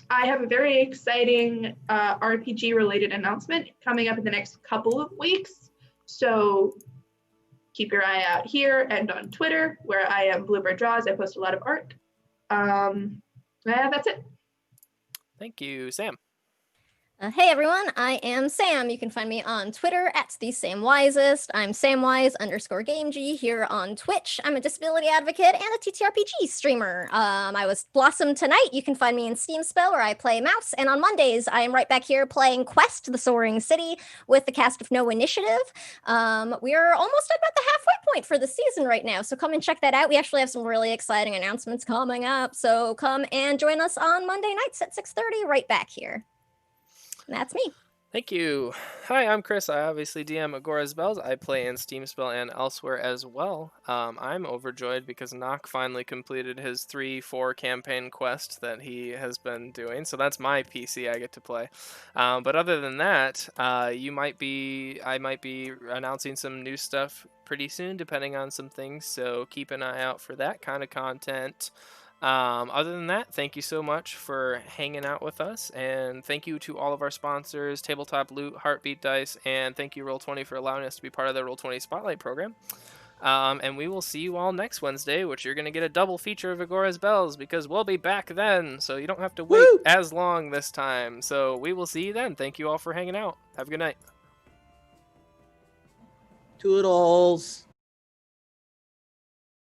I have a very exciting RPG-related announcement coming up in the next couple of weeks. So keep your eye out here and on Twitter, where I am Bluebird Draws. I post a lot of art. That's it. Thank you, Sam. Hey everyone, I am Sam. You can find me on Twitter at @TheSamWisest. I'm Samwise_GameG here on Twitch. I'm a disability advocate and a TTRPG streamer. I was Blossom tonight. You can find me in Steam Spell where I play Mouse. And on Mondays, I am right back here playing Quest, the Soaring City with the cast of No Initiative. We are almost about the halfway point for the season right now, so come and check that out. We actually have some really exciting announcements coming up, so come and join us on Monday nights at 6:30 right back here. And that's me. Thank you. Hi, I'm Chris. I obviously DM Agora's Bells. I play in Steam Spell and elsewhere as well. I'm overjoyed because Nock finally completed his 3-4 campaign quest that he has been doing. So that's my PC I get to play. But other than that, I might be announcing some new stuff pretty soon, depending on some things. So keep an eye out for that kind of content. Other than that, thank you so much for hanging out with us, and thank you to all of our sponsors, Tabletop Loot, Heartbeat Dice, and thank you Roll20 for allowing us to be part of the Roll20 Spotlight program. And we will see you all next Wednesday, which you're going to get a double feature of Agora's Bells, because we'll be back then, so you don't have to wait as long this time. So we will see you then. Thank you all for hanging out. Have a good night. Toodles.